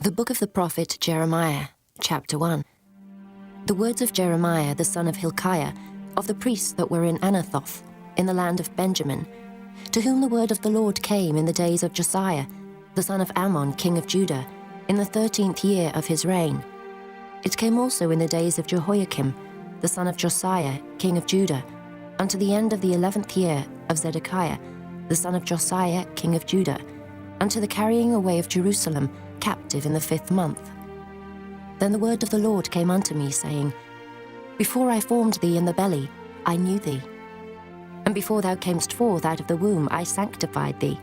The book of the prophet Jeremiah, chapter 1. The words of Jeremiah the son of Hilkiah, of the priests that were in Anathoth, in the land of Benjamin, to whom the word of the Lord came in the days of Josiah, the son of Ammon, king of Judah, in the 13th year of his reign. It came also in the days of Jehoiakim, the son of Josiah, king of Judah, unto the end of the 11th year of Zedekiah, the son of Josiah, king of Judah, unto the carrying away of Jerusalem, captive in the 5th month. Then the word of the Lord came unto me, saying, Before I formed thee in the belly, I knew thee. And before thou camest forth out of the womb, I sanctified thee,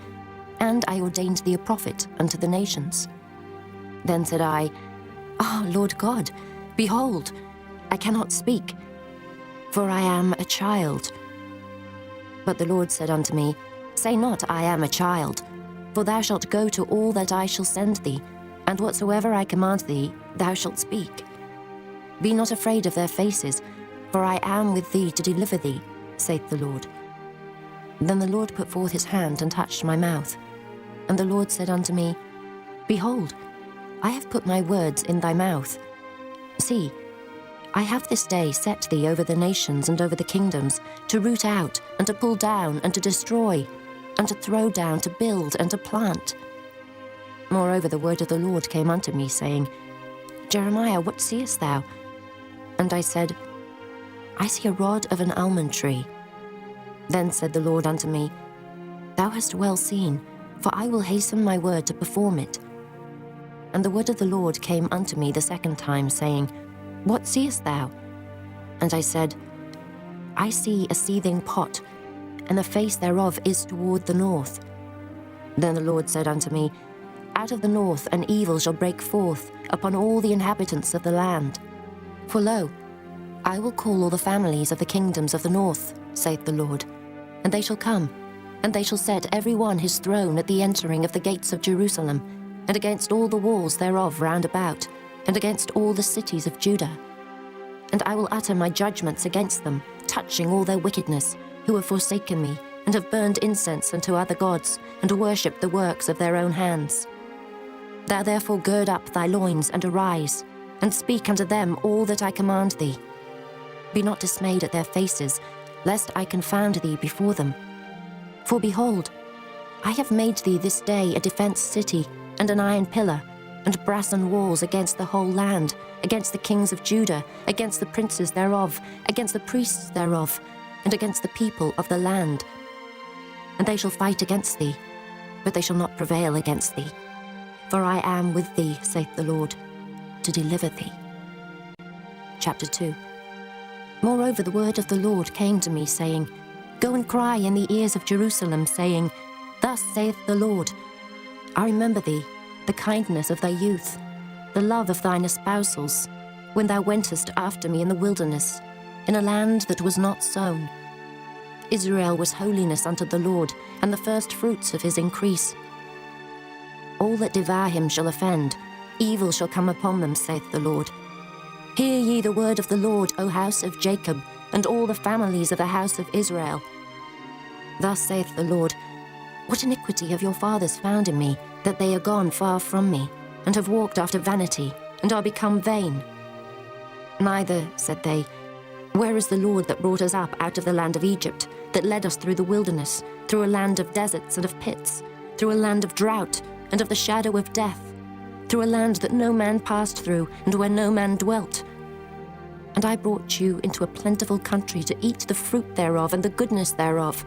and I ordained thee a prophet unto the nations. Then said I, Ah, Lord God, behold, I cannot speak, for I am a child. But the Lord said unto me, Say not, I am a child, for thou shalt go to all that I shall send thee, and whatsoever I command thee, thou shalt speak. Be not afraid of their faces, for I am with thee to deliver thee, saith the Lord. Then the Lord put forth his hand and touched my mouth. And the Lord said unto me, Behold, I have put my words in thy mouth. See, I have this day set thee over the nations and over the kingdoms, to root out, and to pull down, and to destroy, and to throw down, to build, and to plant. Moreover, the word of the Lord came unto me, saying, Jeremiah, what seest thou? And I said, I see a rod of an almond tree. Then said the Lord unto me, Thou hast well seen, for I will hasten my word to perform it. And the word of the Lord came unto me the second time, saying, What seest thou? And I said, I see a seething pot, and the face thereof is toward the north. Then the Lord said unto me, Out of the north an evil shall break forth upon all the inhabitants of the land. For lo, I will call all the families of the kingdoms of the north, saith the Lord, and they shall come, and they shall set every one his throne at the entering of the gates of Jerusalem, and against all the walls thereof round about, and against all the cities of Judah. And I will utter my judgments against them, touching all their wickedness, who have forsaken me, and have burned incense unto other gods, and worshipped the works of their own hands. Thou therefore gird up thy loins, and arise, and speak unto them all that I command thee. Be not dismayed at their faces, lest I confound thee before them. For behold, I have made thee this day a defence city, and an iron pillar, and brassen walls against the whole land, against the kings of Judah, against the princes thereof, against the priests thereof, and against the people of the land. And they shall fight against thee, but they shall not prevail against thee. For I am with thee, saith the Lord, to deliver thee. Chapter 2. Moreover, the word of the Lord came to me, saying, Go and cry in the ears of Jerusalem, saying, Thus saith the Lord, I remember thee, the kindness of thy youth, the love of thine espousals, when thou wentest after me in the wilderness, in a land that was not sown. Israel was holiness unto the Lord, and the first fruits of his increase. All that devour him shall offend, evil shall come upon them, saith the Lord. Hear ye the word of the Lord, O house of Jacob, and all the families of the house of Israel. Thus saith the Lord, What iniquity have your fathers found in me, that they are gone far from me, and have walked after vanity, and are become vain? Neither, said they, Where is the Lord that brought us up out of the land of Egypt, that led us through the wilderness, through a land of deserts and of pits, through a land of drought and of the shadow of death, through a land that no man passed through, and where no man dwelt? And I brought you into a plentiful country to eat the fruit thereof and the goodness thereof.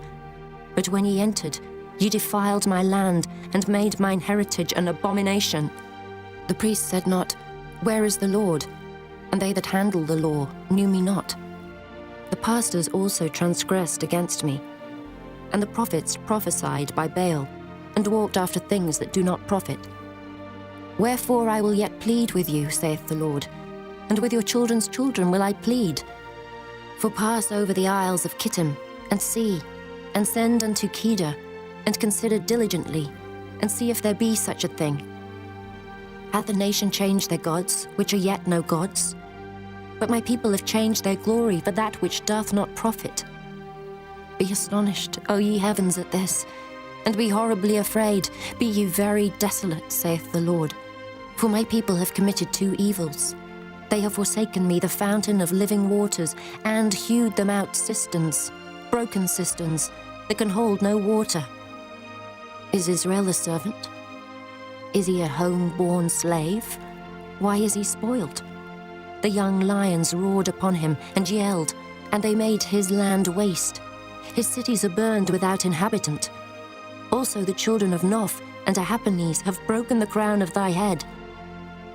But when ye entered, ye defiled my land, and made mine heritage an abomination. The priests said not, Where is the Lord? And they that handle the law knew me not. The pastors also transgressed against me, and the prophets prophesied by Baal, and walked after things that do not profit. Wherefore I will yet plead with you, saith the Lord, and with your children's children will I plead. For pass over the isles of Kittim, and see, and send unto Kedar, and consider diligently, and see if there be such a thing. Hath the nation changed their gods, which are yet no gods? But my people have changed their glory for that which doth not profit. Be astonished, O ye heavens, at this, and be horribly afraid. Be ye very desolate, saith the Lord. For my people have committed two evils. They have forsaken me, the fountain of living waters, and hewed them out cisterns, broken cisterns, that can hold no water. Is Israel a servant? Is he a home-born slave? Why is he spoiled? The young lions roared upon him and yelled, and they made his land waste. His cities are burned without inhabitant. Also the children of Noph and Ahaphanes have broken the crown of thy head.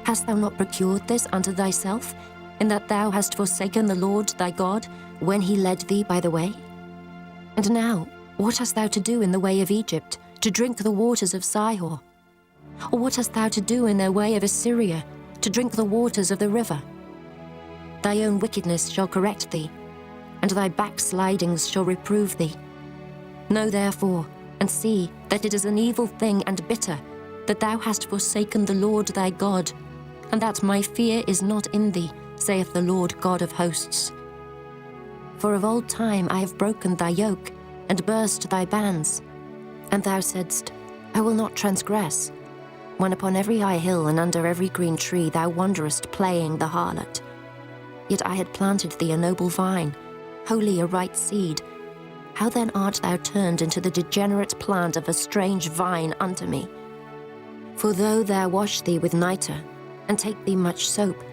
Hast thou not procured this unto thyself, in that thou hast forsaken the Lord thy God, when he led thee by the way? And now, what hast thou to do in the way of Egypt, to drink the waters of Sihor? Or what hast thou to do in the way of Assyria, to drink the waters of the river? Thy own wickedness shall correct thee, and thy backslidings shall reprove thee. Know therefore, and see that it is an evil thing and bitter, that thou hast forsaken the Lord thy God, and that my fear is not in thee, saith the Lord God of hosts. For of old time I have broken thy yoke, and burst thy bands. And thou saidst, I will not transgress, when upon every high hill and under every green tree thou wanderest playing the harlot. Yet I had planted thee a noble vine, wholly a right seed. How then art thou turned into the degenerate plant of a strange vine unto me? For though thou wash thee with nitre, and take thee much soap,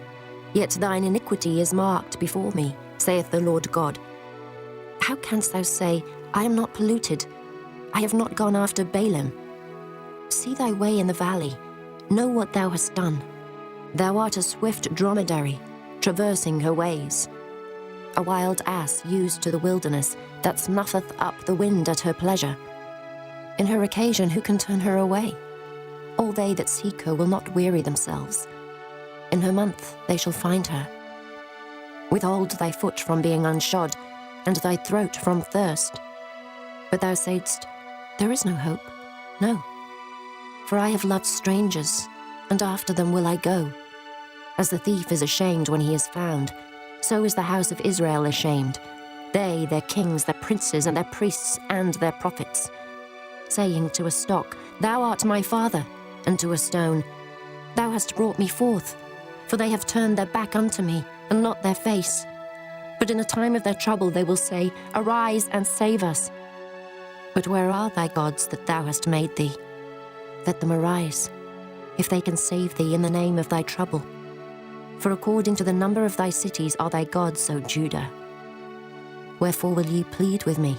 yet thine iniquity is marked before me, saith the Lord God. How canst thou say, I am not polluted, I have not gone after Balaam? See thy way in the valley, know what thou hast done. Thou art a swift dromedary, traversing her ways. A wild ass used to the wilderness, that snuffeth up the wind at her pleasure. In her occasion who can turn her away? All they that seek her will not weary themselves. In her month they shall find her. Withhold thy foot from being unshod, and thy throat from thirst. But thou saidst, there is no hope, no. For I have loved strangers, and after them will I go. As the thief is ashamed when he is found, so is the house of Israel ashamed, they, their kings, their princes, and their priests, and their prophets. Saying to a stock, thou art my father, and to a stone, thou hast brought me forth. For they have turned their back unto me, and not their face. But in a time of their trouble they will say, arise and save us. But where are thy gods that thou hast made thee? Let them arise, if they can save thee in the name of thy trouble. For according to the number of thy cities are thy gods, O Judah. Wherefore will ye plead with me?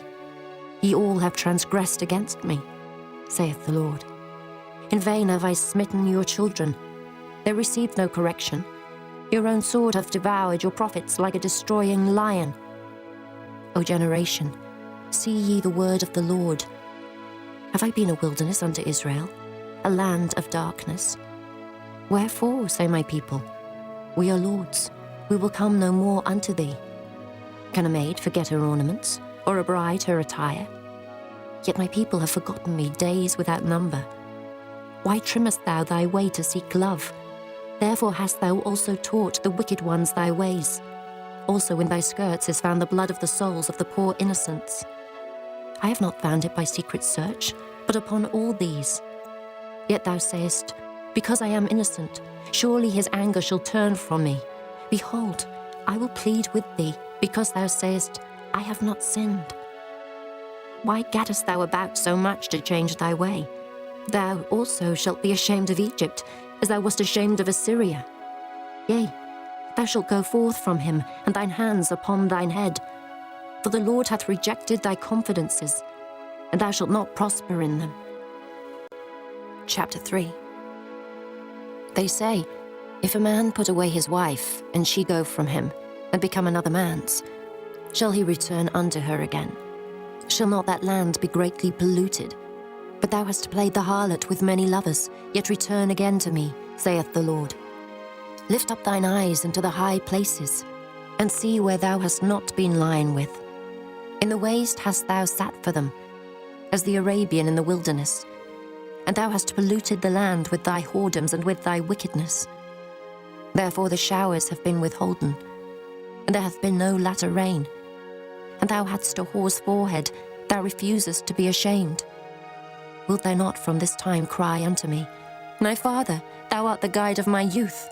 Ye all have transgressed against me, saith the Lord. In vain have I smitten your children. They received no correction. Your own sword hath devoured your prophets like a destroying lion. O generation, see ye the word of the Lord. Have I been a wilderness unto Israel, a land of darkness? Wherefore, say my people, we are lords, we will come no more unto thee. Can a maid forget her ornaments, or a bride her attire? Yet my people have forgotten me days without number. Why trimmest thou thy way to seek love? Therefore hast thou also taught the wicked ones thy ways. Also in thy skirts is found the blood of the souls of the poor innocents. I have not found it by secret search, but upon all these. Yet thou sayest, because I am innocent, surely his anger shall turn from me. Behold, I will plead with thee, because thou sayest, I have not sinned. Why gaddest thou about so much to change thy way? Thou also shalt be ashamed of Egypt, as thou wast ashamed of Assyria. Yea, thou shalt go forth from him, and thine hands upon thine head. For the Lord hath rejected thy confidences, and thou shalt not prosper in them. Chapter 3. They say, if a man put away his wife, and she go from him, and become another man's, shall he return unto her again? Shall not that land be greatly polluted? But thou hast played the harlot with many lovers, yet return again to me, saith the Lord. Lift up thine eyes into the high places, and see where thou hast not been lying with. In the waste hast thou sat for them, as the Arabian in the wilderness. And thou hast polluted the land with thy whoredoms and with thy wickedness. Therefore the showers have been withholden, and there hath been no latter rain. And thou hadst a whore's forehead, thou refusest to be ashamed. Wilt thou not from this time cry unto me, My Father, Thou art the guide of my youth.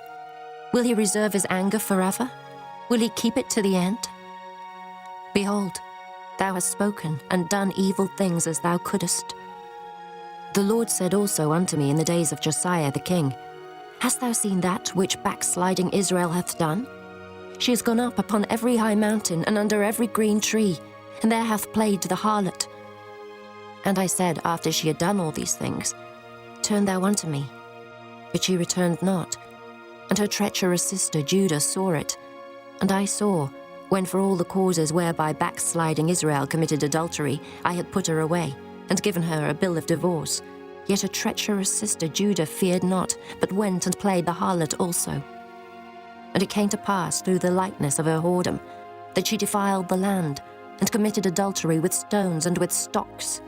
Will he reserve his anger forever? Will he keep it to the end? Behold, thou hast spoken and done evil things as thou couldest. The Lord said also unto me in the days of Josiah the king, Hast thou seen that which backsliding Israel hath done? She is gone up upon every high mountain and under every green tree, and there hath played the harlot. And I said, after she had done all these things, Turn thou unto me. But she returned not. And her treacherous sister Judah saw it. And I saw, when for all the causes whereby backsliding Israel committed adultery, I had put her away, and given her a bill of divorce. Yet her treacherous sister Judah feared not, but went and played the harlot also. And it came to pass through the lightness of her whoredom, that she defiled the land, and committed adultery with stones and with stocks.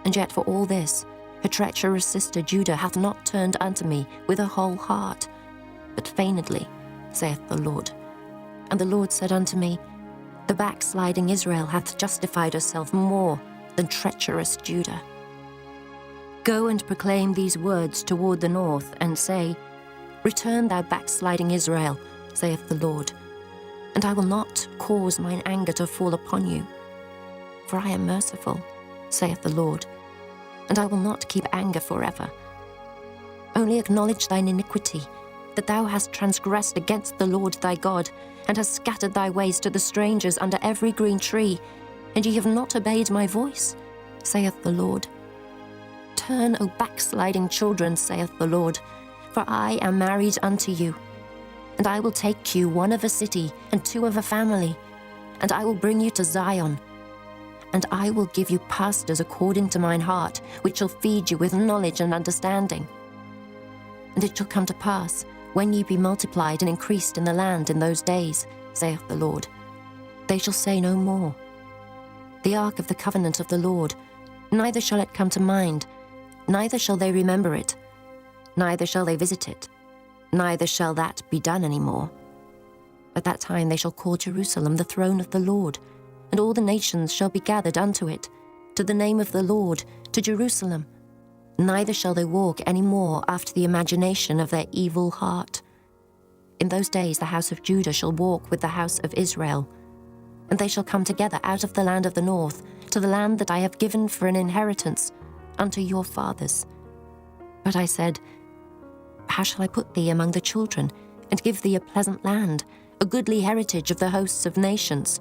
And yet for all this, her treacherous sister Judah hath not turned unto me with her whole heart, but feignedly, saith the Lord. And the Lord said unto me, The backsliding Israel hath justified herself more than treacherous Judah. Go and proclaim these words toward the north, and say, Return, thou backsliding Israel, saith the Lord, and I will not cause mine anger to fall upon you. For I am merciful, saith the Lord, and I will not keep anger forever. Only acknowledge thine iniquity, that thou hast transgressed against the Lord thy God, and hast scattered thy ways to the strangers under every green tree, and ye have not obeyed my voice, saith the Lord. Turn, O backsliding children, saith the Lord, for I am married unto you. And I will take you one of a city, and two of a family, and I will bring you to Zion. And I will give you pastors according to mine heart, which shall feed you with knowledge and understanding. And it shall come to pass, when ye be multiplied and increased in the land in those days, saith the Lord, they shall say no more, The ark of the covenant of the Lord, neither shall it come to mind, neither shall they remember it, neither shall they visit it, neither shall that be done any more. At that time they shall call Jerusalem the throne of the Lord, and all the nations shall be gathered unto it, to the name of the Lord, to Jerusalem. Neither shall they walk any more after the imagination of their evil heart. In those days the house of Judah shall walk with the house of Israel, and they shall come together out of the land of the north, to the land that I have given for an inheritance unto your fathers. But I said, How shall I put thee among the children, and give thee a pleasant land, a goodly heritage of the hosts of nations?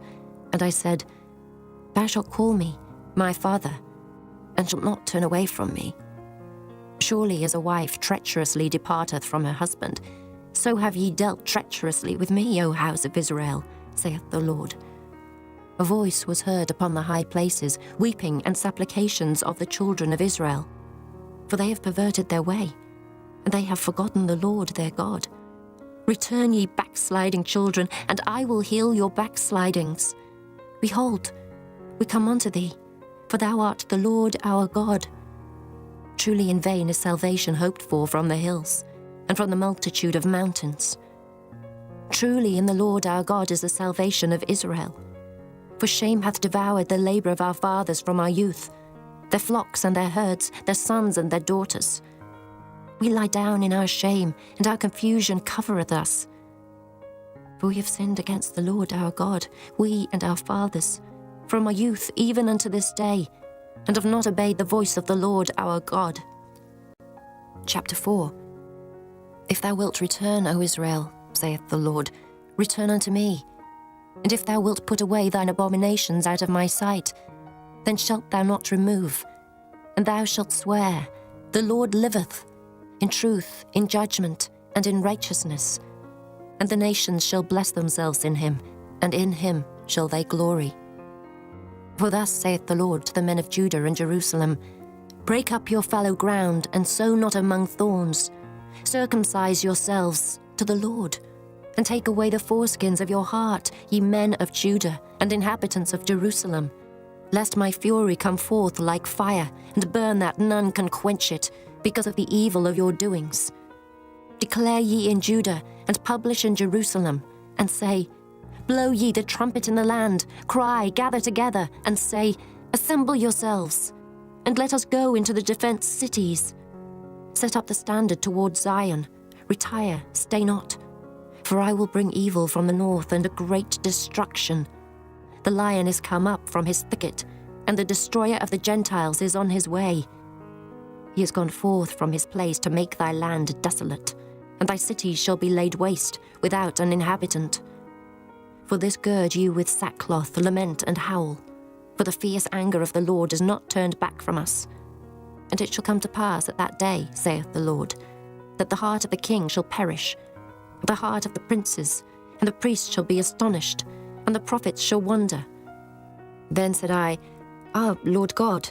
And I said, Thou shalt call me, my father, and shalt not turn away from me. Surely as a wife treacherously departeth from her husband, so have ye dealt treacherously with me, O house of Israel, saith the Lord. A voice was heard upon the high places, weeping and supplications of the children of Israel. For they have perverted their way, and they have forgotten the Lord their God. Return, ye backsliding children, and I will heal your backslidings. Behold, we come unto thee, for thou art the Lord our God. Truly in vain is salvation hoped for from the hills, and from the multitude of mountains. Truly in the Lord our God is the salvation of Israel. For shame hath devoured the labor of our fathers from our youth, their flocks and their herds, their sons and their daughters. We lie down in our shame, and our confusion covereth us. For we have sinned against the Lord our God, we and our fathers, from our youth even unto this day, and have not obeyed the voice of the Lord our God. Chapter 4. If thou wilt return, O Israel, saith the Lord, return unto me. And if thou wilt put away thine abominations out of my sight, then shalt thou not remove. And thou shalt swear, The Lord liveth, in truth, in judgment, and in righteousness. And the nations shall bless themselves in him, and in him shall they glory. For thus saith the Lord to the men of Judah and Jerusalem, Break up your fallow ground, and sow not among thorns. Circumcise yourselves to the Lord, and take away the foreskins of your heart, ye men of Judah and inhabitants of Jerusalem, lest my fury come forth like fire, and burn that none can quench it, because of the evil of your doings. Declare ye in Judah, and publish in Jerusalem, and say, Blow ye the trumpet in the land, cry, gather together, and say, Assemble yourselves, and let us go into the defenced cities. Set up the standard towards Zion. Retire, stay not. For I will bring evil from the north and a great destruction. The lion is come up from his thicket, and the destroyer of the Gentiles is on his way. He is gone forth from his place to make thy land desolate, and thy cities shall be laid waste, without an inhabitant. For this gird you with sackcloth, lament and howl. For the fierce anger of the Lord is not turned back from us. And it shall come to pass at that day, saith the Lord, that the heart of the king shall perish, the heart of the princes, and the priests shall be astonished, and the prophets shall wonder. Then said I, Ah, Lord God,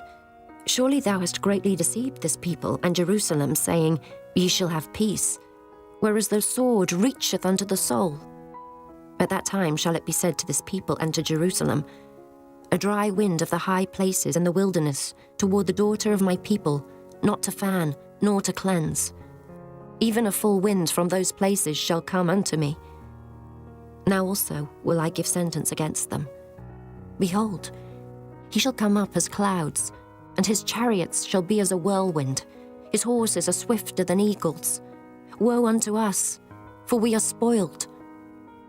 surely thou hast greatly deceived this people and Jerusalem, saying, Ye shall have peace, whereas the sword reacheth unto the soul. At that time shall it be said to this people and to Jerusalem, A dry wind of the high places in the wilderness toward the daughter of my people, not to fan, nor to cleanse. Even a full wind from those places shall come unto me. Now also will I give sentence against them. Behold, he shall come up as clouds, and his chariots shall be as a whirlwind. His horses are swifter than eagles. Woe unto us, for we are spoiled.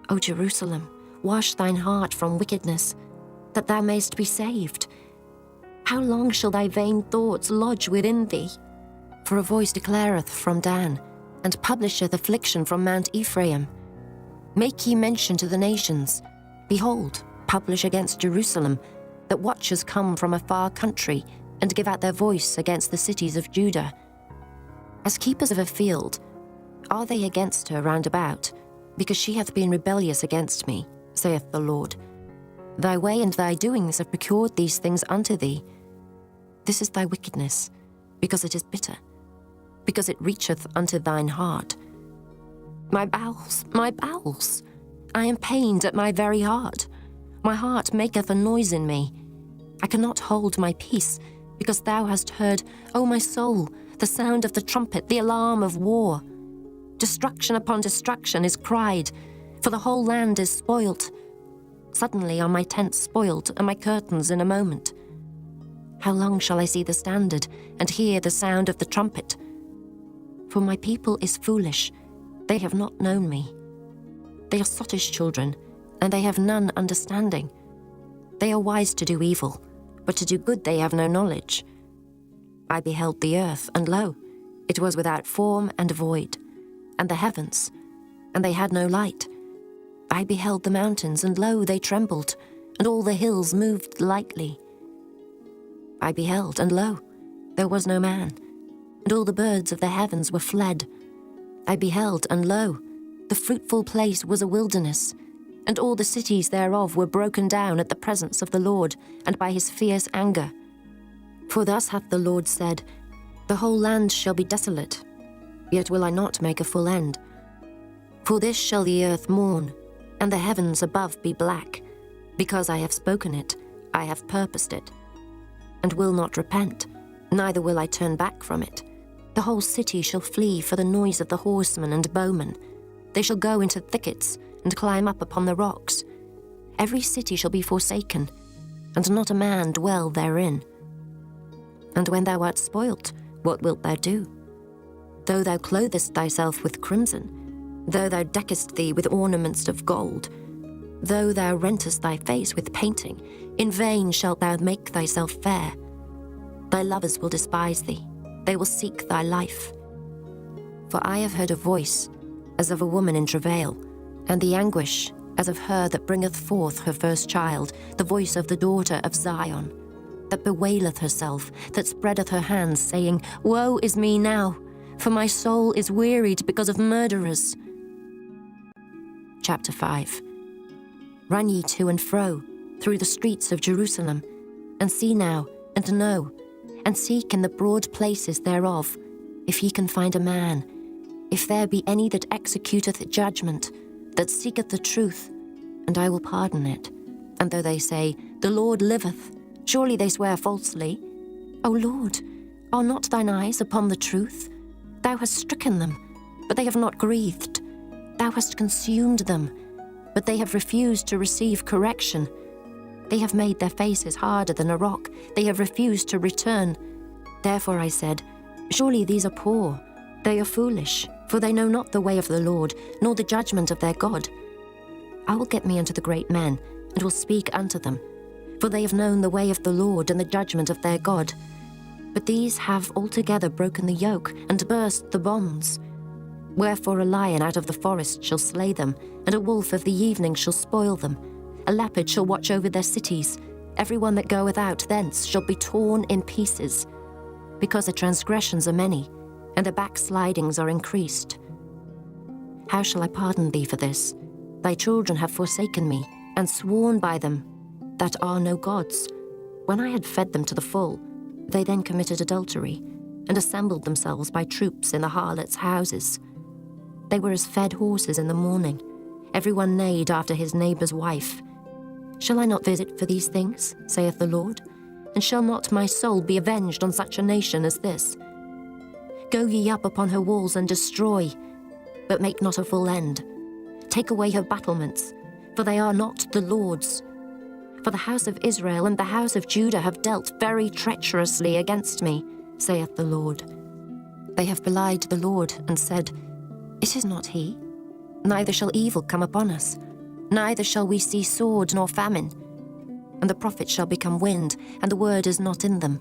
O Jerusalem, wash thine heart from wickedness, that thou mayst be saved. How long shall thy vain thoughts lodge within thee? For a voice declareth from Dan, and publisheth affliction from Mount Ephraim. Make ye mention to the nations. Behold, publish against Jerusalem, that watchers come from a far country, and give out their voice against the cities of Judah. As keepers of a field, are they against her round about, because she hath been rebellious against me, saith the Lord. Thy way and thy doings have procured these things unto thee. This is thy wickedness, because it is bitter, because it reacheth unto thine heart. My bowels, I am pained at my very heart. My heart maketh a noise in me. I cannot hold my peace, because thou hast heard, O my soul, the sound of the trumpet, the alarm of war. Destruction upon destruction is cried, for the whole land is spoilt. Suddenly are my tents spoiled, and my curtains in a moment. How long shall I see the standard, and hear the sound of the trumpet? For my people is foolish, they have not known me. They are sottish children, and they have none understanding. They are wise to do evil, but to do good they have no knowledge. I beheld the earth, and lo, it was without form and void, and the heavens, and they had no light. I beheld the mountains, and lo, they trembled, and all the hills moved lightly. I beheld, and lo, there was no man, and all the birds of the heavens were fled. I beheld, and lo, the fruitful place was a wilderness, and all the cities thereof were broken down at the presence of the Lord, and by his fierce anger. For thus hath the Lord said, The whole land shall be desolate, yet will I not make a full end. For this shall the earth mourn, and the heavens above be black, because I have spoken it, I have purposed it, and will not repent, neither will I turn back from it. The whole city shall flee for the noise of the horsemen and bowmen. They shall go into thickets, and climb up upon the rocks. Every city shall be forsaken, and not a man dwell therein. And when thou art spoilt, what wilt thou do? Though thou clothest thyself with crimson, though thou deckest thee with ornaments of gold, though thou rentest thy face with painting, in vain shalt thou make thyself fair. Thy lovers will despise thee, they will seek thy life. For I have heard a voice, as of a woman in travail, and the anguish, as of her that bringeth forth her first child, the voice of the daughter of Zion, that bewaileth herself, that spreadeth her hands, saying, Woe is me now, for my soul is wearied because of murderers. Chapter 5. Run ye to and fro through the streets of Jerusalem, and see now, and know, and seek in the broad places thereof, if ye can find a man, if there be any that executeth judgment, that seeketh the truth, and I will pardon it. And though they say, The Lord liveth, surely they swear falsely. O Lord, are not thine eyes upon the truth? Thou hast stricken them, but they have not grieved. Thou hast consumed them, but they have refused to receive correction. They have made their faces harder than a rock. They have refused to return. Therefore I said, Surely these are poor, they are foolish, for they know not the way of the Lord, nor the judgment of their God. I will get me unto the great men, and will speak unto them, for they have known the way of the Lord and the judgment of their God. But these have altogether broken the yoke, and burst the bonds. Wherefore a lion out of the forest shall slay them, and a wolf of the evening shall spoil them. A leopard shall watch over their cities. Every one that goeth out thence shall be torn in pieces, because the transgressions are many, and the backslidings are increased. How shall I pardon thee for this? Thy children have forsaken me, and sworn by them that are no gods. When I had fed them to the full, they then committed adultery, and assembled themselves by troops in the harlots' houses. They were as fed horses in the morning. Every one neighed after his neighbour's wife. Shall I not visit for these things, saith the Lord? And shall not my soul be avenged on such a nation as this? Go ye up upon her walls and destroy, but make not a full end. Take away her battlements, for they are not the Lord's. For the house of Israel and the house of Judah have dealt very treacherously against me, saith the Lord. They have belied the Lord, and said, It is not he. Neither shall evil come upon us, neither shall we see sword nor famine. And the prophets shall become wind, and the word is not in them.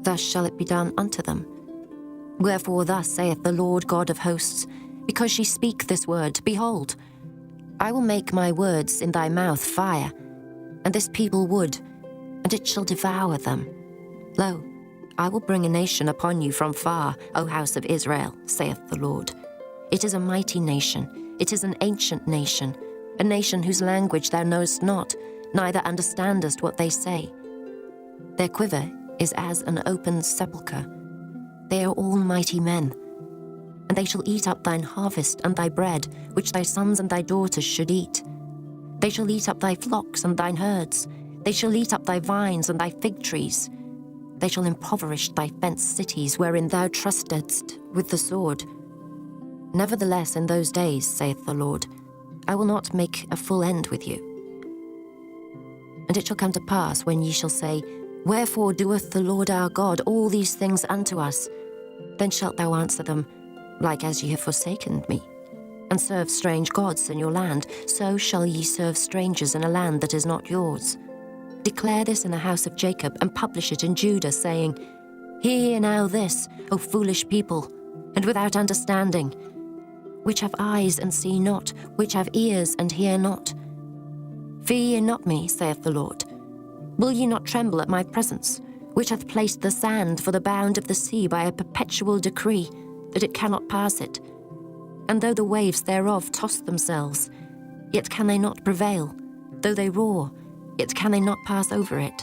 Thus shall it be done unto them. Wherefore thus saith the Lord God of hosts, because ye speak this word, behold, I will make my words in thy mouth fire, and this people wood, and it shall devour them. Lo, I will bring a nation upon you from far, O house of Israel, saith the Lord. It is a mighty nation, it is an ancient nation, a nation whose language thou knowest not, neither understandest what they say. Their quiver is as an open sepulchre. They are all mighty men. And they shall eat up thine harvest and thy bread, which thy sons and thy daughters should eat. They shall eat up thy flocks and thine herds. They shall eat up thy vines and thy fig trees. They shall impoverish thy fenced cities, wherein thou trustedst with the sword. Nevertheless, in those days, saith the Lord, I will not make a full end with you. And it shall come to pass, when ye shall say, Wherefore doeth the Lord our God all these things unto us? Then shalt thou answer them, Like as ye have forsaken me, and served strange gods in your land, so shall ye serve strangers in a land that is not yours. Declare this in the house of Jacob, and publish it in Judah, saying, Hear now this, O foolish people, and without understanding, which have eyes and see not, which have ears and hear not. Fear ye not me, saith the Lord. Will ye not tremble at my presence, which hath placed the sand for the bound of the sea by a perpetual decree, that it cannot pass it? And though the waves thereof toss themselves, yet can they not prevail. Though they roar, yet can they not pass over it.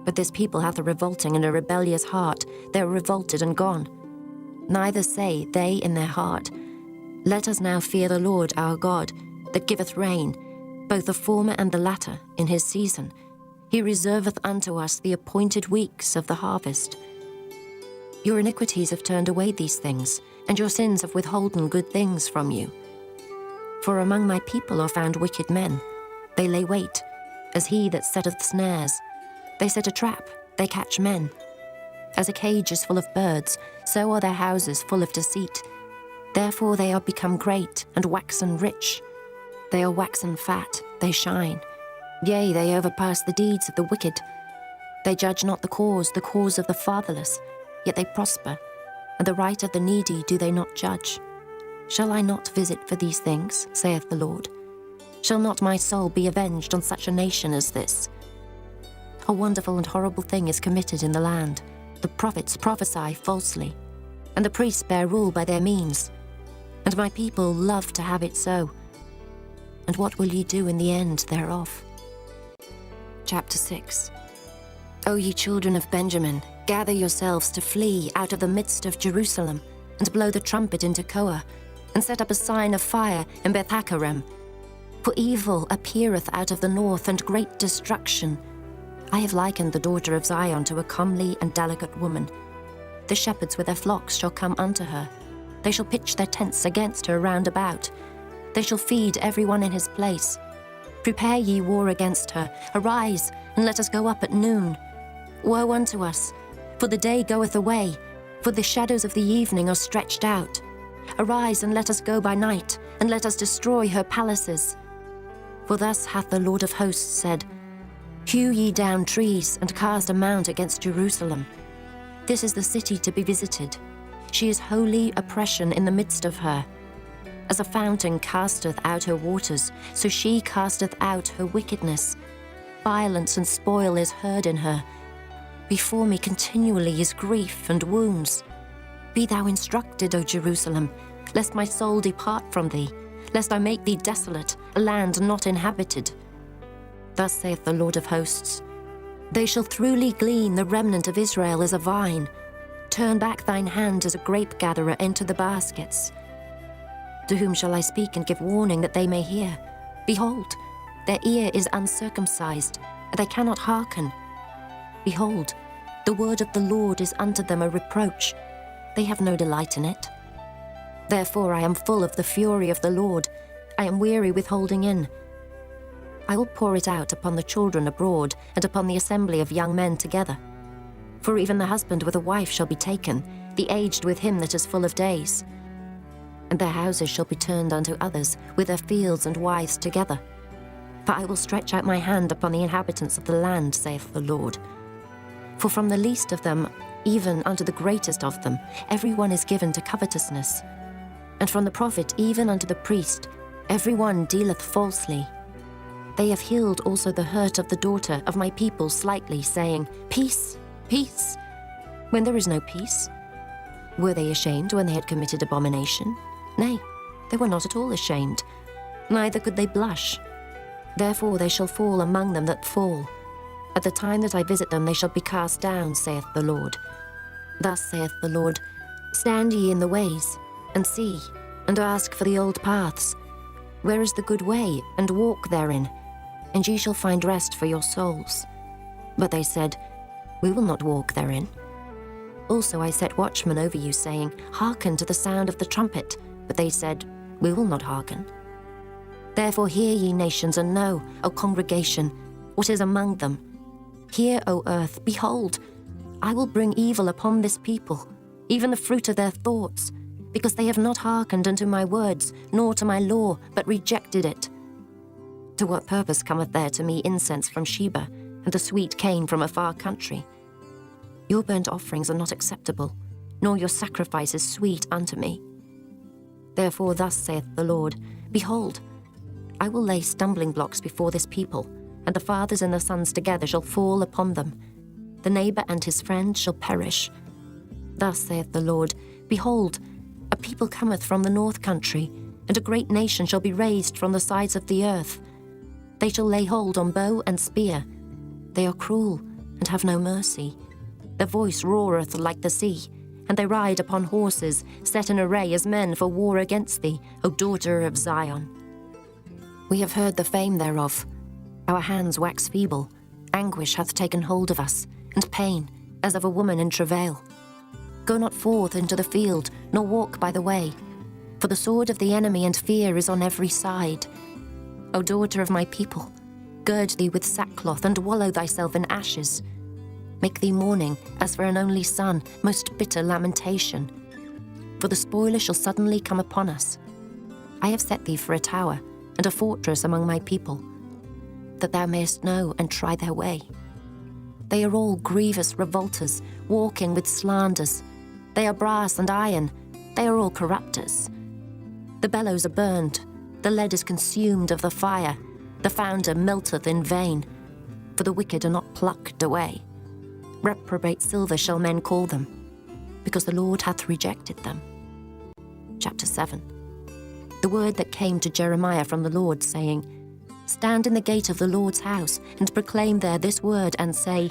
But this people hath a revolting and a rebellious heart, they are revolted and gone. Neither say they in their heart, Let us now fear the Lord our God, that giveth rain, both the former and the latter, in his season. He reserveth unto us the appointed weeks of the harvest. Your iniquities have turned away these things, and your sins have withholden good things from you. For among my people are found wicked men. They lay wait, as he that setteth snares. They set a trap, they catch men. As a cage is full of birds, so are their houses full of deceit. Therefore they are become great, and waxen rich. They are waxen fat, they shine. Yea, they overpass the deeds of the wicked. They judge not the cause of the fatherless, yet they prosper, and the right of the needy do they not judge. Shall I not visit for these things, saith the Lord? Shall not my soul be avenged on such a nation as this? A wonderful and horrible thing is committed in the land. The prophets prophesy falsely, and the priests bear rule by their means. And my people love to have it so. And what will ye do in the end thereof? Chapter 6. O ye children of Benjamin, gather yourselves to flee out of the midst of Jerusalem, and blow the trumpet into Koah, and set up a sign of fire in Beth-Haccherem. For evil appeareth out of the north, and great destruction. I have likened the daughter of Zion to a comely and delicate woman. The shepherds with their flocks shall come unto her. They shall pitch their tents against her round about. They shall feed every one in his place. Prepare ye war against her. Arise, and let us go up at noon. Woe unto us, for the day goeth away, For the shadows of the evening are stretched out. Arise and let us go by night, and let us destroy her palaces. For thus hath the Lord of hosts said, Hew ye down trees, and cast a mount against Jerusalem. This is the city to be visited. She is holy oppression in the midst of her. As a fountain casteth out her waters, so she casteth out her wickedness. Violence and spoil is heard in her. Before me continually is grief and wounds. Be thou instructed, O Jerusalem, lest my soul depart from thee, lest I make thee desolate, a land not inhabited. Thus saith the Lord of hosts, They shall throughly glean the remnant of Israel as a vine. Turn back thine hand as a grape gatherer into the baskets. To whom shall I speak and give warning that they may hear? Behold, their ear is uncircumcised, and they cannot hearken. Behold, the word of the Lord is unto them a reproach. They have no delight in it. Therefore I am full of the fury of the Lord. I am weary with holding in. I will pour it out upon the children abroad, and upon the assembly of young men together. For even the husband with a wife shall be taken, the aged with him that is full of days. And their houses shall be turned unto others, with their fields and wives together. For I will stretch out my hand upon the inhabitants of the land, saith the Lord. For from the least of them, even unto the greatest of them, every one is given to covetousness. And from the prophet even unto the priest, every one dealeth falsely. They have healed also the hurt of the daughter of my people slightly, saying, Peace, peace, when there is no peace. Were they ashamed when they had committed abomination? Nay, they were not at all ashamed, neither could they blush. Therefore they shall fall among them that fall. At the time that I visit them they shall be cast down, saith the Lord. Thus saith the Lord, Stand ye in the ways, and see, and ask for the old paths. Where is the good way, and walk therein, and ye shall find rest for your souls. But they said, We will not walk therein. Also I set watchmen over you, saying, Hearken to the sound of the trumpet. But they said, We will not hearken. Therefore hear ye nations, and know, O congregation, what is among them. Hear, O earth, behold, I will bring evil upon this people, even the fruit of their thoughts, because they have not hearkened unto my words, nor to my law, but rejected it. To what purpose cometh there to me incense from Sheba, and the sweet cane from a far country? Your burnt offerings are not acceptable, nor your sacrifices sweet unto me. Therefore thus saith the Lord, Behold, I will lay stumbling blocks before this people, and the fathers and the sons together shall fall upon them. The neighbor and his friend shall perish. Thus saith the Lord, Behold, a people cometh from the north country, and a great nation shall be raised from the sides of the earth. They shall lay hold on bow and spear. They are cruel, and have no mercy. Their voice roareth like the sea, and they ride upon horses, set in array as men for war against thee, O daughter of Zion. We have heard the fame thereof. Our hands wax feeble. Anguish hath taken hold of us, and pain, as of a woman in travail. Go not forth into the field, nor walk by the way, for the sword of the enemy and fear is on every side. O daughter of my people, gird thee with sackcloth, and wallow thyself in ashes. Make thee mourning, as for an only son, most bitter lamentation. For the spoiler shall suddenly come upon us. I have set thee for a tower, and a fortress among my people, that thou mayest know and try their way. They are all grievous revolters, walking with slanders. They are brass and iron, they are all corrupters. The bellows are burned, the lead is consumed of the fire, the founder melteth in vain, for the wicked are not plucked away. Reprobate silver shall men call them, because the Lord hath rejected them. Chapter 7. The word that came to Jeremiah from the Lord, saying, Stand in the gate of the Lord's house, and proclaim there this word, and say,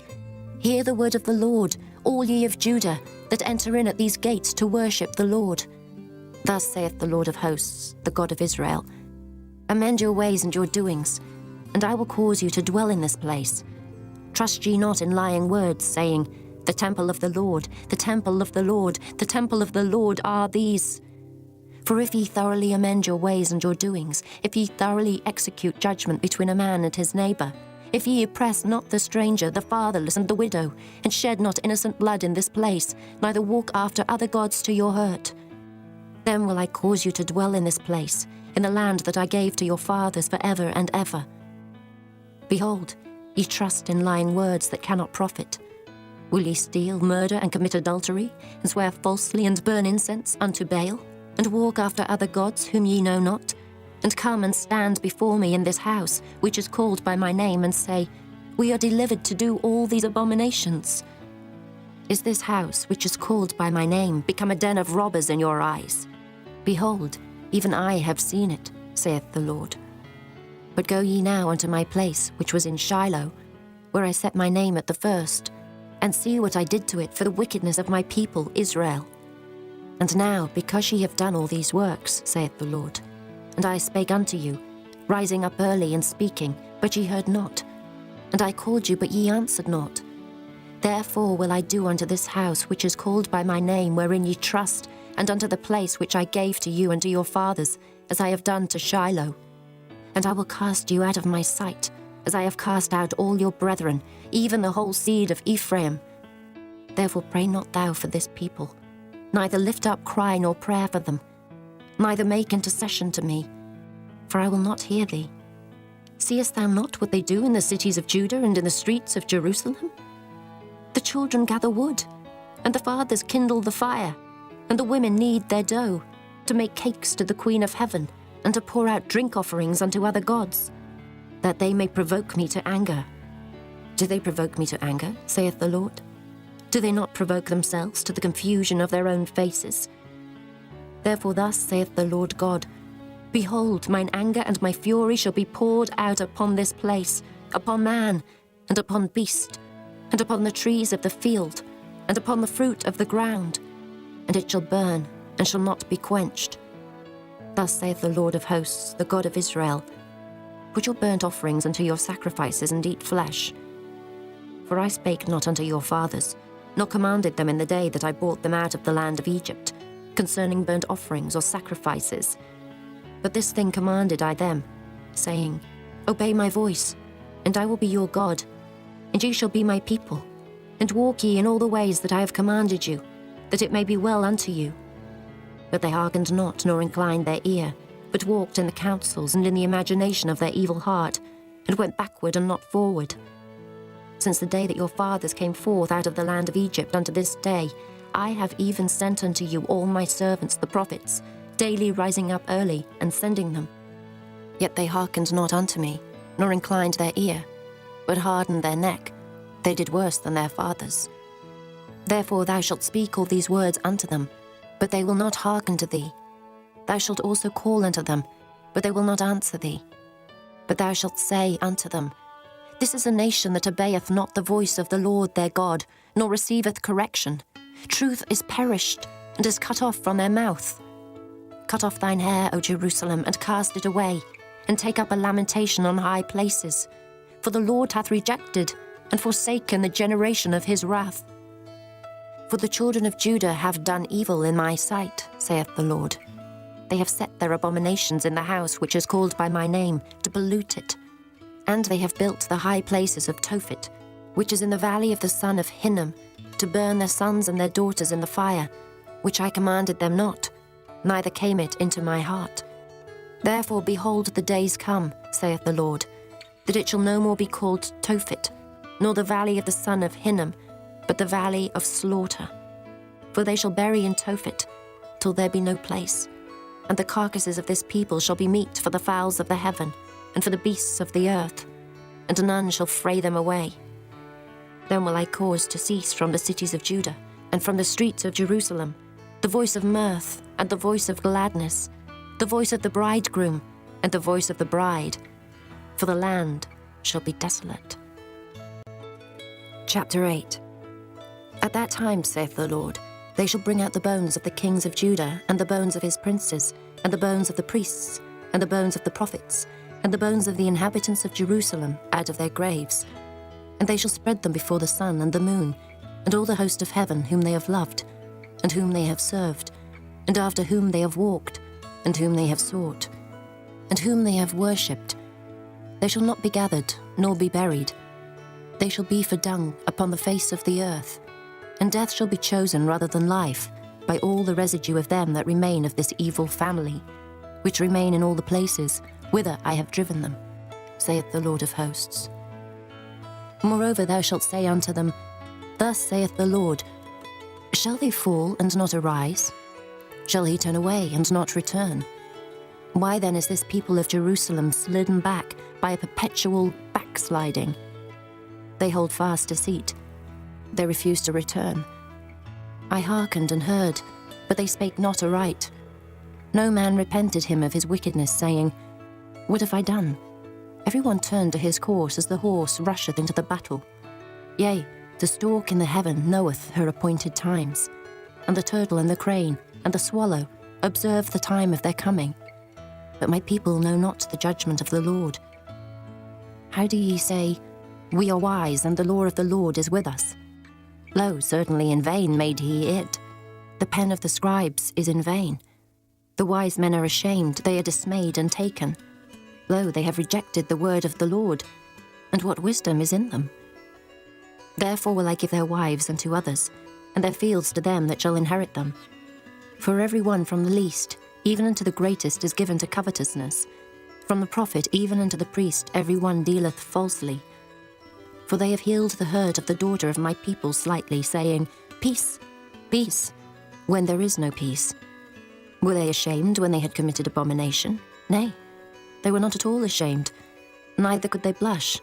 Hear the word of the Lord, all ye of Judah, that enter in at these gates to worship the Lord. Thus saith the Lord of hosts, the God of Israel, Amend your ways and your doings, and I will cause you to dwell in this place. Trust ye not in lying words, saying, The temple of the Lord, the temple of the Lord, the temple of the Lord are these. For if ye thoroughly amend your ways and your doings, if ye thoroughly execute judgment between a man and his neighbor, if ye oppress not the stranger, the fatherless, and the widow, and shed not innocent blood in this place, neither walk after other gods to your hurt, then will I cause you to dwell in this place, in the land that I gave to your fathers for ever and ever. Behold, ye trust in lying words that cannot profit. Will ye steal, murder, and commit adultery, and swear falsely, and burn incense unto Baal, and walk after other gods whom ye know not, and come and stand before me in this house, which is called by my name, and say, We are delivered to do all these abominations? Is this house, which is called by my name, become a den of robbers in your eyes? Behold, even I have seen it, saith the Lord. But go ye now unto my place, which was in Shiloh, where I set my name at the first, and see what I did to it for the wickedness of my people Israel. And now, because ye have done all these works, saith the Lord, and I spake unto you, rising up early and speaking, but ye heard not, and I called you, but ye answered not. Therefore will I do unto this house which is called by my name, wherein ye trust, and unto the place which I gave to you and to your fathers, as I have done to Shiloh. And I will cast you out of my sight, as I have cast out all your brethren, even the whole seed of Ephraim. Therefore pray not thou for this people, neither lift up cry nor prayer for them, neither make intercession to me, for I will not hear thee. Seest thou not what they do in the cities of Judah and in the streets of Jerusalem? The children gather wood, and the fathers kindle the fire, and the women knead their dough, to make cakes to the Queen of Heaven, and to pour out drink offerings unto other gods, that they may provoke me to anger. Do they provoke me to anger, saith the Lord? Do they not provoke themselves to the confusion of their own faces? Therefore thus saith the Lord God, Behold, mine anger and my fury shall be poured out upon this place, upon man, and upon beast, and upon the trees of the field, and upon the fruit of the ground, and it shall burn, and shall not be quenched. Thus saith the Lord of hosts, the God of Israel, Put your burnt offerings unto your sacrifices, and eat flesh. For I spake not unto your fathers, nor commanded them in the day that I brought them out of the land of Egypt, concerning burnt offerings or sacrifices. But this thing commanded I them, saying, Obey my voice, and I will be your God, and ye shall be my people, and walk ye in all the ways that I have commanded you, that it may be well unto you. But they hearkened not, nor inclined their ear, but walked in the counsels and in the imagination of their evil heart, and went backward and not forward. Since the day that your fathers came forth out of the land of Egypt unto this day, I have even sent unto you all my servants the prophets, daily rising up early and sending them. Yet they hearkened not unto me, nor inclined their ear, but hardened their neck. They did worse than their fathers. Therefore thou shalt speak all these words unto them, but they will not hearken to thee. Thou shalt also call unto them, but they will not answer thee. But thou shalt say unto them, This is a nation that obeyeth not the voice of the Lord their God, nor receiveth correction. Truth is perished, and is cut off from their mouth. Cut off thine hair, O Jerusalem, and cast it away, and take up a lamentation on high places. For the Lord hath rejected, and forsaken the generation of his wrath. For the children of Judah have done evil in my sight, saith the Lord. They have set their abominations in the house which is called by my name, to pollute it. And they have built the high places of Tophet, which is in the valley of the son of Hinnom, to burn their sons and their daughters in the fire, which I commanded them not, neither came it into my heart. Therefore, behold, the days come, saith the Lord, that it shall no more be called Tophet, nor the valley of the son of Hinnom, but the valley of slaughter. For they shall bury in Tophet, till there be no place. And the carcasses of this people shall be meat for the fowls of the heaven, and for the beasts of the earth, and none shall fray them away. Then will I cause to cease from the cities of Judah, and from the streets of Jerusalem, the voice of mirth, and the voice of gladness, the voice of the bridegroom, and the voice of the bride, for the land shall be desolate. Chapter 8. At that time, saith the Lord, they shall bring out the bones of the kings of Judah, and the bones of his princes, and the bones of the priests, and the bones of the prophets, and the bones of the inhabitants of Jerusalem out of their graves. And they shall spread them before the sun and the moon, and all the host of heaven whom they have loved, and whom they have served, and after whom they have walked, and whom they have sought, and whom they have worshipped. They shall not be gathered, nor be buried. They shall be for dung upon the face of the earth, and death shall be chosen rather than life by all the residue of them that remain of this evil family, which remain in all the places whither I have driven them, saith the Lord of hosts. Moreover thou shalt say unto them, Thus saith the Lord, Shall they fall and not arise? Shall he turn away and not return? Why then is this people of Jerusalem slidden back by a perpetual backsliding? They hold fast deceit. They refuse to return. I hearkened and heard, but they spake not aright. No man repented him of his wickedness, saying, What have I done? Every one turned to his course as the horse rusheth into the battle. Yea, the stork in the heaven knoweth her appointed times, and the turtle and the crane and the swallow observe the time of their coming. But my people know not the judgment of the Lord. How do ye say, We are wise, and the law of the Lord is with us? Lo, certainly in vain made he it. The pen of the scribes is in vain. The wise men are ashamed, they are dismayed and taken. Lo, they have rejected the word of the Lord, and what wisdom is in them? Therefore will I give their wives unto others, and their fields to them that shall inherit them. For every one from the least, even unto the greatest, is given to covetousness. From the prophet even unto the priest every one dealeth falsely. For they have healed the hurt of the daughter of my people slightly, saying, Peace, peace, when there is no peace. Were they ashamed when they had committed abomination? Nay, they were not at all ashamed, neither could they blush.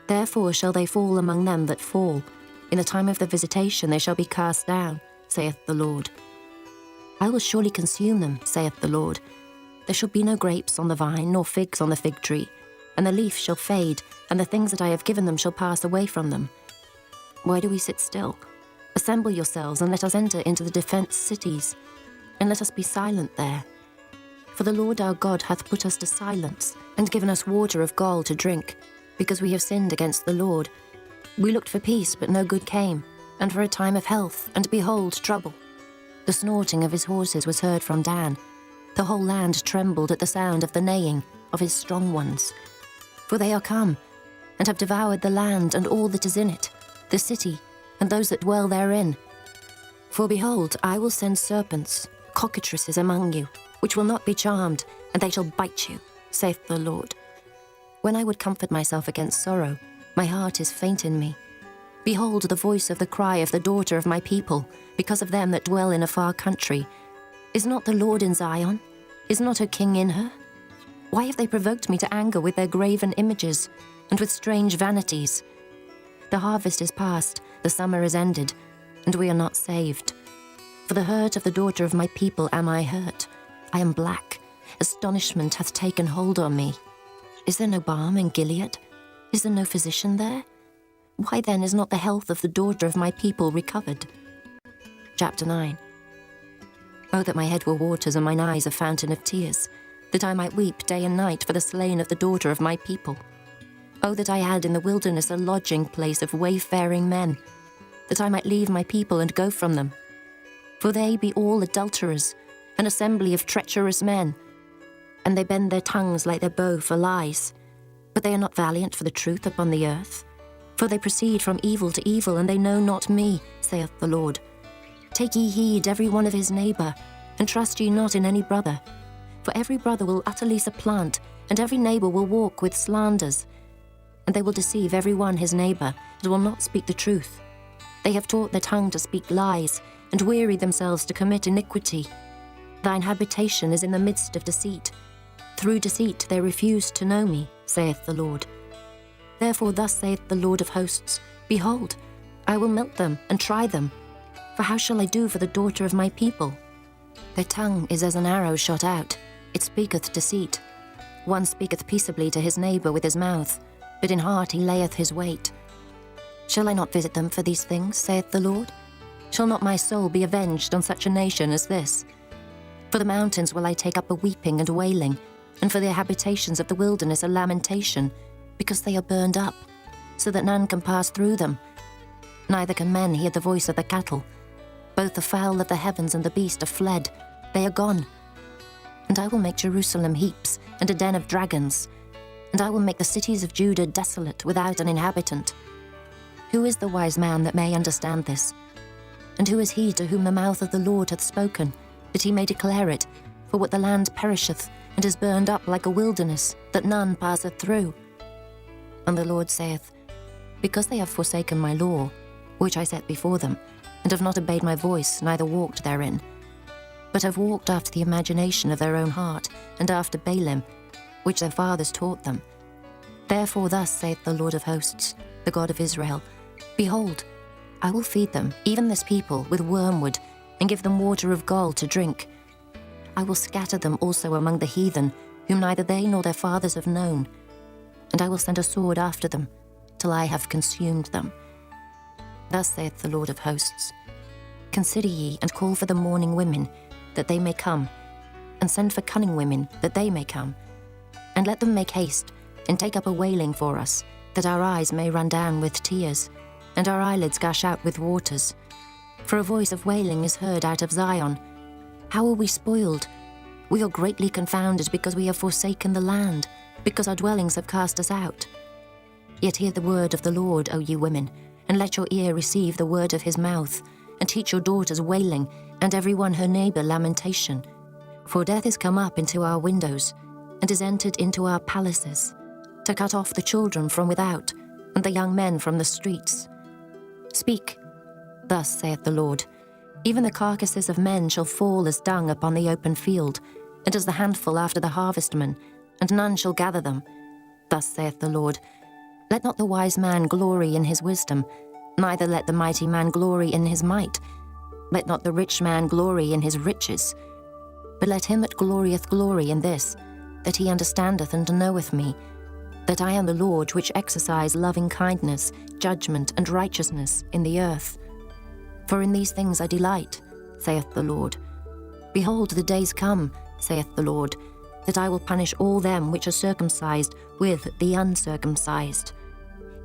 Therefore shall they fall among them that fall. In the time of the visitation they shall be cast down, saith the Lord. I will surely consume them, saith the Lord. There shall be no grapes on the vine, nor figs on the fig tree, and the leaf shall fade, and the things that I have given them shall pass away from them. Why do we sit still? Assemble yourselves, and let us enter into the defenced cities, and let us be silent there. For the Lord our God hath put us to silence, and given us water of gall to drink, because we have sinned against the Lord. We looked for peace, but no good came, and for a time of health, and behold, trouble. The snorting of his horses was heard from Dan. The whole land trembled at the sound of the neighing of his strong ones. For they are come, and have devoured the land and all that is in it, the city, and those that dwell therein. For behold, I will send serpents, cockatrices among you, which will not be charmed, and they shall bite you, saith the Lord. When I would comfort myself against sorrow, my heart is faint in me. Behold the voice of the cry of the daughter of my people, because of them that dwell in a far country. Is not the Lord in Zion? Is not her king in her? Why have they provoked me to anger with their graven images, and with strange vanities? The harvest is past, the summer is ended, and we are not saved. For the hurt of the daughter of my people am I hurt. I am black. Astonishment hath taken hold on me. Is there no balm in Gilead? Is there no physician there? Why then is not the health of the daughter of my people recovered? Chapter 9. Oh, that my head were waters and mine eyes a fountain of tears, that I might weep day and night for the slain of the daughter of my people. Oh, that I had in the wilderness a lodging place of wayfaring men, that I might leave my people and go from them. For they be all adulterers, an assembly of treacherous men, and they bend their tongues like their bow for lies. But they are not valiant for the truth upon the earth. For they proceed from evil to evil, and they know not me, saith the Lord. Take ye heed every one of his neighbour, and trust ye not in any brother. For every brother will utterly supplant, and every neighbour will walk with slanders. And they will deceive every one his neighbour, and will not speak the truth. They have taught their tongue to speak lies, and weary themselves to commit iniquity. Thine habitation is in the midst of deceit. Through deceit they refuse to know me, saith the Lord. Therefore thus saith the Lord of hosts, Behold, I will melt them and try them. For how shall I do for the daughter of my people? Their tongue is as an arrow shot out, it speaketh deceit. One speaketh peaceably to his neighbour with his mouth, but in heart he layeth his wait. Shall I not visit them for these things, saith the Lord? Shall not my soul be avenged on such a nation as this? For the mountains will I take up a weeping and wailing, and for the habitations of the wilderness a lamentation, because they are burned up, so that none can pass through them. Neither can men hear the voice of the cattle. Both the fowl of the heavens and the beast are fled, they are gone. And I will make Jerusalem heaps, and a den of dragons. and I will make the cities of Judah desolate without an inhabitant. Who is the wise man that may understand this? And who is he to whom the mouth of the Lord hath spoken, that he may declare it? For what the land perisheth, and is burned up like a wilderness, that none passeth through. And the Lord saith, Because they have forsaken my law, which I set before them, and have not obeyed my voice, neither walked therein, but have walked after the imagination of their own heart, and after Baalim, which their fathers taught them. Therefore thus saith the Lord of hosts, the God of Israel, Behold, I will feed them, even this people, with wormwood, and give them water of gall to drink. I will scatter them also among the heathen, whom neither they nor their fathers have known. And I will send a sword after them, till I have consumed them. Thus saith the Lord of hosts, Consider ye, and call for the mourning women, that they may come, and send for cunning women, that they may come. And let them make haste, and take up a wailing for us, that our eyes may run down with tears, and our eyelids gush out with waters. For a voice of wailing is heard out of Zion. How are we spoiled? We are greatly confounded, because we have forsaken the land, because our dwellings have cast us out. Yet hear the word of the Lord, O ye women, and let your ear receive the word of his mouth, and teach your daughters wailing, and every one her neighbour lamentation. For death is come up into our windows, and is entered into our palaces, to cut off the children from without, and the young men from the streets. Speak, thus saith the Lord, Even the carcasses of men shall fall as dung upon the open field, and as the handful after the harvestman, and none shall gather them. Thus saith the Lord, Let not the wise man glory in his wisdom, neither let the mighty man glory in his might. Let not the rich man glory in his riches, but let him that glorieth glory in this, that he understandeth and knoweth me, that I am the Lord which exercise loving kindness, judgment, and righteousness in the earth. For in these things I delight, saith the Lord. Behold, the days come, saith the Lord, that I will punish all them which are circumcised with the uncircumcised,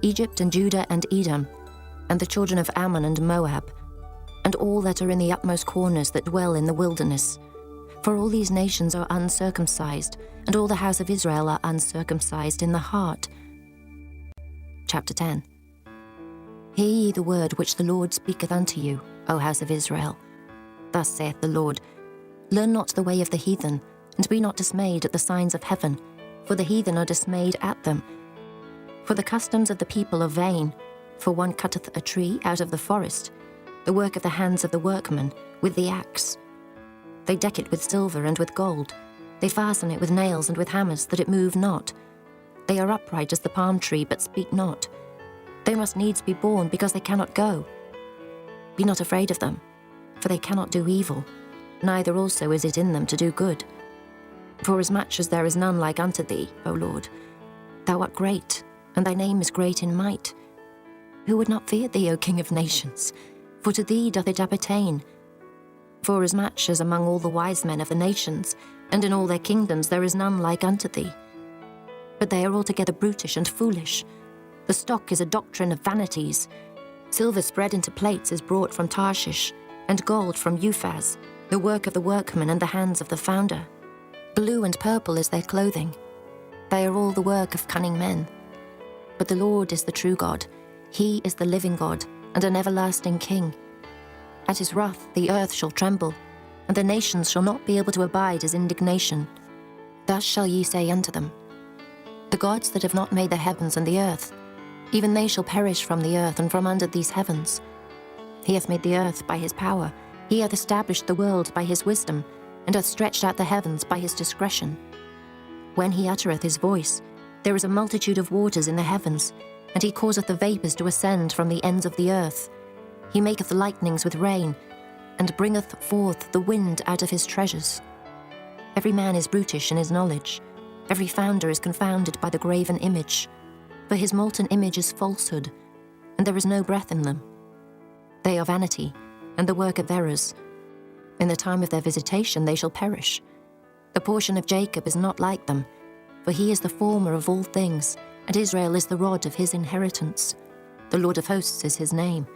Egypt and Judah and Edom, and the children of Ammon and Moab, and all that are in the utmost corners that dwell in the wilderness. For all these nations are uncircumcised, and all the house of Israel are uncircumcised in the heart. Chapter 10. Hear ye the word which the Lord speaketh unto you, O house of Israel. Thus saith the Lord, Learn not the way of the heathen, and be not dismayed at the signs of heaven, for the heathen are dismayed at them. For the customs of the people are vain, for one cutteth a tree out of the forest, the work of the hands of the workman, with the axe. They deck it with silver and with gold. They fasten it with nails and with hammers, that it move not. They are upright as the palm tree, but speak not. They must needs be born, because they cannot go. Be not afraid of them, for they cannot do evil, neither also is it in them to do good. Forasmuch as there is none like unto thee, O Lord, thou art great, and thy name is great in might. Who would not fear thee, O King of nations? For to thee doth it appertain. Forasmuch as among all the wise men of the nations, and in all their kingdoms, there is none like unto thee. But they are altogether brutish and foolish. The stock is a doctrine of vanities. Silver spread into plates is brought from Tarshish, and gold from Uphaz, the work of the workman and the hands of the founder. Blue and purple is their clothing. They are all the work of cunning men. But the Lord is the true God. He is the living God, and an everlasting King. At his wrath the earth shall tremble, and the nations shall not be able to abide his indignation. Thus shall ye say unto them, The gods that have not made the heavens and the earth, even they shall perish from the earth and from under these heavens. He hath made the earth by his power, he hath established the world by his wisdom, and hath stretched out the heavens by his discretion. When he uttereth his voice, there is a multitude of waters in the heavens, and he causeth the vapours to ascend from the ends of the earth. He maketh lightnings with rain, and bringeth forth the wind out of his treasures. Every man is brutish in his knowledge. Every founder is confounded by the graven image. For his molten image is falsehood, and there is no breath in them. They are vanity, and the work of errors. In the time of their visitation they shall perish. The portion of Jacob is not like them, for he is the former of all things, and Israel is the rod of his inheritance. The Lord of hosts is his name.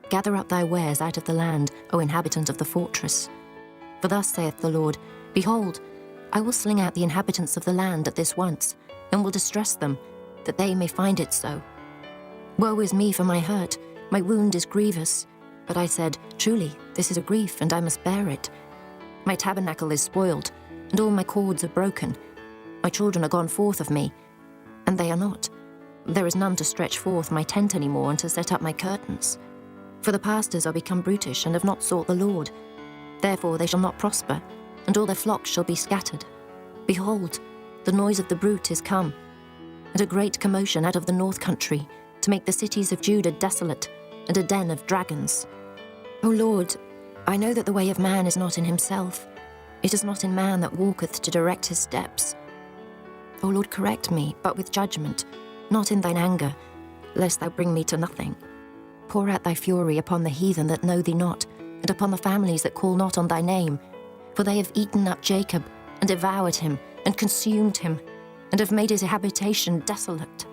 Gather up thy wares out of the land, O inhabitant of the fortress. For thus saith the Lord, Behold, I will sling out the inhabitants of the land at this once, and will distress them, that they may find it so. Woe is me for my hurt, my wound is grievous. But I said, truly, this is a grief, and I must bear it. My tabernacle is spoiled, and all my cords are broken. My children are gone forth of me, and they are not. There is none to stretch forth my tent any more and to set up my curtains. For the pastors are become brutish and have not sought the Lord. Therefore they shall not prosper, and all their flocks shall be scattered. Behold, the noise of the brute is come, and a great commotion out of the north country, to make the cities of Judah desolate, and a den of dragons. O Lord, I know that the way of man is not in himself. It is not in man that walketh to direct his steps. O Lord, correct me, but with judgment, not in thine anger, lest thou bring me to nothing. Pour out thy fury upon the heathen that know thee not, and upon the families that call not on thy name. For they have eaten up Jacob, and devoured him, and consumed him, and have made his habitation desolate.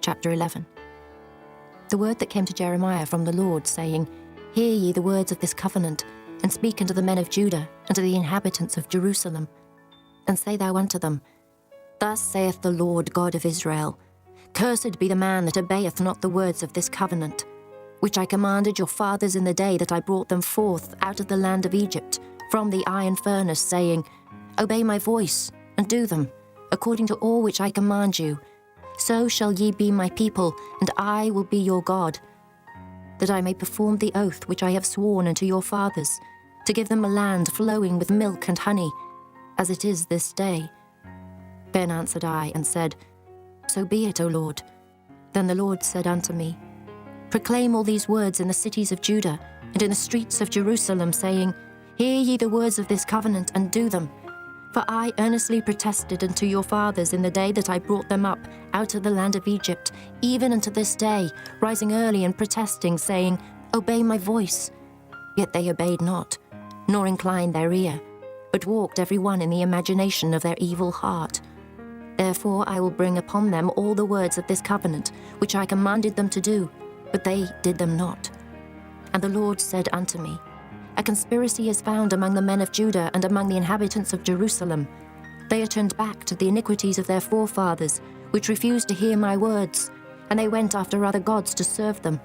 Chapter 11. The word that came to Jeremiah from the Lord, saying, Hear ye the words of this covenant, and speak unto the men of Judah, and to the inhabitants of Jerusalem. And say thou unto them, Thus saith the Lord God of Israel, Cursed be the man that obeyeth not the words of this covenant, which I commanded your fathers in the day that I brought them forth out of the land of Egypt, from the iron furnace, saying, Obey my voice, and do them, according to all which I command you. So shall ye be my people, and I will be your God, that I may perform the oath which I have sworn unto your fathers, to give them a land flowing with milk and honey, as it is this day. Then answered I, and said, So be it, O Lord. Then the Lord said unto me, Proclaim all these words in the cities of Judah, and in the streets of Jerusalem, saying, Hear ye the words of this covenant, and do them. For I earnestly protested unto your fathers in the day that I brought them up out of the land of Egypt, even unto this day, rising early and protesting, saying, Obey my voice. Yet they obeyed not, nor inclined their ear, but walked every one in the imagination of their evil heart. Therefore I will bring upon them all the words of this covenant, which I commanded them to do, but they did them not. And the Lord said unto me, A conspiracy is found among the men of Judah and among the inhabitants of Jerusalem. They are turned back to the iniquities of their forefathers, which refused to hear my words, and they went after other gods to serve them.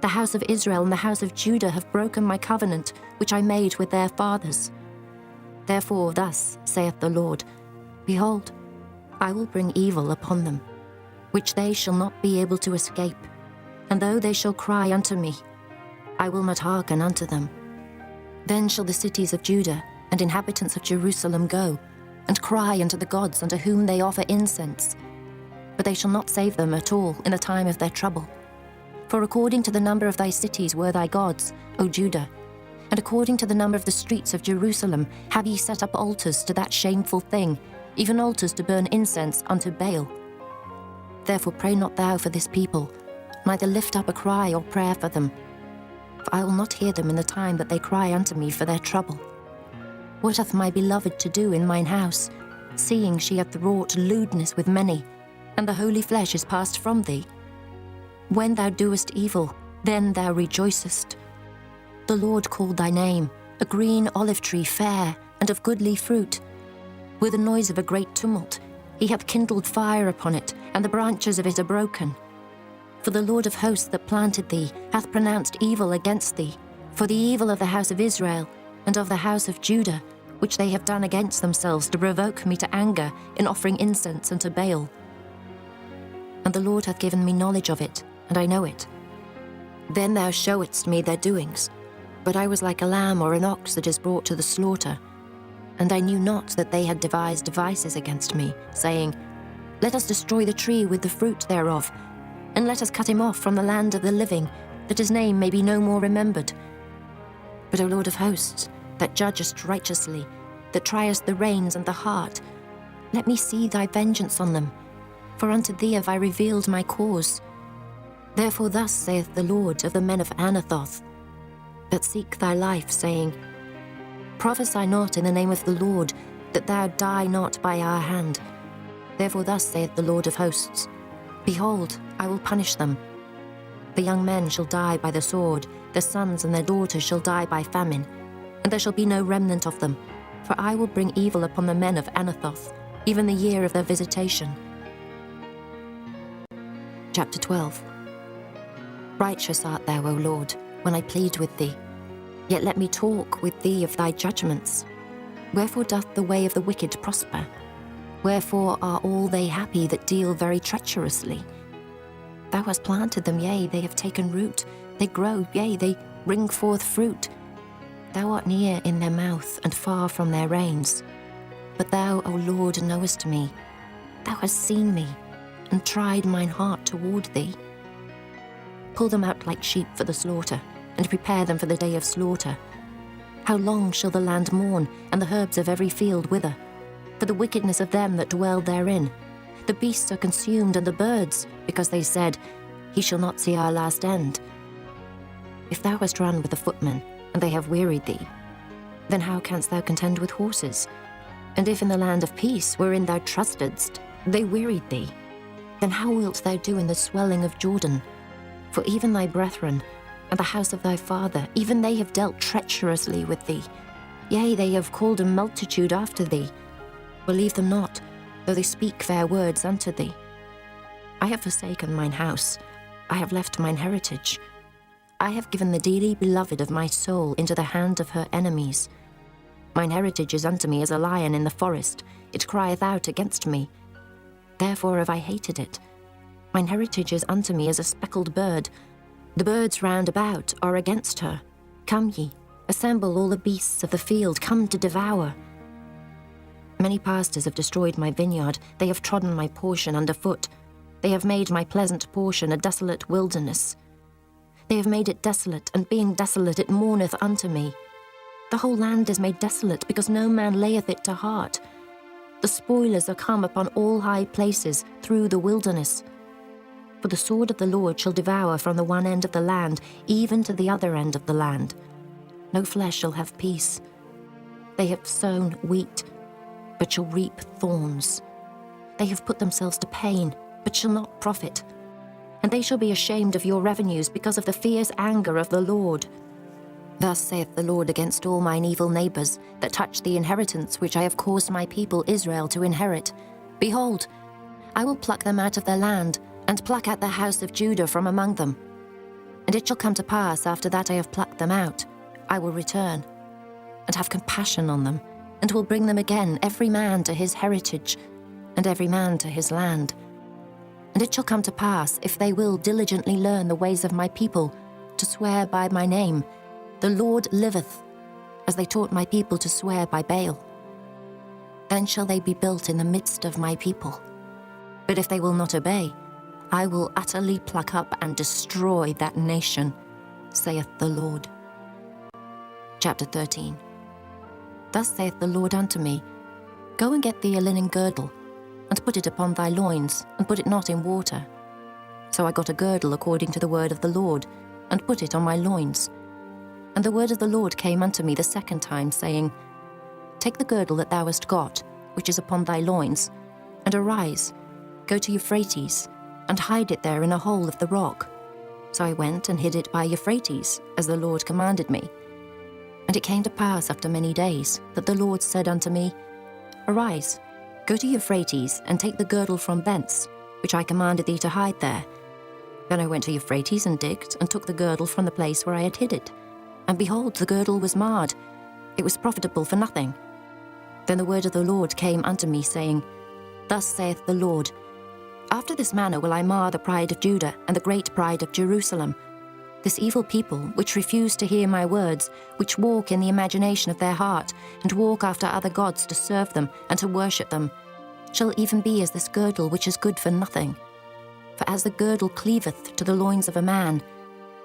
The house of Israel and the house of Judah have broken my covenant, which I made with their fathers. Therefore thus saith the Lord, Behold, I will bring evil upon them, which they shall not be able to escape. And though they shall cry unto me, I will not hearken unto them. Then shall the cities of Judah and inhabitants of Jerusalem go, and cry unto the gods unto whom they offer incense. But they shall not save them at all in the time of their trouble. For according to the number of thy cities were thy gods, O Judah, and according to the number of the streets of Jerusalem have ye set up altars to that shameful thing, even altars to burn incense unto Baal. Therefore pray not thou for this people, neither lift up a cry or prayer for them. For I will not hear them in the time that they cry unto me for their trouble. What hath my beloved to do in mine house, seeing she hath wrought lewdness with many, and the holy flesh is passed from thee? When thou doest evil, then thou rejoicest. The Lord called thy name, a green olive tree fair, and of goodly fruit. With the noise of a great tumult, he hath kindled fire upon it, and the branches of it are broken. For the Lord of hosts that planted thee hath pronounced evil against thee, for the evil of the house of Israel and of the house of Judah, which they have done against themselves to provoke me to anger in offering incense unto Baal. And the Lord hath given me knowledge of it, and I know it. Then thou showedst me their doings, but I was like a lamb or an ox that is brought to the slaughter. And I knew not that they had devised devices against me, saying, Let us destroy the tree with the fruit thereof, and let us cut him off from the land of the living, that his name may be no more remembered. But, O Lord of hosts, that judgest righteously, that triest the reins and the heart, let me see thy vengeance on them, for unto thee have I revealed my cause. Therefore thus saith the Lord of the men of Anathoth, that seek thy life, saying, Prophesy not in the name of the Lord, that thou die not by our hand. Therefore thus saith the Lord of hosts, Behold, I will punish them. The young men shall die by the sword, their sons and their daughters shall die by famine, and there shall be no remnant of them. For I will bring evil upon the men of Anathoth, even the year of their visitation. Chapter 12. Righteous art thou, O Lord, when I plead with thee. Yet let me talk with thee of thy judgments. Wherefore doth the way of the wicked prosper? Wherefore are all they happy that deal very treacherously? Thou hast planted them, yea, they have taken root. They grow, yea, they bring forth fruit. Thou art near in their mouth, and far from their reins. But thou, O Lord, knowest me. Thou hast seen me, and tried mine heart toward thee. Pull them out like sheep for the slaughter, and prepare them for the day of slaughter. How long shall the land mourn, and the herbs of every field wither? For the wickedness of them that dwell therein. The beasts are consumed, and the birds, because they said, He shall not see our last end. If thou hast run with the footmen, and they have wearied thee, then how canst thou contend with horses? And if in the land of peace, wherein thou trustedst, they wearied thee, then how wilt thou do in the swelling of Jordan? For even thy brethren, and the house of thy father, even they have dealt treacherously with thee. Yea, they have called a multitude after thee. Believe them not, though they speak fair words unto thee. I have forsaken mine house, I have left mine heritage. I have given the dearly beloved of my soul into the hand of her enemies. Mine heritage is unto me as a lion in the forest, it crieth out against me. Therefore have I hated it. Mine heritage is unto me as a speckled bird. The birds round about are against her. Come ye, assemble all the beasts of the field, come to devour. Many pastors have destroyed my vineyard, they have trodden my portion under foot. They have made my pleasant portion a desolate wilderness. They have made it desolate, and being desolate it mourneth unto me. The whole land is made desolate, because no man layeth it to heart. The spoilers are come upon all high places through the wilderness. For the sword of the Lord shall devour from the one end of the land, even to the other end of the land. No flesh shall have peace. They have sown wheat, but shall reap thorns. They have put themselves to pain, but shall not profit. And they shall be ashamed of your revenues because of the fierce anger of the Lord. Thus saith the Lord against all mine evil neighbours that touch the inheritance which I have caused my people Israel to inherit. Behold, I will pluck them out of their land, and pluck out the house of Judah from among them. And it shall come to pass, after that I have plucked them out, I will return, and have compassion on them, and will bring them again, every man to his heritage, and every man to his land. And it shall come to pass, if they will diligently learn the ways of my people, to swear by my name, the Lord liveth, as they taught my people to swear by Baal. Then shall they be built in the midst of my people. But if they will not obey, I will utterly pluck up and destroy that nation, saith the Lord. Chapter 13. Thus saith the Lord unto me, Go and get thee a linen girdle, and put it upon thy loins, and put it not in water. So I got a girdle according to the word of the Lord, and put it on my loins. And the word of the Lord came unto me the second time, saying, Take the girdle that thou hast got, which is upon thy loins, and arise, go to Euphrates, and hide it there in a hole of the rock. So I went and hid it by Euphrates, as the Lord commanded me. And it came to pass after many days, that the Lord said unto me, Arise, go to Euphrates, and take the girdle from thence, which I commanded thee to hide there. Then I went to Euphrates, and digged, and took the girdle from the place where I had hid it. And behold, the girdle was marred, it was profitable for nothing. Then the word of the Lord came unto me, saying, Thus saith the Lord, After this manner will I mar the pride of Judah, and the great pride of Jerusalem. This evil people, which refuse to hear my words, which walk in the imagination of their heart, and walk after other gods to serve them, and to worship them, shall even be as this girdle which is good for nothing. For as the girdle cleaveth to the loins of a man,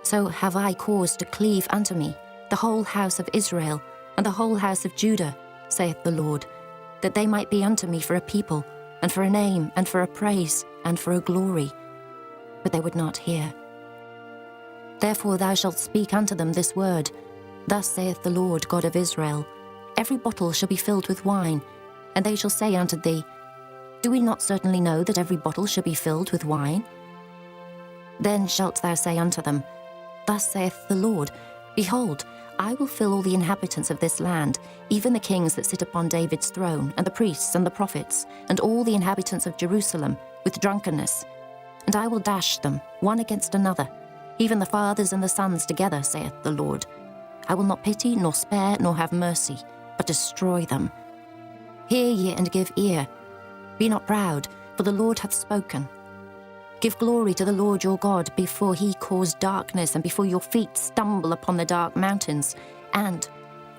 so have I caused to cleave unto me the whole house of Israel, and the whole house of Judah, saith the Lord, that they might be unto me for a people, and for a name, and for a praise, and for a glory. But they would not hear. Therefore thou shalt speak unto them this word, Thus saith the Lord God of Israel, Every bottle shall be filled with wine, and they shall say unto thee, Do we not certainly know that every bottle shall be filled with wine? Then shalt thou say unto them, Thus saith the Lord, Behold, I will fill all the inhabitants of this land, even the kings that sit upon David's throne, and the priests and the prophets, and all the inhabitants of Jerusalem, with drunkenness. And I will dash them, one against another, even the fathers and the sons together, saith the Lord. I will not pity, nor spare, nor have mercy, but destroy them. Hear ye and give ear. Be not proud, for the Lord hath spoken. Give glory to the Lord your God before he cause darkness, and before your feet stumble upon the dark mountains. And,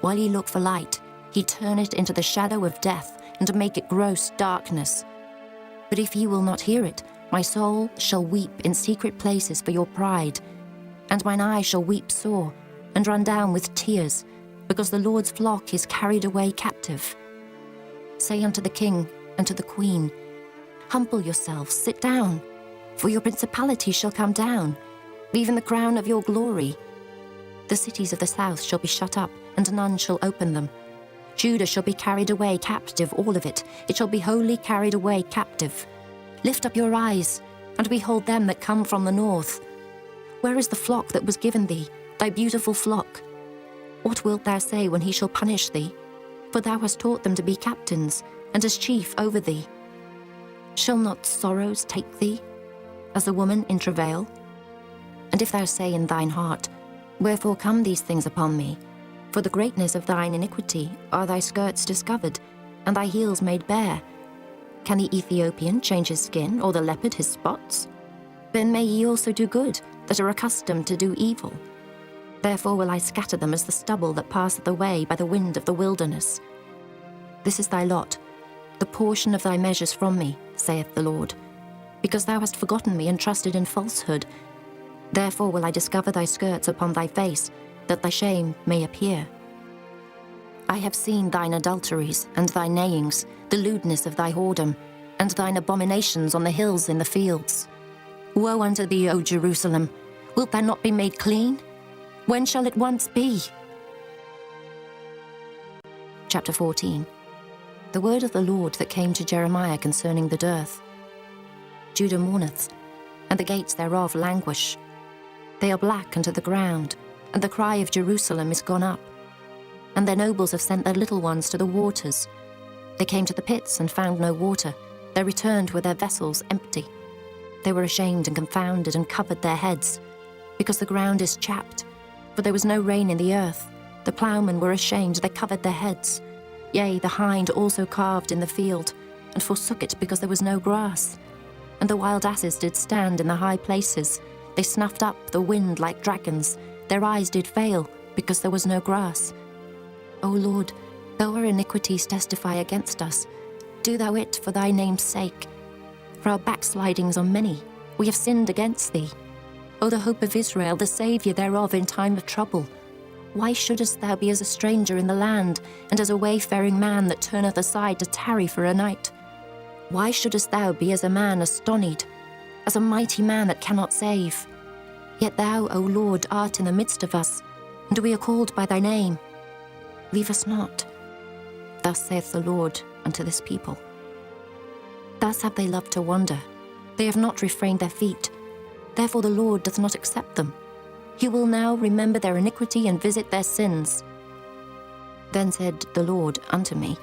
while ye look for light, he turn it into the shadow of death, and make it gross darkness. But if ye will not hear it, my soul shall weep in secret places for your pride, and mine eye shall weep sore, and run down with tears, because the Lord's flock is carried away captive. Say unto the king and to the queen, Humble yourselves, sit down, for your principality shall come down, even the crown of your glory. The cities of the south shall be shut up, and none shall open them. Judah shall be carried away captive, all of it. It shall be wholly carried away captive. Lift up your eyes, and behold them that come from the north. Where is the flock that was given thee, thy beautiful flock? What wilt thou say when he shall punish thee? For thou hast taught them to be captains, and as chief over thee. Shall not sorrows take thee, as a woman in travail? And if thou say in thine heart, Wherefore come these things upon me? For the greatness of thine iniquity are thy skirts discovered, and thy heels made bare. Can the Ethiopian change his skin, or the leopard his spots? Then may ye also do good, that are accustomed to do evil. Therefore will I scatter them as the stubble that passeth away by the wind of the wilderness. This is thy lot, the portion of thy measures from me, saith the Lord. Because thou hast forgotten me and trusted in falsehood, therefore will I discover thy skirts upon thy face, that thy shame may appear. I have seen thine adulteries and thy neighings, the lewdness of thy whoredom, and thine abominations on the hills in the fields. Woe unto thee, O Jerusalem! Wilt thou not be made clean? When shall it once be? Chapter 14. The word of the Lord that came to Jeremiah concerning the dearth. Judah mourneth, and the gates thereof languish. They are black unto the ground, and the cry of Jerusalem is gone up. And their nobles have sent their little ones to the waters. They came to the pits and found no water. They returned with their vessels empty. They were ashamed and confounded and covered their heads, because the ground is chapped, for there was no rain in the earth. The ploughmen were ashamed, they covered their heads. Yea, the hind also calved in the field, and forsook it because there was no grass. And the wild asses did stand in the high places. They snuffed up the wind like dragons. Their eyes did fail, because there was no grass. O Lord, though our iniquities testify against us, do thou it for thy name's sake. For our backslidings are many. We have sinned against thee. O the hope of Israel, the Saviour thereof in time of trouble. Why shouldest thou be as a stranger in the land, and as a wayfaring man that turneth aside to tarry for a night? Why shouldest thou be as a man astonied, as a mighty man that cannot save? Yet thou, O Lord, art in the midst of us, and we are called by thy name. Leave us not. Thus saith the Lord unto this people. Thus have they loved to wander. They have not refrained their feet. Therefore the Lord doth not accept them. He will now remember their iniquity and visit their sins. Then said the Lord unto me,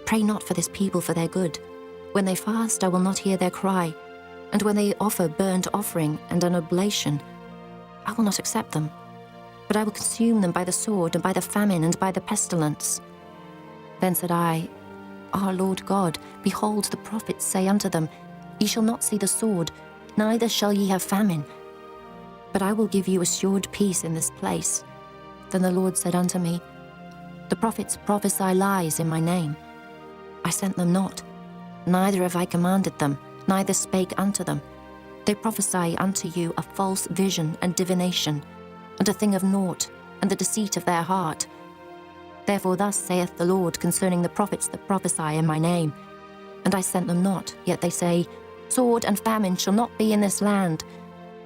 Pray not for this people for their good. When they fast, I will not hear their cry, and when they offer burnt offering and an oblation, I will not accept them. But I will consume them by the sword, and by the famine, and by the pestilence. Then said I, Our Lord God, behold, the prophets say unto them, Ye shall not see the sword, neither shall ye have famine. But I will give you assured peace in this place. Then the Lord said unto me, The prophets prophesy lies in my name. I sent them not, neither have I commanded them, neither spake unto them. They prophesy unto you a false vision and divination, and a thing of naught, and the deceit of their heart. Therefore thus saith the Lord concerning the prophets that prophesy in my name. And I sent them not, yet they say, Sword and famine shall not be in this land.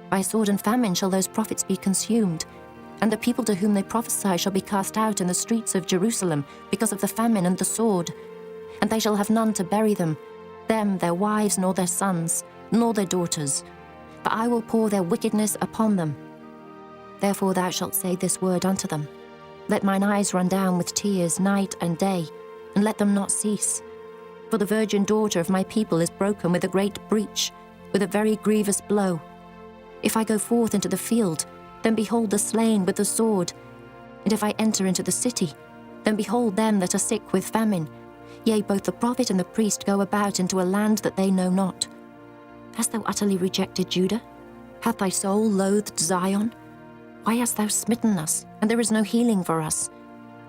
By sword and famine shall those prophets be consumed, and the people to whom they prophesy shall be cast out in the streets of Jerusalem because of the famine and the sword. And they shall have none to bury them, their wives, nor their sons, nor their daughters. For I will pour their wickedness upon them. Therefore thou shalt say this word unto them, Let mine eyes run down with tears night and day, and let them not cease. For the virgin daughter of my people is broken with a great breach, with a very grievous blow. If I go forth into the field, then behold the slain with the sword. And if I enter into the city, then behold them that are sick with famine. Yea, both the prophet and the priest go about into a land that they know not. Hast thou utterly rejected Judah? Hath thy soul loathed Zion? Why hast thou smitten us, and there is no healing for us?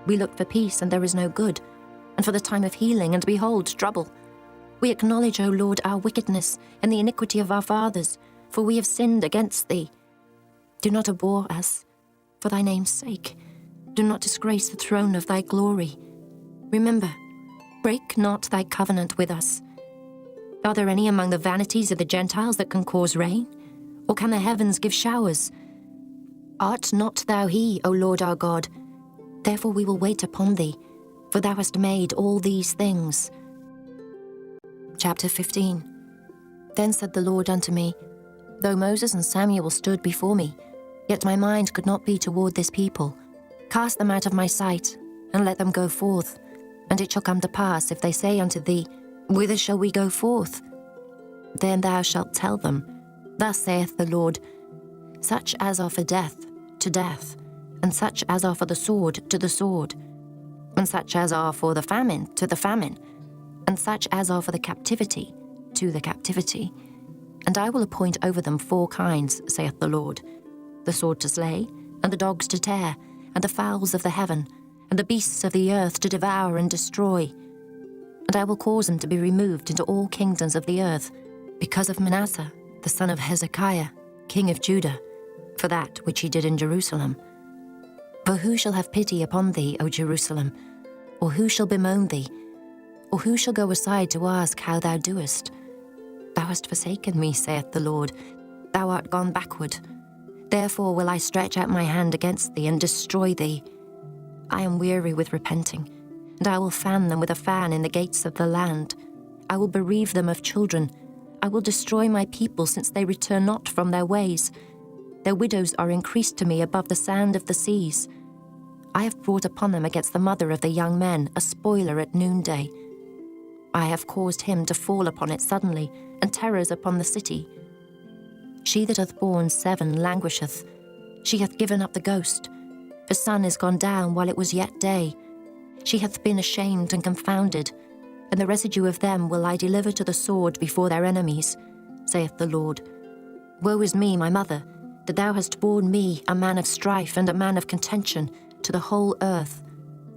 We looked for peace, and there is no good, and for the time of healing, and behold, trouble. We acknowledge, O Lord, our wickedness, and the iniquity of our fathers, for we have sinned against thee. Do not abhor us, for thy name's sake. Do not disgrace the throne of thy glory. Remember, break not thy covenant with us. Are there any among the vanities of the Gentiles that can cause rain? Or can the heavens give showers? Art not thou he, O Lord our God? Therefore we will wait upon thee, for thou hast made all these things. Chapter 15. Then said the Lord unto me, Though Moses and Samuel stood before me, yet my mind could not be toward this people. Cast them out of my sight, and let them go forth. And it shall come to pass, if they say unto thee, Whither shall we go forth? Then thou shalt tell them, Thus saith the Lord, Such as are for death, to death, and such as are for the sword, to the sword, and such as are for the famine, to the famine, and such as are for the captivity, to the captivity. And I will appoint over them 4 kinds, saith the Lord, the sword to slay, and the dogs to tear, and the fowls of the heaven, and the beasts of the earth to devour and destroy. And I will cause them to be removed into all kingdoms of the earth, because of Manasseh, the son of Hezekiah, king of Judah, for that which he did in Jerusalem. For who shall have pity upon thee, O Jerusalem? Or who shall bemoan thee? Or who shall go aside to ask how thou doest? Thou hast forsaken me, saith the Lord. Thou art gone backward. Therefore will I stretch out my hand against thee and destroy thee. I am weary with repenting, and I will fan them with a fan in the gates of the land. I will bereave them of children. I will destroy my people, since they return not from their ways. Their widows are increased to me above the sand of the seas. I have brought upon them against the mother of the young men a spoiler at noonday. I have caused him to fall upon it suddenly, and terrors upon the city. She that hath borne 7 languisheth. She hath given up the ghost. Her sun is gone down while it was yet day. She hath been ashamed and confounded, and the residue of them will I deliver to the sword before their enemies, saith the Lord. Woe is me, my mother, that thou hast borne me, a man of strife and a man of contention, to the whole earth.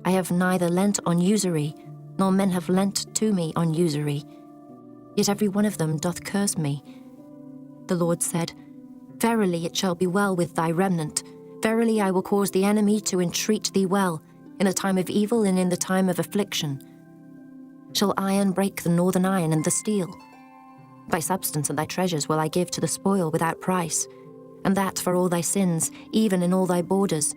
I have neither lent on usury, nor men have lent to me on usury. Yet every one of them doth curse me. The Lord said, Verily it shall be well with thy remnant. Verily I will cause the enemy to entreat thee well, in the time of evil and in the time of affliction. Shall iron break the northern iron and the steel? Thy substance and thy treasures will I give to the spoil without price, and that for all thy sins, even in all thy borders.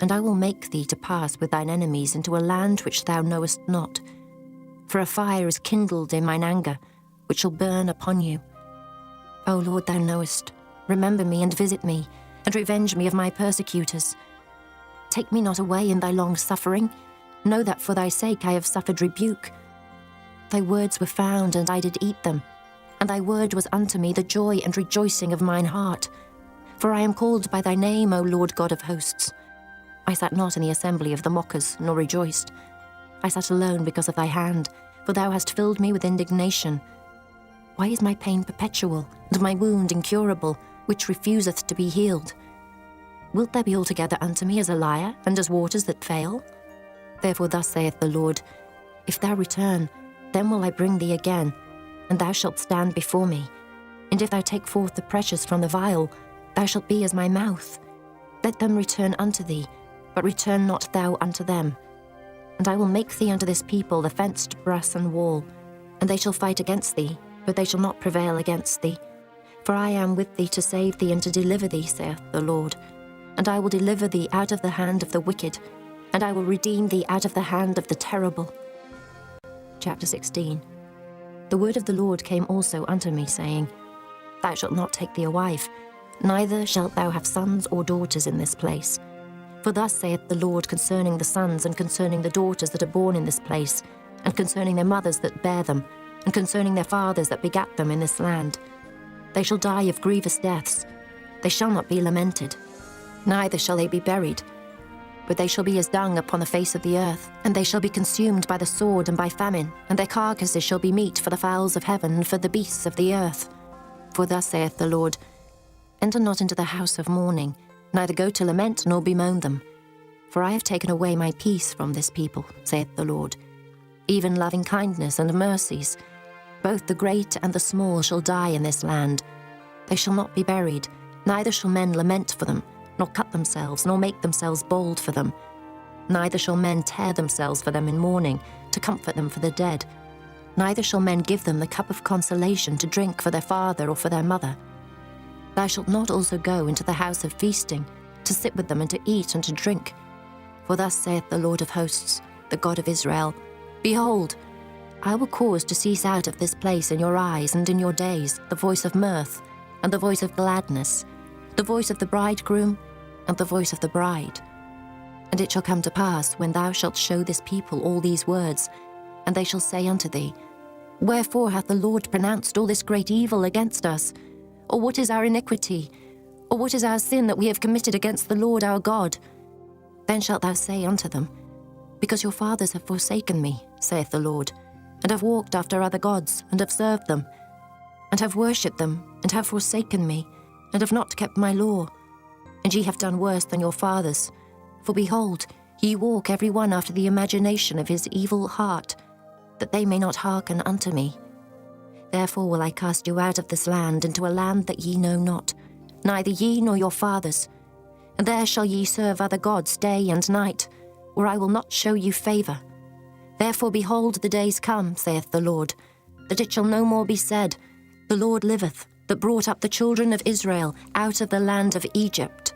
And I will make thee to pass with thine enemies into a land which thou knowest not. For a fire is kindled in mine anger, which shall burn upon you. O Lord, thou knowest. Remember me and visit me, and revenge me of my persecutors. Take me not away in thy long suffering. Know that for thy sake I have suffered rebuke. Thy words were found, and I did eat them, and thy word was unto me the joy and rejoicing of mine heart. For I am called by thy name, O Lord God of hosts. I sat not in the assembly of the mockers, nor rejoiced. I sat alone because of thy hand, for thou hast filled me with indignation. Why is my pain perpetual, and my wound incurable, which refuseth to be healed? Wilt thou be altogether unto me as a liar, and as waters that fail? Therefore thus saith the Lord, If thou return, then will I bring thee again, and thou shalt stand before me. And if thou take forth the precious from the vial, thou shalt be as my mouth. Let them return unto thee, but return not thou unto them. And I will make thee unto this people the fenced brass and wall, and they shall fight against thee, but they shall not prevail against thee. For I am with thee to save thee and to deliver thee, saith the Lord. And I will deliver thee out of the hand of the wicked, and I will redeem thee out of the hand of the terrible. Chapter 16. The word of the Lord came also unto me, saying, Thou shalt not take thee a wife, neither shalt thou have sons or daughters in this place. For thus saith the Lord concerning the sons and concerning the daughters that are born in this place, and concerning their mothers that bear them, and concerning their fathers that begat them in this land. They shall die of grievous deaths. They shall not be lamented, neither shall they be buried. But they shall be as dung upon the face of the earth, and they shall be consumed by the sword and by famine, and their carcasses shall be meat for the fowls of heaven and for the beasts of the earth. For thus saith the Lord, Enter not into the house of mourning, neither go to lament nor bemoan them. For I have taken away my peace from this people, saith the Lord, even loving kindness and mercies. Both the great and the small shall die in this land. They shall not be buried, neither shall men lament for them, nor cut themselves, nor make themselves bald for them. Neither shall men tear themselves for them in mourning, to comfort them for the dead. Neither shall men give them the cup of consolation to drink for their father or for their mother. Thou shalt not also go into the house of feasting, to sit with them and to eat and to drink. For thus saith the Lord of hosts, the God of Israel, Behold, I will cause to cease out of this place in your eyes and in your days the voice of mirth, and the voice of gladness, the voice of the bridegroom, and the voice of the bride. And it shall come to pass, when thou shalt show this people all these words, and they shall say unto thee, Wherefore hath the Lord pronounced all this great evil against us? Or what is our iniquity? Or what is our sin that we have committed against the Lord our God? Then shalt thou say unto them, Because your fathers have forsaken me, saith the Lord, and have walked after other gods, and have served them, and have worshipped them, and have forsaken me, and have not kept my law. And ye have done worse than your fathers. For behold, ye walk every one after the imagination of his evil heart, that they may not hearken unto me. Therefore will I cast you out of this land into a land that ye know not, neither ye nor your fathers. And there shall ye serve other gods day and night, where I will not show you favour. Therefore behold, the days come, saith the Lord, that it shall no more be said, The Lord liveth, that brought up the children of Israel out of the land of Egypt.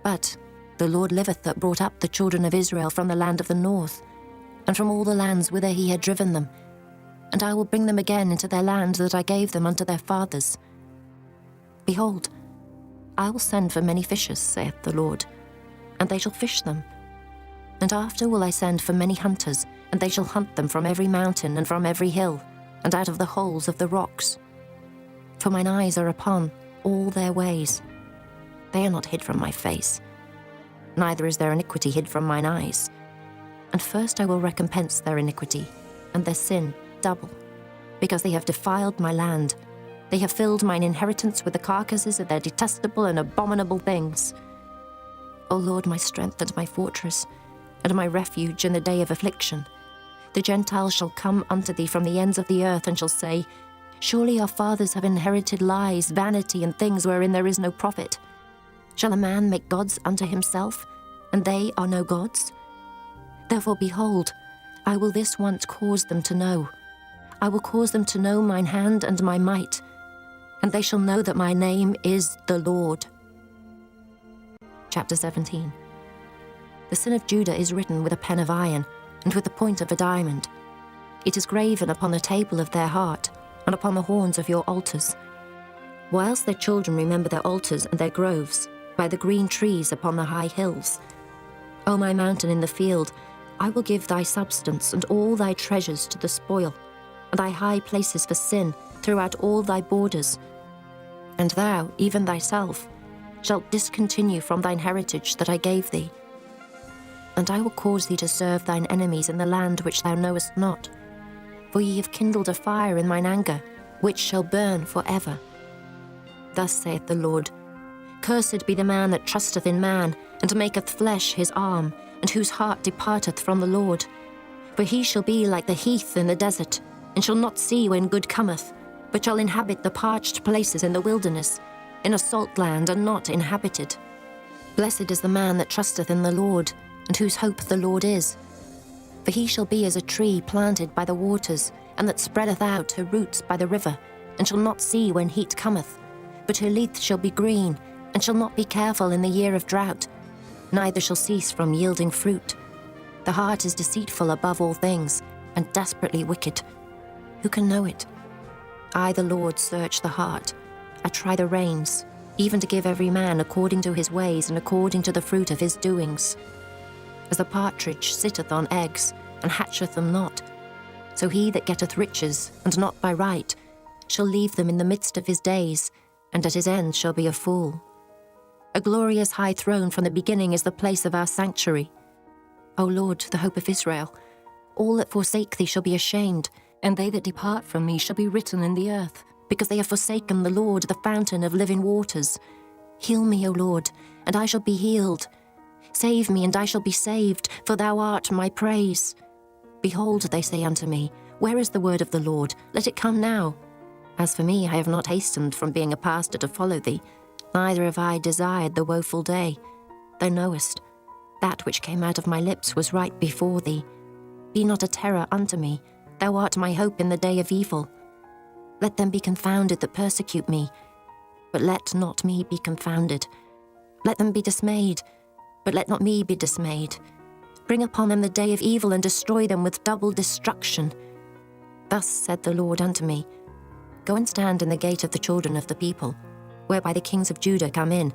But the Lord liveth, that brought up the children of Israel from the land of the north, and from all the lands whither he had driven them. And I will bring them again into their land that I gave them unto their fathers. Behold, I will send for many fishers, saith the Lord, and they shall fish them. And after will I send for many hunters, and they shall hunt them from every mountain and from every hill, and out of the holes of the rocks. For mine eyes are upon all their ways. They are not hid from my face, neither is their iniquity hid from mine eyes. And first I will recompense their iniquity, and their sin double, because they have defiled my land. They have filled mine inheritance with the carcasses of their detestable and abominable things. O Lord, my strength and my fortress, and my refuge in the day of affliction. The Gentiles shall come unto thee from the ends of the earth, and shall say, Surely our fathers have inherited lies, vanity, and things wherein there is no profit. Shall a man make gods unto himself, and they are no gods? Therefore, behold, I will this once cause them to know. I will cause them to know mine hand and my might, and they shall know that my name is the Lord. Chapter 17. The sin of Judah is written with a pen of iron, and with the point of a diamond. It is graven upon the table of their heart, and upon the horns of your altars. Whilst their children remember their altars and their groves, by the green trees upon the high hills. O my mountain in the field, I will give thy substance and all thy treasures to the spoil, and thy high places for sin throughout all thy borders. And thou, even thyself, shalt discontinue from thine heritage that I gave thee. And I will cause thee to serve thine enemies in the land which thou knowest not. For ye have kindled a fire in mine anger, which shall burn for ever. Thus saith the Lord, Cursed be the man that trusteth in man, and maketh flesh his arm, and whose heart departeth from the Lord. For he shall be like the heath in the desert, and shall not see when good cometh, but shall inhabit the parched places in the wilderness, in a salt land and not inhabited. Blessed is the man that trusteth in the Lord, and whose hope the Lord is. For he shall be as a tree planted by the waters, and that spreadeth out her roots by the river, and shall not see when heat cometh, but her leaf shall be green, and shall not be careful in the year of drought, neither shall cease from yielding fruit. The heart is deceitful above all things, and desperately wicked. Who can know it? I, the Lord, search the heart. I try the reins, even to give every man according to his ways and according to the fruit of his doings. As the partridge sitteth on eggs, and hatcheth them not, so he that getteth riches, and not by right, shall leave them in the midst of his days, and at his end shall be a fool. A glorious high throne from the beginning is the place of our sanctuary. O Lord, the hope of Israel, all that forsake thee shall be ashamed, and they that depart from me shall be written in the earth, because they have forsaken the Lord, the fountain of living waters. Heal me, O Lord, and I shall be healed. Save me, and I shall be saved, for thou art my praise. Behold, they say unto me, where is the word of the Lord? Let it come now. As for me, I have not hastened from being a pastor to follow thee, neither have I desired the woeful day. Thou knowest, that which came out of my lips was right before thee. Be not a terror unto me, thou art my hope in the day of evil. Let them be confounded that persecute me, but let not me be confounded. Let them be dismayed, but let not me be dismayed. Bring upon them the day of evil, and destroy them with double destruction. Thus said the Lord unto me, Go and stand in the gate of the children of the people, whereby the kings of Judah come in,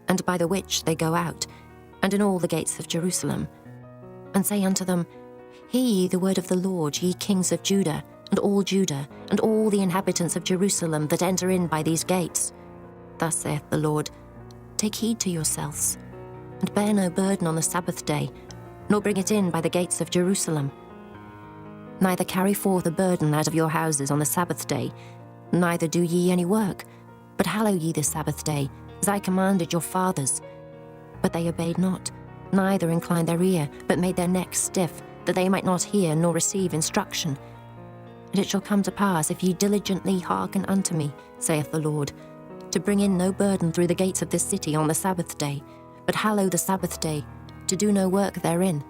and by the which they go out, and in all the gates of Jerusalem. And say unto them, Hear ye the word of the Lord, ye kings of Judah, and all the inhabitants of Jerusalem that enter in by these gates. Thus saith the Lord, Take heed to yourselves, and bear no burden on the Sabbath day, nor bring it in by the gates of Jerusalem. Neither carry forth a burden out of your houses on the Sabbath day, neither do ye any work, but hallow ye the Sabbath day, as I commanded your fathers. But they obeyed not, neither inclined their ear, but made their necks stiff, that they might not hear nor receive instruction. And it shall come to pass, if ye diligently hearken unto me, saith the Lord, to bring in no burden through the gates of this city on the Sabbath day, but hallow the Sabbath day, to do no work therein.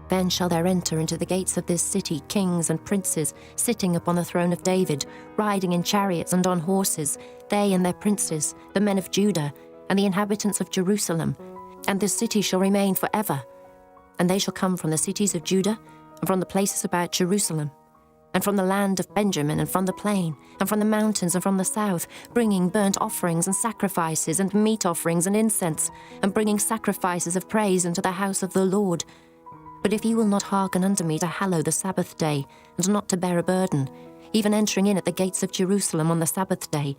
Then shall there enter into the gates of this city kings and princes, sitting upon the throne of David, riding in chariots and on horses, they and their princes, the men of Judah, and the inhabitants of Jerusalem. And this city shall remain forever. And they shall come from the cities of Judah, and from the places about Jerusalem, and from the land of Benjamin, and from the plain, and from the mountains, and from the south, bringing burnt offerings and sacrifices, and meat offerings and incense, and bringing sacrifices of praise into the house of the Lord. But if ye will not hearken unto me to hallow the Sabbath day, and not to bear a burden, even entering in at the gates of Jerusalem on the Sabbath day,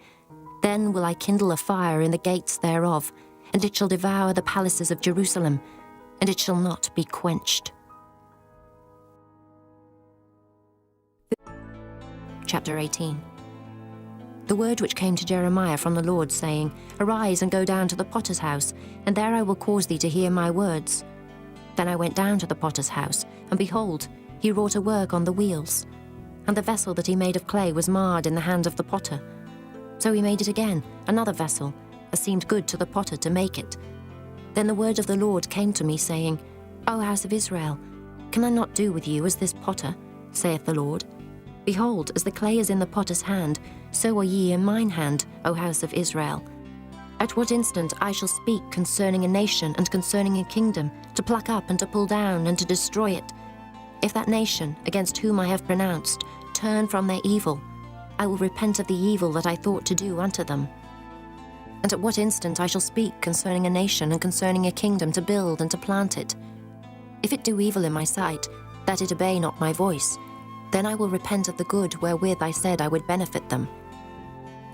then will I kindle a fire in the gates thereof, and it shall devour the palaces of Jerusalem, and it shall not be quenched. Chapter 18. The word which came to Jeremiah from the Lord, saying, Arise and go down to the potter's house, and there I will cause thee to hear my words. Then I went down to the potter's house, and behold, he wrought a work on the wheels. And the vessel that he made of clay was marred in the hand of the potter. So he made it again, another vessel, as seemed good to the potter to make it. Then the word of the Lord came to me, saying, O house of Israel, can I not do with you as this potter, saith the Lord? Behold, as the clay is in the potter's hand, so are ye in mine hand, O house of Israel. At what instant I shall speak concerning a nation and concerning a kingdom, to pluck up and to pull down and to destroy it. If that nation, against whom I have pronounced, turn from their evil, I will repent of the evil that I thought to do unto them. And at what instant I shall speak concerning a nation and concerning a kingdom, to build and to plant it. If it do evil in my sight, that it obey not my voice, then I will repent of the good wherewith I said I would benefit them.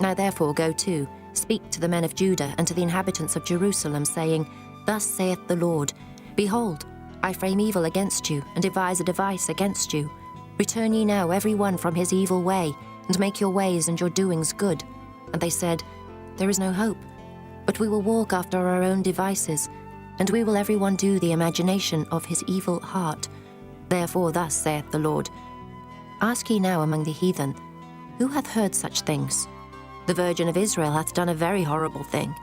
Now therefore go to, speak to the men of Judah and to the inhabitants of Jerusalem, saying, Thus saith the Lord, Behold, I frame evil against you, and devise a device against you. Return ye now every one from his evil way, and make your ways and your doings good. And they said, There is no hope, but we will walk after our own devices, and we will every one do the imagination of his evil heart. Therefore thus saith the Lord, Ask ye now among the heathen, who hath heard such things? The Virgin of Israel hath done a very horrible thing.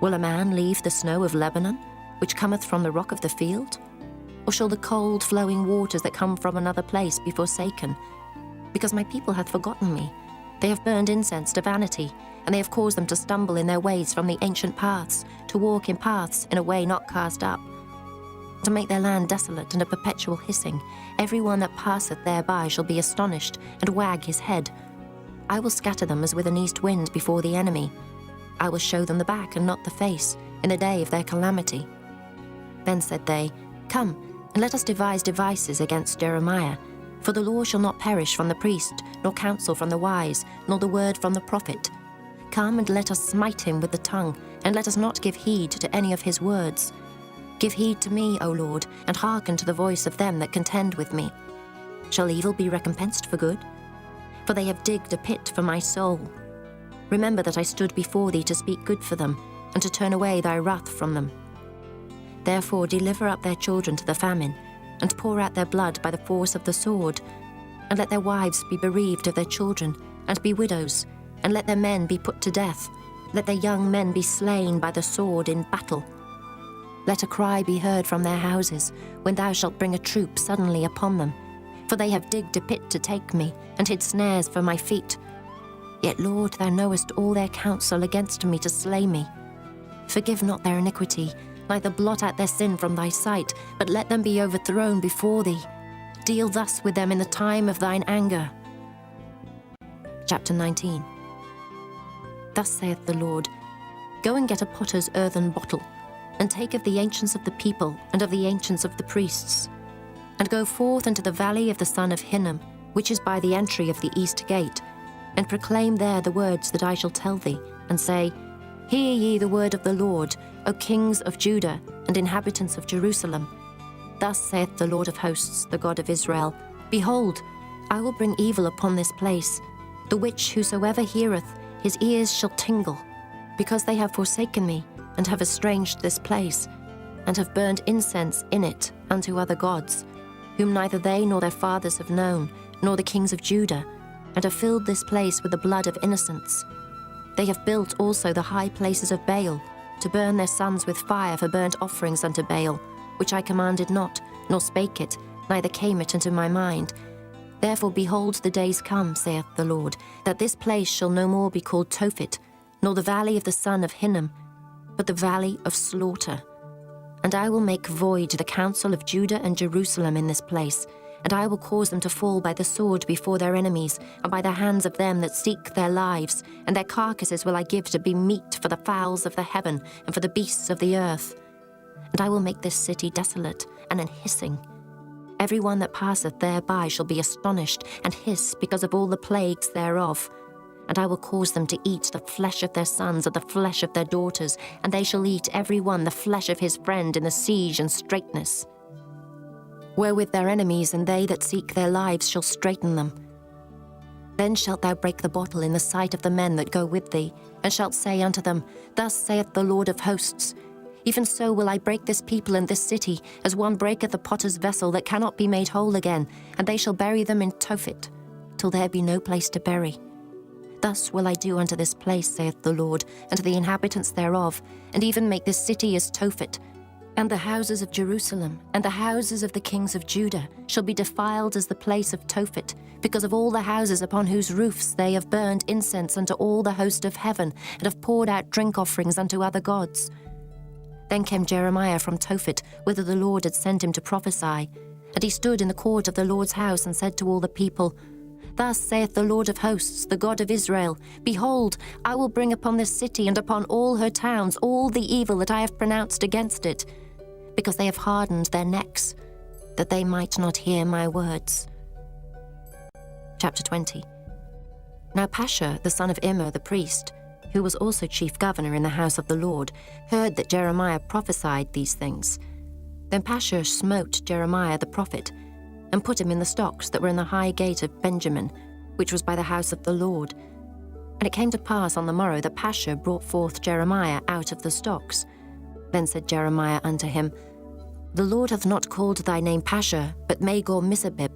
Will a man leave the snow of Lebanon, which cometh from the rock of the field? Or shall the cold flowing waters that come from another place be forsaken? Because my people hath forgotten me. They have burned incense to vanity, and they have caused them to stumble in their ways from the ancient paths, to walk in paths in a way not cast up. To make their land desolate and a perpetual hissing, every one that passeth thereby shall be astonished, and wag his head. I will scatter them as with an east wind before the enemy, I will show them the back and not the face, in the day of their calamity." Then said they, "Come, and let us devise devices against Jeremiah. For the law shall not perish from the priest, nor counsel from the wise, nor the word from the prophet. Come and let us smite him with the tongue, and let us not give heed to any of his words. Give heed to me, O Lord, and hearken to the voice of them that contend with me. Shall evil be recompensed for good? For they have digged a pit for my soul. Remember that I stood before thee to speak good for them, and to turn away thy wrath from them. Therefore deliver up their children to the famine, and pour out their blood by the force of the sword. And let their wives be bereaved of their children, and be widows, and let their men be put to death. Let their young men be slain by the sword in battle. Let a cry be heard from their houses, when thou shalt bring a troop suddenly upon them. For they have digged a pit to take me, and hid snares for my feet. Yet, Lord, thou knowest all their counsel against me to slay me. Forgive not their iniquity, neither blot out their sin from thy sight, but let them be overthrown before thee. Deal thus with them in the time of thine anger." Chapter 19. Thus saith the Lord, "Go and get a potter's earthen bottle, and take of the ancients of the people and of the ancients of the priests, and go forth into the valley of the son of Hinnom, which is by the entry of the east gate, and proclaim there the words that I shall tell thee, and say, Hear ye the word of the Lord, O kings of Judah and inhabitants of Jerusalem. Thus saith the Lord of hosts, the God of Israel, Behold, I will bring evil upon this place, the which whosoever heareth, his ears shall tingle, because they have forsaken me, and have estranged this place, and have burned incense in it unto other gods, whom neither they nor their fathers have known, nor the kings of Judah, and have filled this place with the blood of innocents. They have built also the high places of Baal, to burn their sons with fire for burnt offerings unto Baal, which I commanded not, nor spake it, neither came it into my mind. Therefore behold, the days come, saith the Lord, that this place shall no more be called Tophet, nor the valley of the son of Hinnom, but the valley of slaughter. And I will make void the counsel of Judah and Jerusalem in this place, and I will cause them to fall by the sword before their enemies, and by the hands of them that seek their lives, and their carcasses will I give to be meat for the fowls of the heaven, and for the beasts of the earth. And I will make this city desolate, and an hissing. Every one that passeth thereby shall be astonished, and hiss because of all the plagues thereof. And I will cause them to eat the flesh of their sons and the flesh of their daughters, and they shall eat every one the flesh of his friend in the siege and straitness. Wherewith their enemies and they that seek their lives shall straiten them. Then shalt thou break the bottle in the sight of the men that go with thee, and shalt say unto them, Thus saith the Lord of hosts, Even so will I break this people and this city, as one breaketh a potter's vessel that cannot be made whole again, and they shall bury them in Tophet, till there be no place to bury. Thus will I do unto this place, saith the Lord, and to the inhabitants thereof, and even make this city as Tophet. And the houses of Jerusalem, and the houses of the kings of Judah, shall be defiled as the place of Tophet, because of all the houses upon whose roofs they have burned incense unto all the host of heaven, and have poured out drink offerings unto other gods. Then came Jeremiah from Tophet, whither the Lord had sent him to prophesy. And he stood in the court of the Lord's house, and said to all the people, Thus saith the Lord of hosts, the God of Israel, Behold, I will bring upon this city and upon all her towns all the evil that I have pronounced against it, because they have hardened their necks, that they might not hear my words. Chapter 20. Now Pashur, the son of Immer the priest, who was also chief governor in the house of the Lord, heard that Jeremiah prophesied these things. Then Pashur smote Jeremiah the prophet, and put him in the stocks that were in the high gate of Benjamin, which was by the house of the Lord. And it came to pass on the morrow that Pashur brought forth Jeremiah out of the stocks. Then said Jeremiah unto him, The Lord hath not called thy name Pashur, but Magor-Mizabib.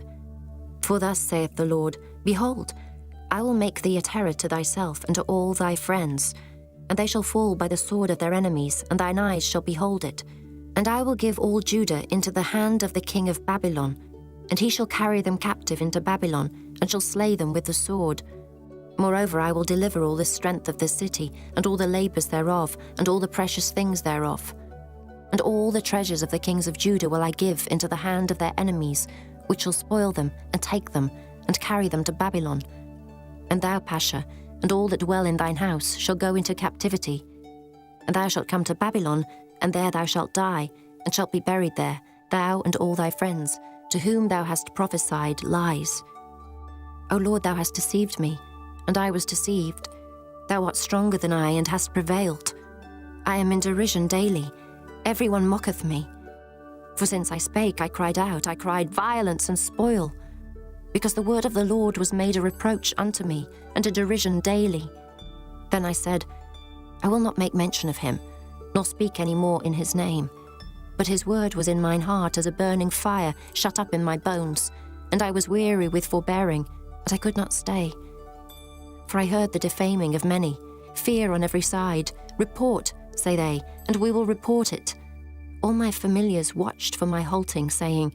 For thus saith the Lord, Behold, I will make thee a terror to thyself and to all thy friends, and they shall fall by the sword of their enemies, and thine eyes shall behold it. And I will give all Judah into the hand of the king of Babylon, and he shall carry them captive into Babylon, and shall slay them with the sword. Moreover, I will deliver all the strength of the city, and all the labours thereof, and all the precious things thereof. And all the treasures of the kings of Judah will I give into the hand of their enemies, which shall spoil them, and take them, and carry them to Babylon. And thou, Pashur, and all that dwell in thine house shall go into captivity. And thou shalt come to Babylon, and there thou shalt die, and shalt be buried there, thou and all thy friends, to whom thou hast prophesied lies. O Lord, thou hast deceived me, and I was deceived. Thou art stronger than I, and hast prevailed. I am in derision daily. Everyone mocketh me. For since I spake, I cried out, I cried violence and spoil. Because the word of the Lord was made a reproach unto me, and a derision daily. Then I said, I will not make mention of him, nor speak any more in his name. But his word was in mine heart as a burning fire shut up in my bones, and I was weary with forbearing, but I could not stay. For I heard the defaming of many, fear on every side. Report, say they, and we will report it. All my familiars watched for my halting, saying,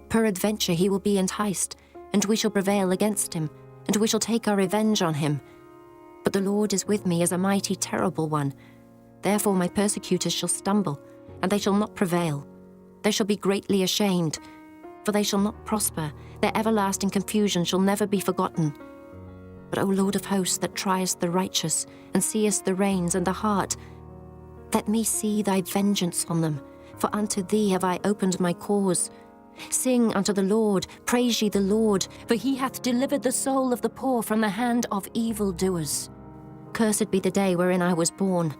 Peradventure he will be enticed, and we shall prevail against him, and we shall take our revenge on him. But the Lord is with me as a mighty, terrible one. Therefore my persecutors shall stumble, and they shall not prevail. They shall be greatly ashamed, for they shall not prosper. Their everlasting confusion shall never be forgotten. But, O Lord of hosts, that triest the righteous, and seest the reins and the heart, let me see thy vengeance on them, for unto thee have I opened my cause. Sing unto the Lord, praise ye the Lord, for he hath delivered the soul of the poor from the hand of evildoers. Cursed be the day wherein I was born.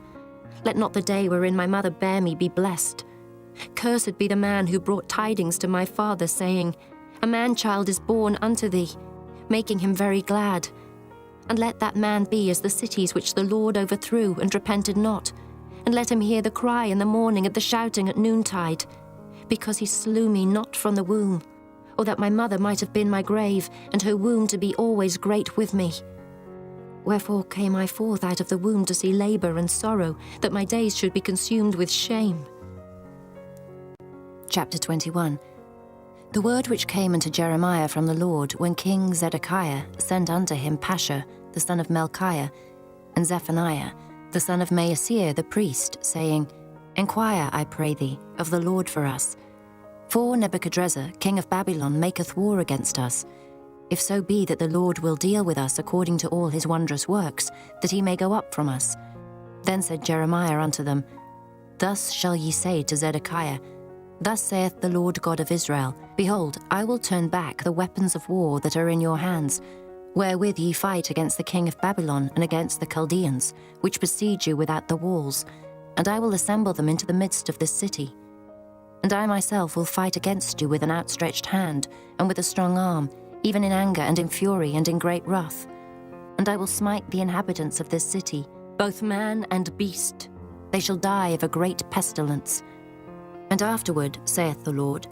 Let not the day wherein my mother bare me be blessed. Cursed be the man who brought tidings to my father, saying, A man-child is born unto thee, making him very glad. And let that man be as the cities which the Lord overthrew and repented not. And let him hear the cry in the morning and the shouting at noontide. Because he slew me not from the womb, or that my mother might have been my grave, and her womb to be always great with me. Wherefore came I forth out of the womb to see labour and sorrow, that my days should be consumed with shame. Chapter 21. The word which came unto Jeremiah from the Lord, when King Zedekiah sent unto him Pashur, the son of Melchiah, and Zephaniah, the son of Maaseiah the priest, saying, Enquire, I pray thee, of the Lord for us. For Nebuchadrezzar, king of Babylon, maketh war against us. If so be that the Lord will deal with us according to all his wondrous works, that he may go up from us. Then said Jeremiah unto them, Thus shall ye say to Zedekiah, Thus saith the Lord God of Israel, Behold, I will turn back the weapons of war that are in your hands, wherewith ye fight against the king of Babylon and against the Chaldeans, which besiege you without the walls, and I will assemble them into the midst of this city. And I myself will fight against you with an outstretched hand, and with a strong arm, even in anger and in fury and in great wrath. And I will smite the inhabitants of this city, both man and beast. They shall die of a great pestilence. And afterward, saith the Lord,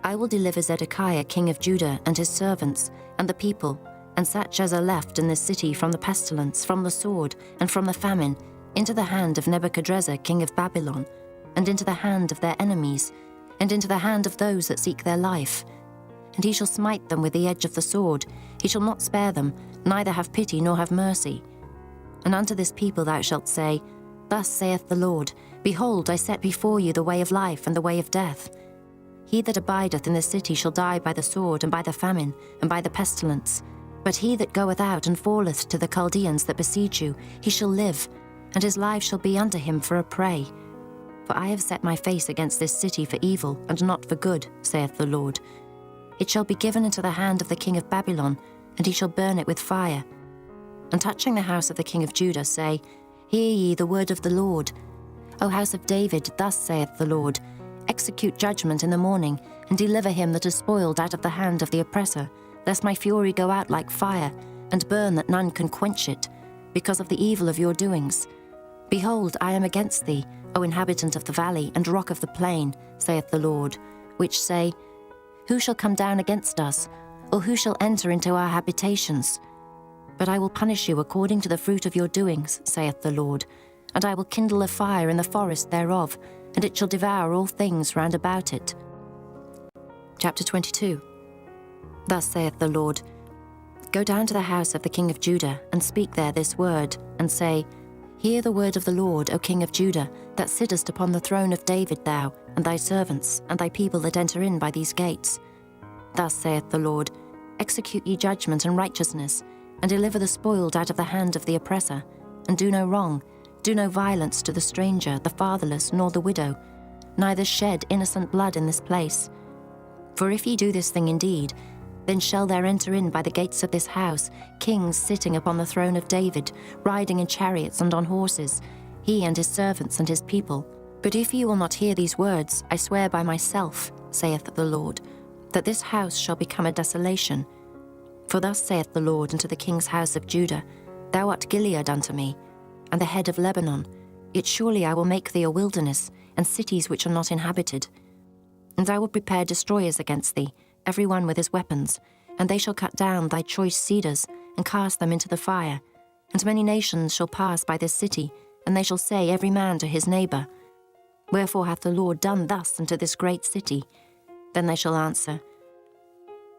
I will deliver Zedekiah king of Judah and his servants, and the people, and such as are left in this city from the pestilence, from the sword, and from the famine, into the hand of Nebuchadrezzar king of Babylon, and into the hand of their enemies, and into the hand of those that seek their life. And he shall smite them with the edge of the sword. He shall not spare them, neither have pity nor have mercy. And unto this people thou shalt say, Thus saith the Lord, Behold, I set before you the way of life and the way of death. He that abideth in the city shall die by the sword, and by the famine, and by the pestilence. But he that goeth out and falleth to the Chaldeans that besiege you, he shall live, and his life shall be unto him for a prey. For I have set my face against this city for evil, and not for good, saith the Lord. It shall be given into the hand of the king of Babylon, and he shall burn it with fire. And touching the house of the king of Judah, say, Hear ye the word of the Lord. O house of David, thus saith the Lord, Execute judgment in the morning, and deliver him that is spoiled out of the hand of the oppressor, lest my fury go out like fire, and burn that none can quench it, because of the evil of your doings. Behold, I am against thee, O inhabitant of the valley and rock of the plain, saith the Lord, which say, Who shall come down against us, or who shall enter into our habitations? But I will punish you according to the fruit of your doings, saith the Lord, and I will kindle a fire in the forest thereof, and it shall devour all things round about it. Chapter 22. Thus saith the Lord, Go down to the house of the king of Judah, and speak there this word, and say, Hear the word of the Lord, O king of Judah, that sittest upon the throne of David thou, and thy servants, and thy people that enter in by these gates. Thus saith the Lord, Execute ye judgment and righteousness, and deliver the spoiled out of the hand of the oppressor, and do no wrong, do no violence to the stranger, the fatherless, nor the widow, neither shed innocent blood in this place. For if ye do this thing indeed, then shall there enter in by the gates of this house kings sitting upon the throne of David, riding in chariots and on horses, he and his servants and his people. But if ye will not hear these words, I swear by myself, saith the Lord, that this house shall become a desolation. For thus saith the Lord unto the king's house of Judah, Thou art Gilead unto me, and the head of Lebanon, yet surely I will make thee a wilderness, and cities which are not inhabited. And I will prepare destroyers against thee, every one with his weapons, and they shall cut down thy choice cedars, and cast them into the fire. And many nations shall pass by this city, and they shall say every man to his neighbour, Wherefore hath the Lord done thus unto this great city? Then they shall answer,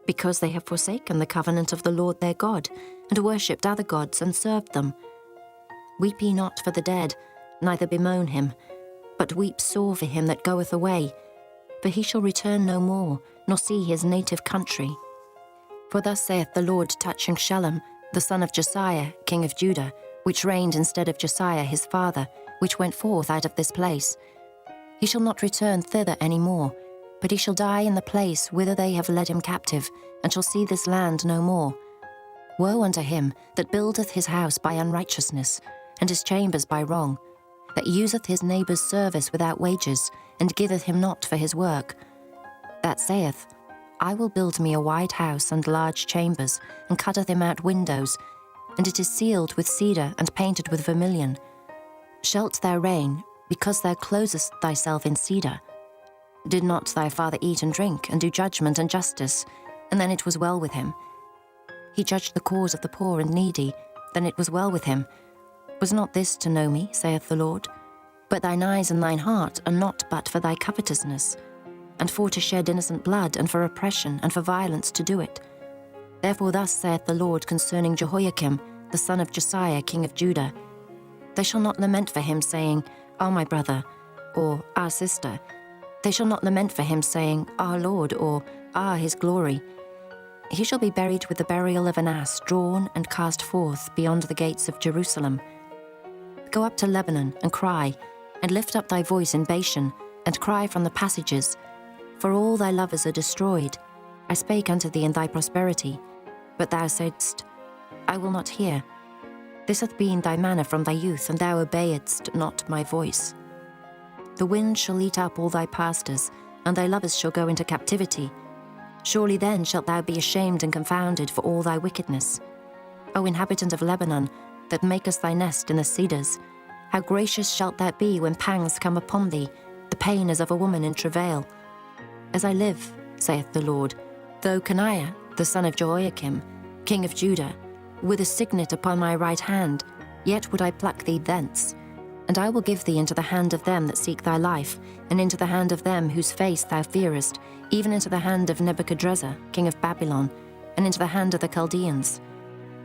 Because they have forsaken the covenant of the Lord their God, and worshipped other gods, and served them. Weep ye not for the dead, neither bemoan him, but weep sore for him that goeth away, for he shall return no more, nor see his native country. For thus saith the Lord touching Shallum, the son of Josiah, king of Judah, which reigned instead of Josiah his father, which went forth out of this place. He shall not return thither any more, but he shall die in the place whither they have led him captive, and shall see this land no more. Woe unto him that buildeth his house by unrighteousness, and his chambers by wrong, that useth his neighbour's service without wages, and giveth him not for his work. That saith, I will build me a wide house and large chambers, and cutteth him out windows, and it is sealed with cedar and painted with vermilion. Shalt thou reign, because thou closest thyself in cedar? Did not thy father eat and drink, and do judgment and justice, and then it was well with him? He judged the cause of the poor and needy, then it was well with him. Was not this to know me, saith the Lord? But thine eyes and thine heart are not but for thy covetousness, and for to shed innocent blood, and for oppression, and for violence to do it. Therefore thus saith the Lord concerning Jehoiakim, the son of Josiah, king of Judah, They shall not lament for him, saying, Our my brother, or our sister. They shall not lament for him, saying, Our Lord, or his glory. He shall be buried with the burial of an ass, drawn and cast forth beyond the gates of Jerusalem. Go up to Lebanon, and cry, and lift up thy voice in Bashan, and cry from the passages. For all thy lovers are destroyed. I spake unto thee in thy prosperity, but thou saidst, I will not hear. This hath been thy manner from thy youth, and thou obeyedst not my voice. The wind shall eat up all thy pastors, and thy lovers shall go into captivity. Surely then shalt thou be ashamed and confounded for all thy wickedness. O inhabitant of Lebanon, that makest thy nest in the cedars, how gracious shalt thou be when pangs come upon thee, the pain as of a woman in travail. As I live, saith the Lord, though Coniah, the son of Jehoiakim, king of Judah, with a signet upon my right hand, yet would I pluck thee thence. And I will give thee into the hand of them that seek thy life, and into the hand of them whose face thou fearest, even into the hand of Nebuchadrezzar, king of Babylon, and into the hand of the Chaldeans.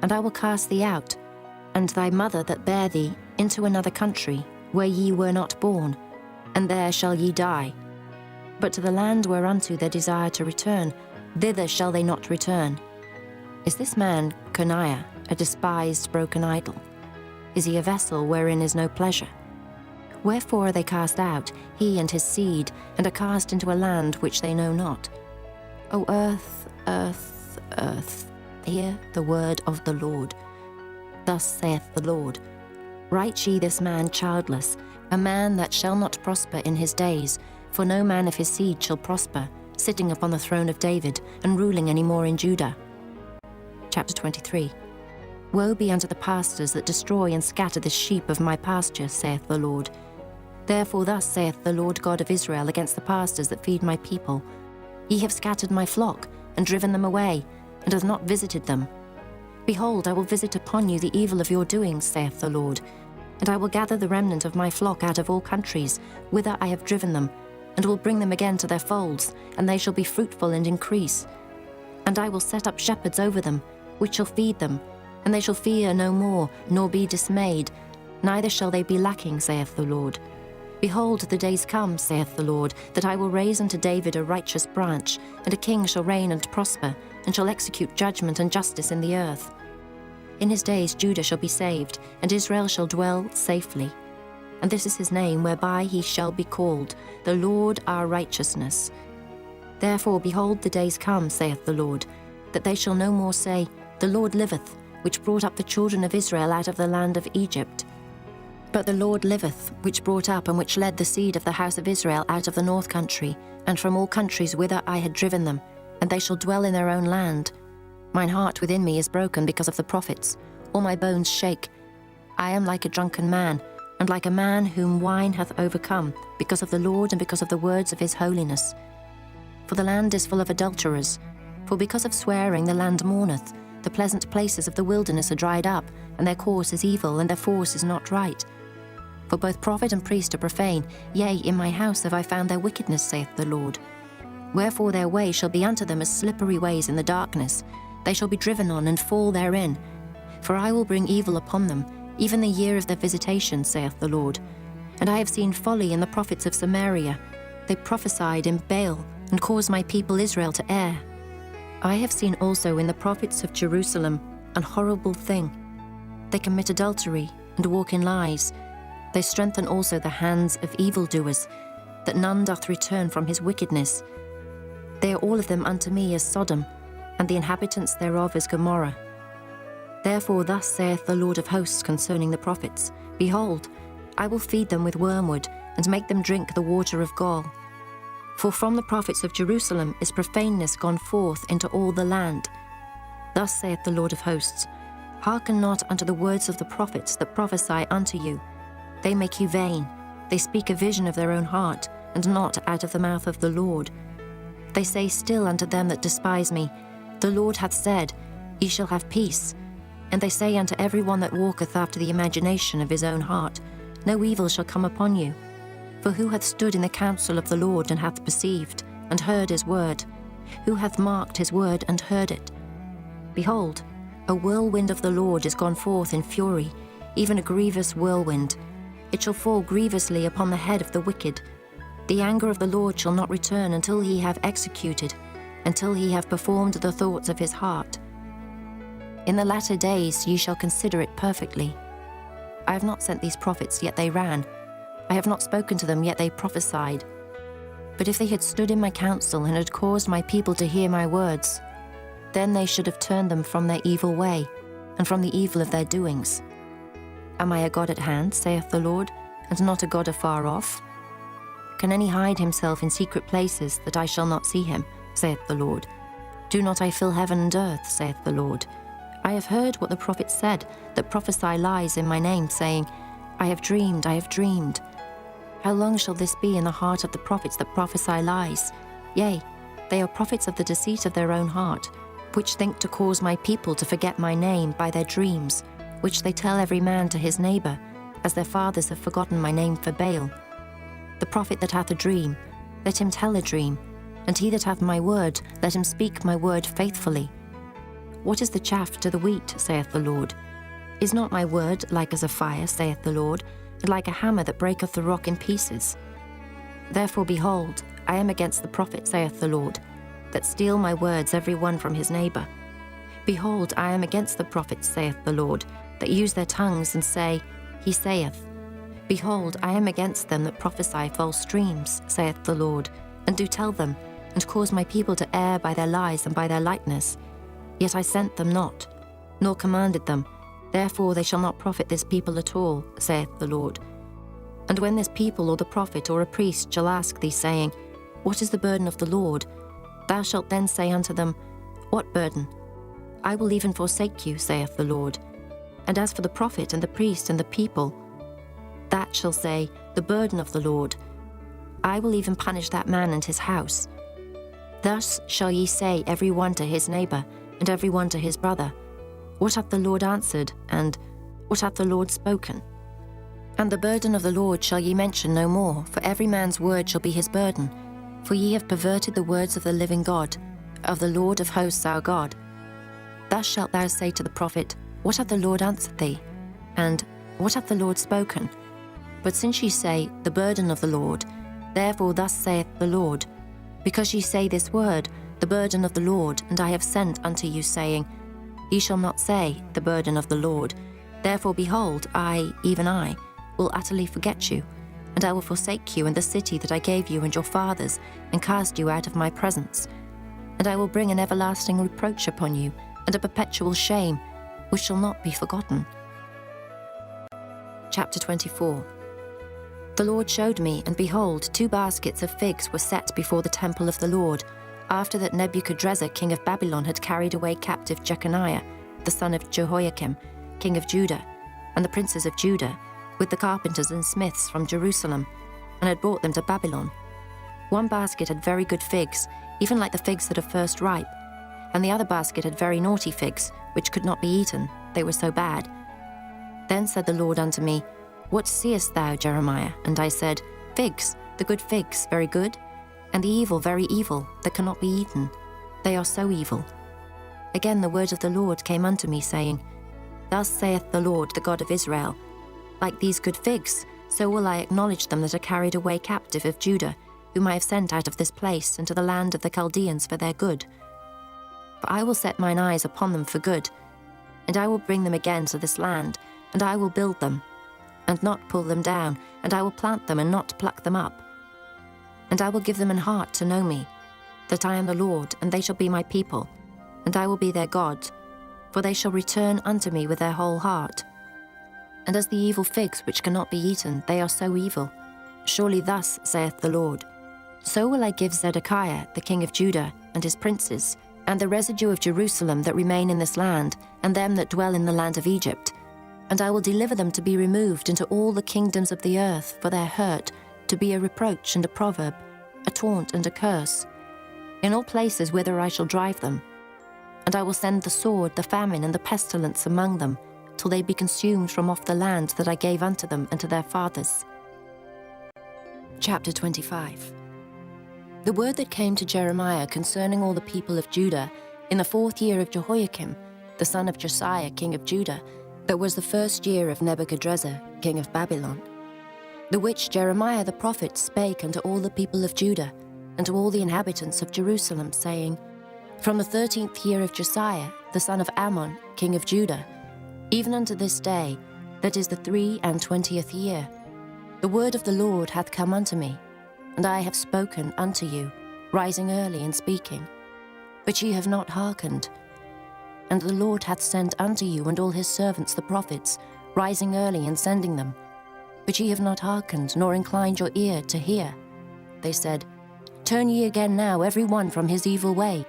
And I will cast thee out, and thy mother that bare thee, into another country, where ye were not born, and there shall ye die. But to the land whereunto they desire to return, thither shall they not return. Is this man, Coniah, a despised broken idol? Is he a vessel wherein is no pleasure? Wherefore are they cast out, he and his seed, and are cast into a land which they know not? O earth, earth, earth, hear the word of the Lord. Thus saith the Lord, Write ye this man childless, a man that shall not prosper in his days, for no man of his seed shall prosper, sitting upon the throne of David, and ruling any more in Judah. Chapter 23. Woe be unto the pastors that destroy and scatter the sheep of my pasture, saith the Lord. Therefore thus saith the Lord God of Israel against the pastors that feed my people, Ye have scattered my flock, and driven them away, and have not visited them. Behold, I will visit upon you the evil of your doings, saith the Lord, and I will gather the remnant of my flock out of all countries, whither I have driven them, and will bring them again to their folds, and they shall be fruitful and increase. And I will set up shepherds over them, which shall feed them, and they shall fear no more, nor be dismayed, neither shall they be lacking, saith the Lord. Behold, the days come, saith the Lord, that I will raise unto David a righteous branch, and a king shall reign and prosper, and shall execute judgment and justice in the earth. In his days Judah shall be saved, and Israel shall dwell safely. And this is his name, whereby he shall be called, the Lord our righteousness. Therefore, behold, the days come, saith the Lord, that they shall no more say, The Lord liveth, which brought up the children of Israel out of the land of Egypt. But the Lord liveth, which brought up and which led the seed of the house of Israel out of the north country, and from all countries whither I had driven them, and they shall dwell in their own land. Mine heart within me is broken because of the prophets, all my bones shake. I am like a drunken man, and like a man whom wine hath overcome, because of the Lord and because of the words of his holiness. For the land is full of adulterers, for because of swearing the land mourneth. The pleasant places of the wilderness are dried up, and their course is evil, and their force is not right. For both prophet and priest are profane, yea, in my house have I found their wickedness, saith the Lord. Wherefore their way shall be unto them as slippery ways in the darkness. They shall be driven on and fall therein. For I will bring evil upon them, even the year of their visitation, saith the Lord. And I have seen folly in the prophets of Samaria. They prophesied in Baal, and caused my people Israel to err. I have seen also in the prophets of Jerusalem an horrible thing. They commit adultery and walk in lies. They strengthen also the hands of evildoers, that none doth return from his wickedness. They are all of them unto me as Sodom, and the inhabitants thereof as Gomorrah. Therefore thus saith the Lord of hosts concerning the prophets, Behold, I will feed them with wormwood, and make them drink the water of gall. For from the prophets of Jerusalem is profaneness gone forth into all the land. Thus saith the Lord of hosts, Hearken not unto the words of the prophets that prophesy unto you. They make you vain. They speak a vision of their own heart, and not out of the mouth of the Lord. They say still unto them that despise me, The Lord hath said, Ye shall have peace. And they say unto every one that walketh after the imagination of his own heart, No evil shall come upon you. For who hath stood in the counsel of the Lord, and hath perceived, and heard his word? Who hath marked his word, and heard it? Behold, a whirlwind of the Lord is gone forth in fury, even a grievous whirlwind. It shall fall grievously upon the head of the wicked. The anger of the Lord shall not return until he have executed, until he have performed the thoughts of his heart. In the latter days ye shall consider it perfectly. I have not sent these prophets, yet they ran. I have not spoken to them, yet they prophesied. But if they had stood in my counsel, and had caused my people to hear my words, then they should have turned them from their evil way, and from the evil of their doings. Am I a God at hand, saith the Lord, and not a God afar off? Can any hide himself in secret places, that I shall not see him, saith the Lord? Do not I fill heaven and earth, saith the Lord? I have heard what the prophets said, that prophesy lies in my name, saying, I have dreamed, I have dreamed. How long shall this be in the heart of the prophets that prophesy lies? Yea, they are prophets of the deceit of their own heart, which think to cause my people to forget my name by their dreams, which they tell every man to his neighbour, as their fathers have forgotten my name for Baal. The prophet that hath a dream, let him tell a dream, and he that hath my word, let him speak my word faithfully. What is the chaff to the wheat, saith the Lord? Is not my word like as a fire, saith the Lord, and like a hammer that breaketh the rock in pieces? Therefore, behold, I am against the prophet, saith the Lord, that steal my words every one from his neighbour. Behold, I am against the prophets, saith the Lord, that use their tongues and say, He saith. Behold, I am against them that prophesy false dreams, saith the Lord, and do tell them, and cause my people to err by their lies and by their lightness. Yet I sent them not, nor commanded them. Therefore they shall not profit this people at all, saith the Lord. And when this people or the prophet or a priest shall ask thee, saying, What is the burden of the Lord? Thou shalt then say unto them, What burden? I will even forsake you, saith the Lord. And as for the prophet and the priest and the people, that shall say, The burden of the Lord. I will even punish that man and his house. Thus shall ye say every one to his neighbour, and every one to his brother, What hath the Lord answered? And what hath the Lord spoken? And the burden of the Lord shall ye mention no more, for every man's word shall be his burden. For ye have perverted the words of the living God, of the Lord of hosts our God. Thus shalt thou say to the prophet, What hath the Lord answered thee? And what hath the Lord spoken? But since ye say, The burden of the Lord, therefore thus saith the Lord, because ye say this word, The burden of the Lord, and I have sent unto you, saying, Ye shall not say, the burden of the Lord. Therefore, behold, I, even I, will utterly forget you, and I will forsake you and the city that I gave you and your fathers, and cast you out of my presence. And I will bring an everlasting reproach upon you, and a perpetual shame, which shall not be forgotten. Chapter 24. The Lord showed me, and behold, 2 baskets of figs were set before the temple of the Lord, after that Nebuchadrezzar king of Babylon had carried away captive Jeconiah, the son of Jehoiakim, king of Judah, and the princes of Judah, with the carpenters and smiths from Jerusalem, and had brought them to Babylon. 1 basket had very good figs, even like the figs that are first ripe, and the other basket had very naughty figs, which could not be eaten, they were so bad. Then said the Lord unto me, What seest thou, Jeremiah? And I said, Figs, the good figs, very good, and the evil, very evil, that cannot be eaten. They are so evil. Again the word of the Lord came unto me, saying, Thus saith the Lord, the God of Israel, Like these good figs, so will I acknowledge them that are carried away captive of Judah, whom I have sent out of this place into the land of the Chaldeans for their good. For I will set mine eyes upon them for good, and I will bring them again to this land, and I will build them, and not pull them down, and I will plant them and not pluck them up. And I will give them an heart to know me, that I am the Lord, and they shall be my people, and I will be their God, for they shall return unto me with their whole heart. And as the evil figs which cannot be eaten, they are so evil. Surely thus saith the Lord, So will I give Zedekiah the king of Judah, and his princes, and the residue of Jerusalem that remain in this land, and them that dwell in the land of Egypt, and I will deliver them to be removed into all the kingdoms of the earth for their hurt, to be a reproach and a proverb, a taunt and a curse, in all places whither I shall drive them. And I will send the sword, the famine, and the pestilence among them, till they be consumed from off the land that I gave unto them and to their fathers. Chapter 25. The word that came to Jeremiah concerning all the people of Judah, in the 4th year of Jehoiakim, the son of Josiah, king of Judah, that was the 1st year of Nebuchadrezzar, king of Babylon, the which Jeremiah the prophet spake unto all the people of Judah, and to all the inhabitants of Jerusalem, saying, From the 13th year of Josiah, the son of Ammon, king of Judah, even unto this day, that is the 23 year, the word of the Lord hath come unto me, and I have spoken unto you, rising early and speaking. But ye have not hearkened. And the Lord hath sent unto you and all his servants the prophets, rising early and sending them. But ye have not hearkened, nor inclined your ear to hear. They said, Turn ye again now every one from his evil way,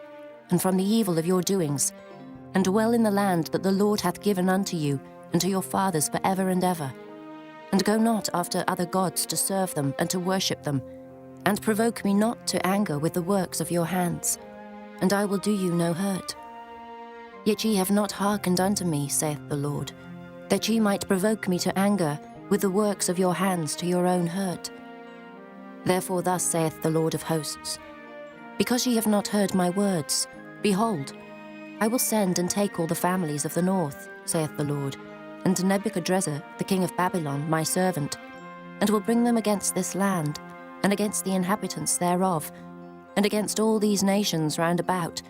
and from the evil of your doings, and dwell in the land that the Lord hath given unto you, and to your fathers for ever and ever. And go not after other gods to serve them and to worship them, and provoke me not to anger with the works of your hands, and I will do you no hurt. Yet ye have not hearkened unto me, saith the Lord, that ye might provoke me to anger with the works of your hands to your own hurt. Therefore thus saith the Lord of hosts, Because ye have not heard my words, behold, I will send and take all the families of the north, saith the Lord, and Nebuchadrezzar the king of Babylon my servant, and will bring them against this land, and against the inhabitants thereof, and against all these nations round about,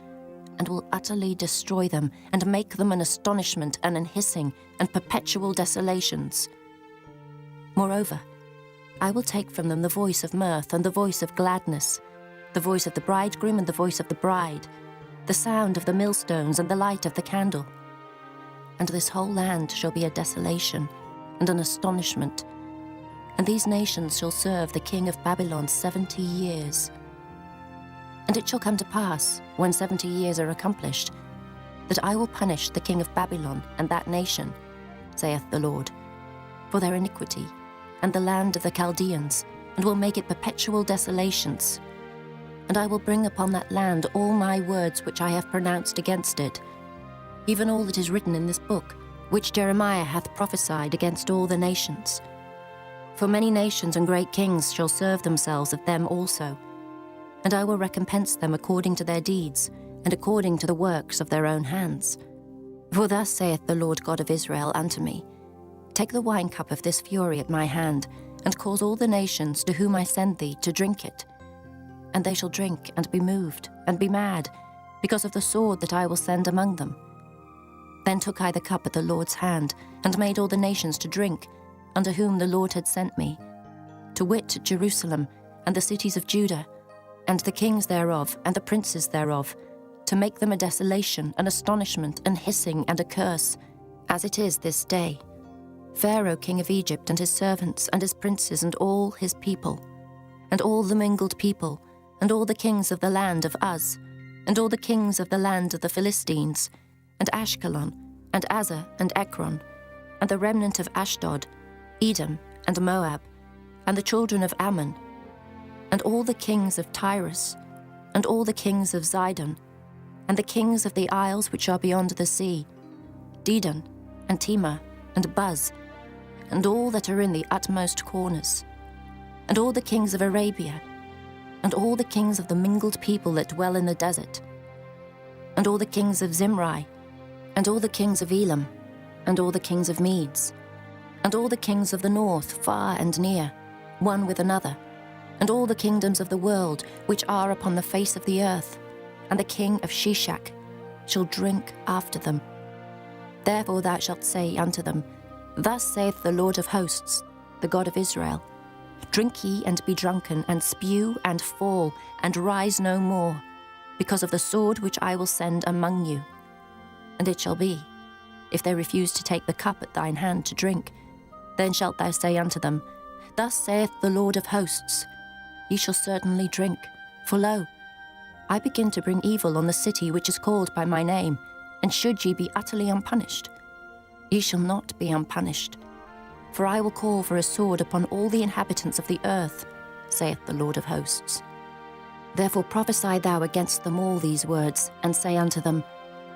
and will utterly destroy them, and make them an astonishment and an hissing and perpetual desolations. Moreover, I will take from them the voice of mirth and the voice of gladness, the voice of the bridegroom and the voice of the bride, the sound of the millstones and the light of the candle. And this whole land shall be a desolation and an astonishment, and these nations shall serve the king of Babylon 70 years. And it shall come to pass, when 70 years are accomplished, that I will punish the king of Babylon and that nation, saith the Lord, for their iniquity, and the land of the Chaldeans, and will make it perpetual desolations. And I will bring upon that land all my words which I have pronounced against it, even all that is written in this book, which Jeremiah hath prophesied against all the nations. For many nations and great kings shall serve themselves of them also, and I will recompense them according to their deeds, and according to the works of their own hands. For thus saith the Lord God of Israel unto me, Take the wine cup of this fury at my hand, and cause all the nations to whom I send thee to drink it. And they shall drink and be moved, and be mad, because of the sword that I will send among them. Then took I the cup at the Lord's hand, and made all the nations to drink, unto whom the Lord had sent me, to wit, Jerusalem, and the cities of Judah, and the kings thereof, and the princes thereof, to make them a desolation, an astonishment, an hissing, and a curse, as it is this day. Pharaoh king of Egypt, and his servants, and his princes, and all his people, and all the mingled people, and all the kings of the land of Uz, and all the kings of the land of the Philistines, and Ashkelon, and Azar, and Ekron, and the remnant of Ashdod, Edom, and Moab, and the children of Ammon, and all the kings of Tyrus, and all the kings of Zidon, and the kings of the isles which are beyond the sea, Dedan, and Tema, and Buz, and all that are in the utmost corners, and all the kings of Arabia, and all the kings of the mingled people that dwell in the desert, and all the kings of Zimri, and all the kings of Elam, and all the kings of Medes, and all the kings of the north, far and near, one with another, and all the kingdoms of the world which are upon the face of the earth, and the king of Shishak shall drink after them. Therefore thou shalt say unto them, Thus saith the Lord of hosts, the God of Israel, Drink ye and be drunken, and spew and fall, and rise no more, because of the sword which I will send among you. And it shall be, if they refuse to take the cup at thine hand to drink, then shalt thou say unto them, Thus saith the Lord of hosts, Ye shall certainly drink, for lo, I begin to bring evil on the city which is called by my name, and should ye be utterly unpunished? Ye shall not be unpunished. For I will call for a sword upon all the inhabitants of the earth, saith the Lord of hosts. Therefore prophesy thou against them all these words, and say unto them,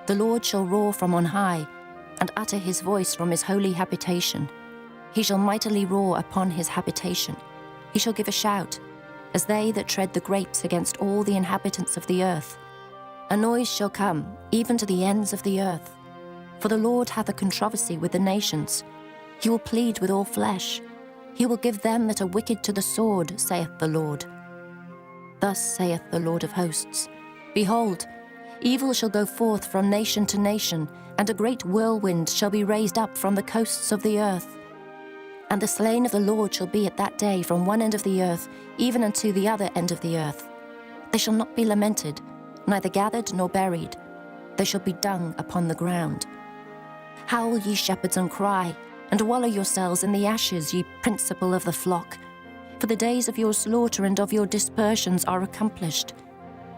The Lord shall roar from on high, and utter his voice from his holy habitation. He shall mightily roar upon his habitation. He shall give a shout, as they that tread the grapes against all the inhabitants of the earth. A noise shall come, even to the ends of the earth. For the Lord hath a controversy with the nations. He will plead with all flesh. He will give them that are wicked to the sword, saith the Lord. Thus saith the Lord of hosts, Behold, evil shall go forth from nation to nation, and a great whirlwind shall be raised up from the coasts of the earth. And the slain of the Lord shall be at that day from one end of the earth, even unto the other end of the earth. They shall not be lamented, neither gathered nor buried. They shall be dung upon the ground. Howl, ye shepherds, and cry, and wallow yourselves in the ashes, ye principal of the flock. For the days of your slaughter and of your dispersions are accomplished,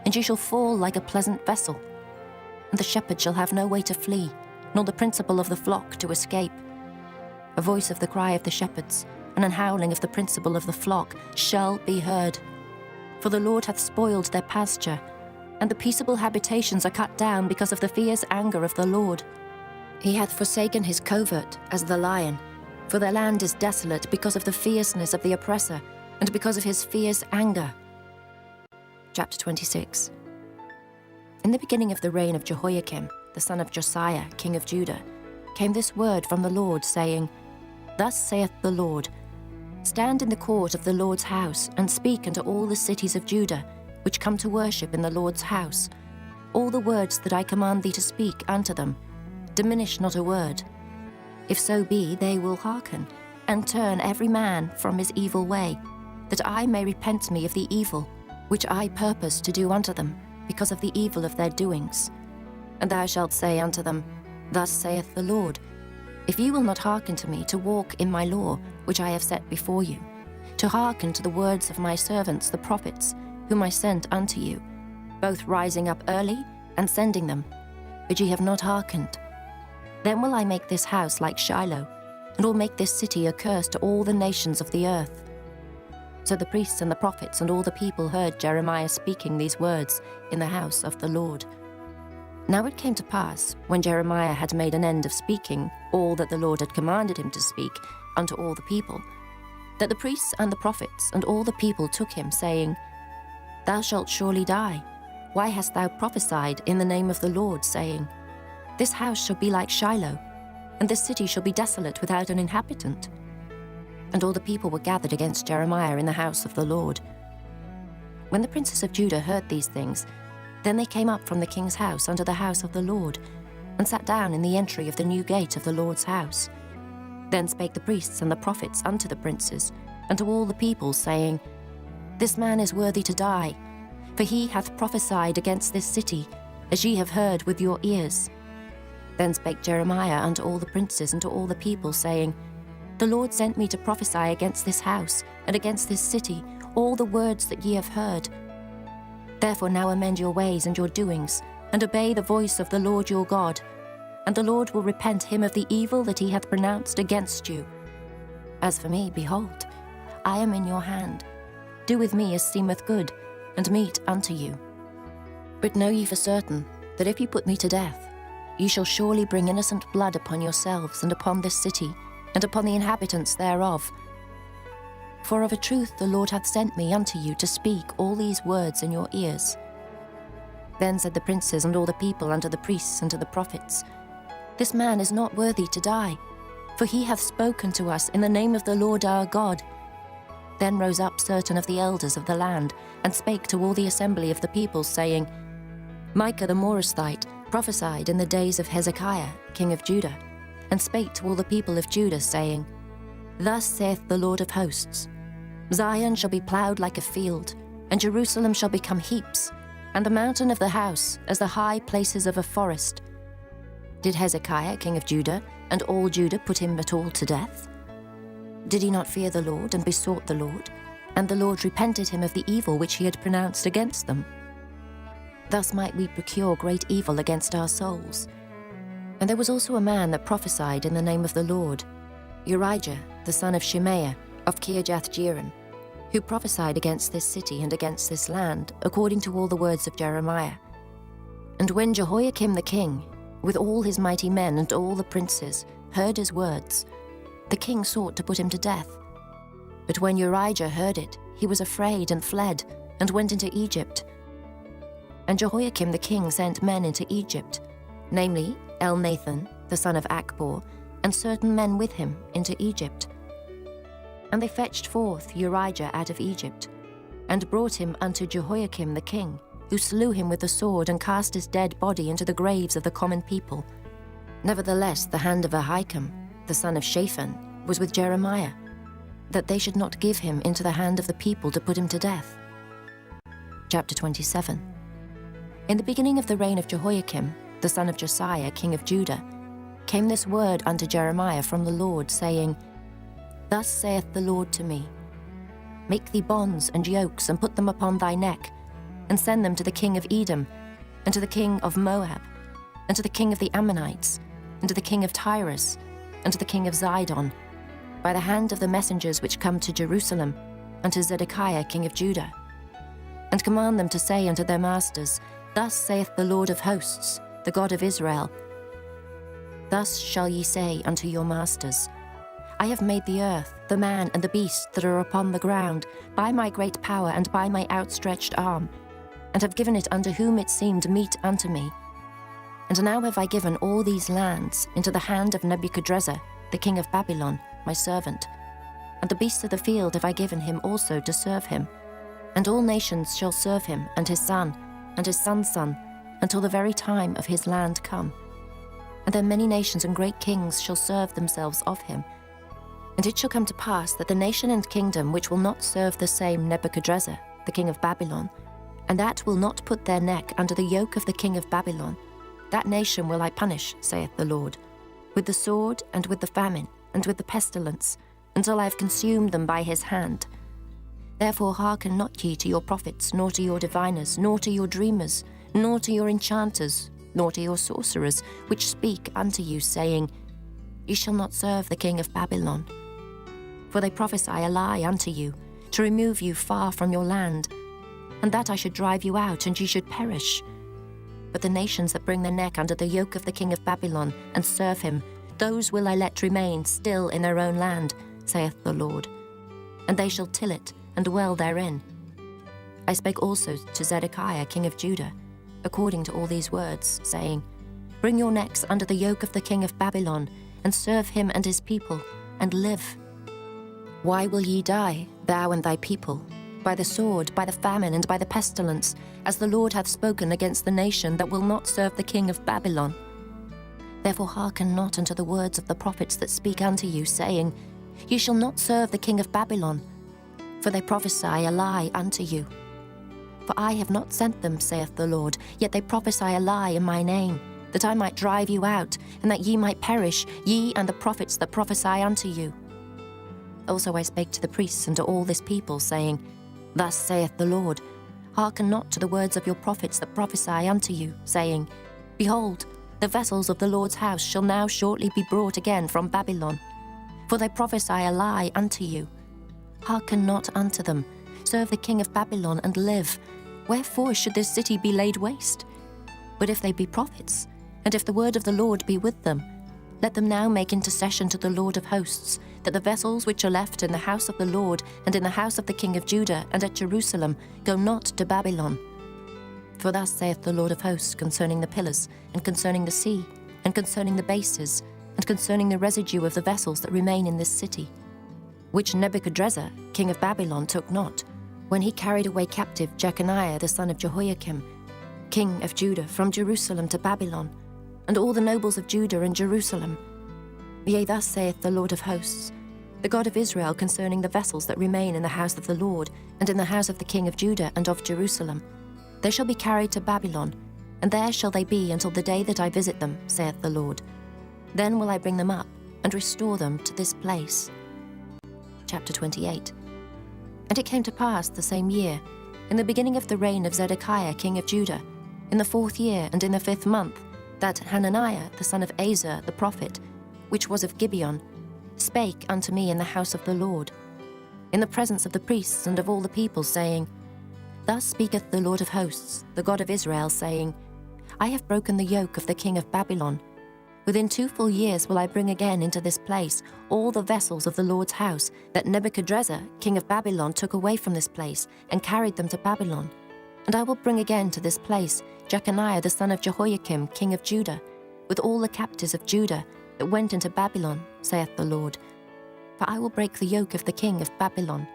and ye shall fall like a pleasant vessel. And the shepherd shall have no way to flee, nor the principal of the flock to escape. A voice of the cry of the shepherds, and an howling of the principal of the flock shall be heard. For the Lord hath spoiled their pasture, and the peaceable habitations are cut down because of the fierce anger of the Lord. He hath forsaken his covert as the lion, for their land is desolate because of the fierceness of the oppressor, and because of his fierce anger. Chapter 26. In the beginning of the reign of Jehoiakim, the son of Josiah, king of Judah, came this word from the Lord, saying, Thus saith the Lord, Stand in the court of the Lord's house, and speak unto all the cities of Judah, which come to worship in the Lord's house, all the words that I command thee to speak unto them. Diminish not a word. If so be, they will hearken, and turn every man from his evil way, that I may repent me of the evil which I purpose to do unto them, because of the evil of their doings. And thou shalt say unto them, Thus saith the Lord, If ye will not hearken to me to walk in my law, which I have set before you, to hearken to the words of my servants the prophets, whom I sent unto you, both rising up early and sending them, but ye have not hearkened, then will I make this house like Shiloh, and will make this city a curse to all the nations of the earth. So the priests and the prophets and all the people heard Jeremiah speaking these words in the house of the Lord. Now it came to pass, when Jeremiah had made an end of speaking all that the Lord had commanded him to speak unto all the people, that the priests and the prophets and all the people took him, saying, Thou shalt surely die. Why hast thou prophesied in the name of the Lord, saying, This house shall be like Shiloh, and this city shall be desolate without an inhabitant? And all the people were gathered against Jeremiah in the house of the Lord. When the princes of Judah heard these things, then they came up from the king's house unto the house of the Lord, and sat down in the entry of the new gate of the Lord's house. Then spake the priests and the prophets unto the princes, and to all the people, saying, This man is worthy to die, for he hath prophesied against this city, as ye have heard with your ears. Then spake Jeremiah unto all the princes and to all the people, saying, The Lord sent me to prophesy against this house, and against this city, all the words that ye have heard. Therefore now amend your ways and your doings, and obey the voice of the Lord your God, and the Lord will repent him of the evil that he hath pronounced against you. As for me, behold, I am in your hand. Do with me as seemeth good, and meet unto you. But know ye for certain, that if ye put me to death, ye shall surely bring innocent blood upon yourselves, and upon this city, and upon the inhabitants thereof. For of a truth the Lord hath sent me unto you to speak all these words in your ears. Then said the princes and all the people unto the priests and to the prophets, This man is not worthy to die, for he hath spoken to us in the name of the Lord our God. Then rose up certain of the elders of the land, and spake to all the assembly of the people, saying, Micah the Morasthite prophesied in the days of Hezekiah, king of Judah, and spake to all the people of Judah, saying, Thus saith the Lord of hosts, Zion shall be ploughed like a field, and Jerusalem shall become heaps, and the mountain of the house as the high places of a forest. Did Hezekiah, king of Judah, and all Judah put him at all to death? Did he not fear the Lord, and besought the Lord? And the Lord repented him of the evil which he had pronounced against them. Thus might we procure great evil against our souls. And there was also a man that prophesied in the name of the Lord, Urijah, the son of Shemaiah, of Kirjath-jearim, who prophesied against this city and against this land, according to all the words of Jeremiah. And when Jehoiakim the king, with all his mighty men and all the princes, heard his words, the king sought to put him to death. But when Urijah heard it, he was afraid and fled, and went into Egypt. And Jehoiakim the king sent men into Egypt, namely Elnathan, the son of Achbor, and certain men with him into Egypt. And they fetched forth Urijah out of Egypt, and brought him unto Jehoiakim the king, who slew him with the sword, and cast his dead body into the graves of the common people. Nevertheless the hand of Ahikam, the son of Shaphan, was with Jeremiah, that they should not give him into the hand of the people to put him to death. Chapter 27. In the beginning of the reign of Jehoiakim, the son of Josiah, king of Judah, came this word unto Jeremiah from the Lord, saying, Thus saith the Lord to me, Make thee bonds and yokes, and put them upon thy neck, and send them to the king of Edom, and to the king of Moab, and to the king of the Ammonites, and to the king of Tyrus, and to the king of Zidon, by the hand of the messengers which come to Jerusalem, unto Zedekiah king of Judah. And command them to say unto their masters, Thus saith the Lord of hosts, the God of Israel, Thus shall ye say unto your masters, I have made the earth, the man and the beast that are upon the ground, by my great power and by my outstretched arm, and have given it unto whom it seemed meet unto me. And now have I given all these lands into the hand of Nebuchadrezzar, the king of Babylon, my servant. And the beasts of the field have I given him also to serve him. And all nations shall serve him, and his son, and his son's son, until the very time of his land come. And then many nations and great kings shall serve themselves of him. And it shall come to pass that the nation and kingdom which will not serve the same Nebuchadrezzar, the king of Babylon, and that will not put their neck under the yoke of the king of Babylon, that nation will I punish, saith the Lord, with the sword, and with the famine, and with the pestilence, until I have consumed them by his hand. Therefore hearken not ye to your prophets, nor to your diviners, nor to your dreamers, nor to your enchanters, nor to your sorcerers, which speak unto you, saying, Ye shall not serve the king of Babylon. For they prophesy a lie unto you, to remove you far from your land, and that I should drive you out, and ye should perish. But the nations that bring their neck under the yoke of the king of Babylon, and serve him, those will I let remain still in their own land, saith the Lord. And they shall till it, and dwell therein. I spake also to Zedekiah king of Judah, according to all these words, saying, Bring your necks under the yoke of the king of Babylon, and serve him and his people, and live. Why will ye die, thou and thy people, by the sword, by the famine, and by the pestilence, as the Lord hath spoken against the nation that will not serve the king of Babylon? Therefore hearken not unto the words of the prophets that speak unto you, saying, Ye shall not serve the king of Babylon, for they prophesy a lie unto you. For I have not sent them, saith the Lord, yet they prophesy a lie in my name, that I might drive you out, and that ye might perish, ye and the prophets that prophesy unto you. Also I spake to the priests and to all this people, saying, Thus saith the Lord, hearken not to the words of your prophets that prophesy unto you, saying, Behold, the vessels of the Lord's house shall now shortly be brought again from Babylon. For they prophesy a lie unto you. Hearken not unto them. Serve the king of Babylon and live. Wherefore should this city be laid waste? But if they be prophets, and if the word of the Lord be with them, let them now make intercession to the Lord of hosts, that the vessels which are left in the house of the Lord and in the house of the king of Judah and at Jerusalem go not to Babylon. For thus saith the Lord of hosts concerning the pillars, and concerning the sea, and concerning the bases, and concerning the residue of the vessels that remain in this city, which Nebuchadrezzar, king of Babylon, took not, when he carried away captive Jeconiah the son of Jehoiakim, king of Judah, from Jerusalem to Babylon, and all the nobles of Judah and Jerusalem. Yea, thus saith the Lord of hosts, the God of Israel, concerning the vessels that remain in the house of the Lord, and in the house of the king of Judah and of Jerusalem. They shall be carried to Babylon, and there shall they be until the day that I visit them, saith the Lord. Then will I bring them up, and restore them to this place. Chapter 28. And it came to pass the same year, in the beginning of the reign of Zedekiah king of Judah, in the 4th year and in the 5th month, that Hananiah the son of Asa the prophet, which was of Gibeon, spake unto me in the house of the Lord, in the presence of the priests and of all the people, saying, Thus speaketh the Lord of hosts, the God of Israel, saying, I have broken the yoke of the king of Babylon. Within 2 full years will I bring again into this place all the vessels of the Lord's house that Nebuchadrezzar, king of Babylon, took away from this place and carried them to Babylon. And I will bring again to this place Jeconiah the son of Jehoiakim, king of Judah, with all the captives of Judah that went into Babylon, saith the Lord. For I will break the yoke of the king of Babylon.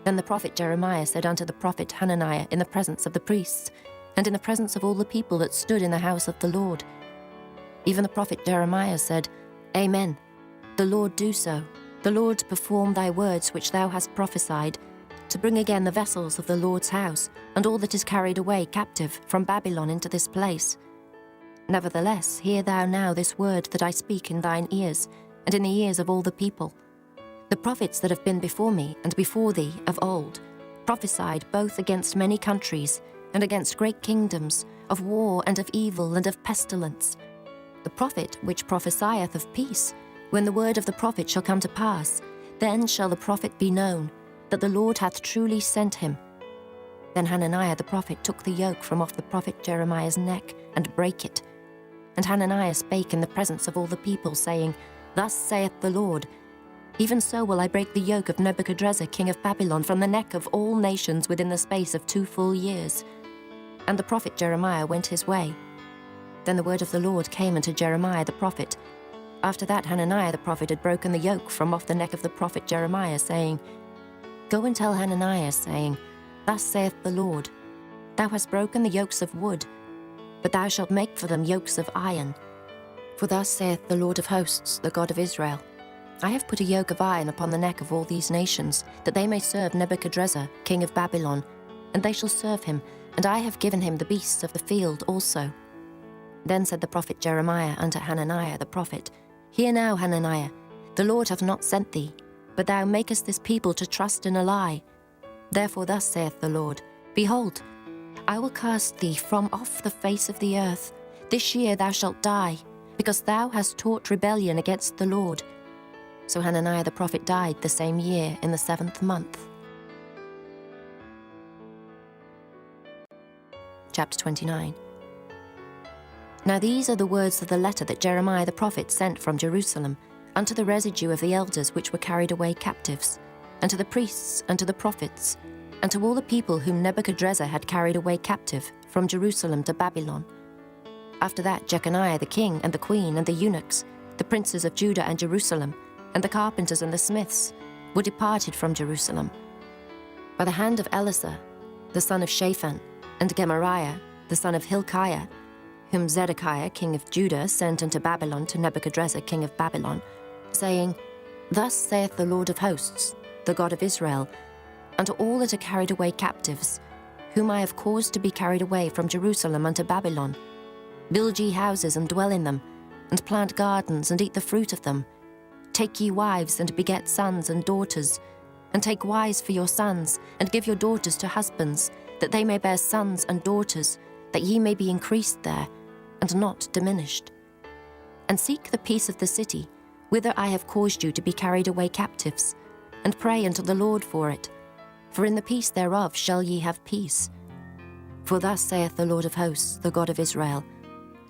Then the prophet Jeremiah said unto the prophet Hananiah in the presence of the priests, and in the presence of all the people that stood in the house of the Lord. Even the prophet Jeremiah said, Amen. The Lord do so. The Lord perform thy words which thou hast prophesied, to bring again the vessels of the Lord's house, and all that is carried away captive from Babylon into this place. Nevertheless, hear thou now this word that I speak in thine ears, and in the ears of all the people. The prophets that have been before me and before thee of old prophesied both against many countries and against great kingdoms, of war and of evil and of pestilence. The prophet which prophesieth of peace, when the word of the prophet shall come to pass, then shall the prophet be known, that the Lord hath truly sent him. Then Hananiah the prophet took the yoke from off the prophet Jeremiah's neck, and brake it. And Hananiah spake in the presence of all the people, saying, Thus saith the Lord, Even so will I break the yoke of Nebuchadrezzar king of Babylon from the neck of all nations within the space of 2 full years. And the prophet Jeremiah went his way. Then the word of the Lord came unto Jeremiah the prophet. After that Hananiah the prophet had broken the yoke from off the neck of the prophet Jeremiah, saying, Go and tell Hananiah, saying, Thus saith the Lord, Thou hast broken the yokes of wood, but thou shalt make for them yokes of iron. For thus saith the Lord of hosts, the God of Israel, I have put a yoke of iron upon the neck of all these nations, that they may serve Nebuchadrezzar, king of Babylon, and they shall serve him, and I have given him the beasts of the field also. Then said the prophet Jeremiah unto Hananiah the prophet, Hear now, Hananiah, the Lord hath not sent thee, but thou makest this people to trust in a lie. Therefore thus saith the Lord, Behold, I will cast thee from off the face of the earth. This year thou shalt die, because thou hast taught rebellion against the Lord. So Hananiah the prophet died the same year in the 7th month. Chapter 29. Now these are the words of the letter that Jeremiah the prophet sent from Jerusalem unto the residue of the elders which were carried away captives, and to the priests, and to the prophets, and to all the people whom Nebuchadrezzar had carried away captive from Jerusalem to Babylon. After that Jeconiah the king and the queen and the eunuchs, the princes of Judah and Jerusalem, and the carpenters and the smiths, were departed from Jerusalem. By the hand of Elisah, the son of Shaphan, and Gemariah, the son of Hilkiah, whom Zedekiah king of Judah sent into Babylon to Nebuchadrezzar king of Babylon, saying, Thus saith the Lord of hosts, the God of Israel, unto all that are carried away captives, whom I have caused to be carried away from Jerusalem unto Babylon, build ye houses and dwell in them, and plant gardens and eat the fruit of them. Take ye wives and beget sons and daughters, and take wives for your sons, and give your daughters to husbands, that they may bear sons and daughters, that ye may be increased there, and not diminished. And seek the peace of the city, whither I have caused you to be carried away captives, and pray unto the Lord for it, for in the peace thereof shall ye have peace. For thus saith the Lord of hosts, the God of Israel,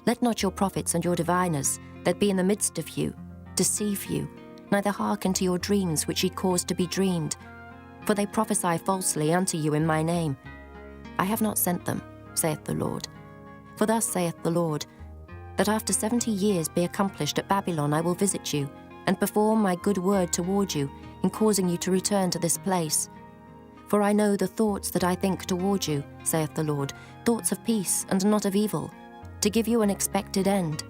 Let not your prophets and your diviners, that be in the midst of you, deceive you, neither hearken to your dreams which ye cause to be dreamed, for they prophesy falsely unto you in my name. I have not sent them, saith the Lord. For thus saith the Lord, that after 70 years be accomplished at Babylon I will visit you, and perform my good word toward you, in causing you to return to this place. For I know the thoughts that I think toward you, saith the Lord, thoughts of peace and not of evil, to give you an expected end.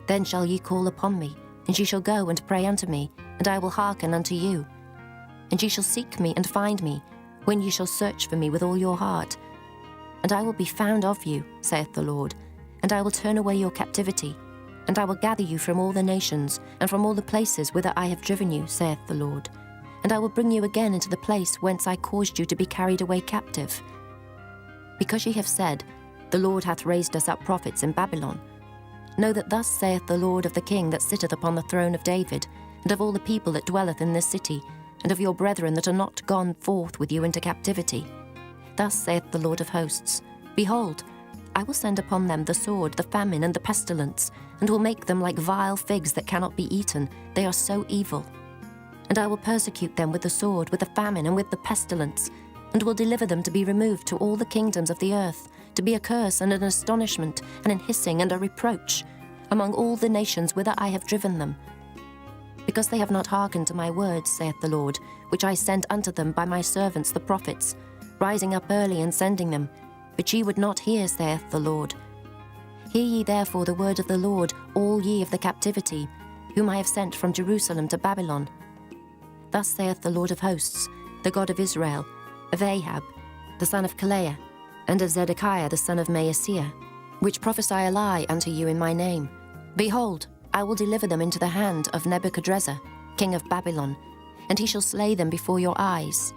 Then shall ye call upon me, and ye shall go and pray unto me, and I will hearken unto you. And ye shall seek me and find me, when ye shall search for me with all your heart. And I will be found of you, saith the Lord, and I will turn away your captivity, and I will gather you from all the nations, and from all the places whither I have driven you, saith the Lord. And I will bring you again into the place whence I caused you to be carried away captive. Because ye have said, The Lord hath raised us up prophets in Babylon, know that thus saith the Lord of the king that sitteth upon the throne of David, and of all the people that dwelleth in this city, and of your brethren that are not gone forth with you into captivity. Thus saith the Lord of hosts, Behold, I will send upon them the sword, the famine, and the pestilence, and will make them like vile figs that cannot be eaten. They are so evil. And I will persecute them with the sword, with the famine, and with the pestilence, and will deliver them to be removed to all the kingdoms of the earth, to be a curse and an astonishment, and an hissing and a reproach, among all the nations whither I have driven them. Because they have not hearkened to my words, saith the Lord, which I sent unto them by my servants the prophets, rising up early and sending them, but ye would not hear, saith the Lord. Hear ye therefore the word of the Lord, all ye of the captivity, whom I have sent from Jerusalem to Babylon. Thus saith the Lord of hosts, the God of Israel, of Ahab, the son of Kalaiah, and of Zedekiah the son of Maaseiah, which prophesy a lie unto you in my name. Behold, I will deliver them into the hand of Nebuchadrezzar, king of Babylon, and he shall slay them before your eyes.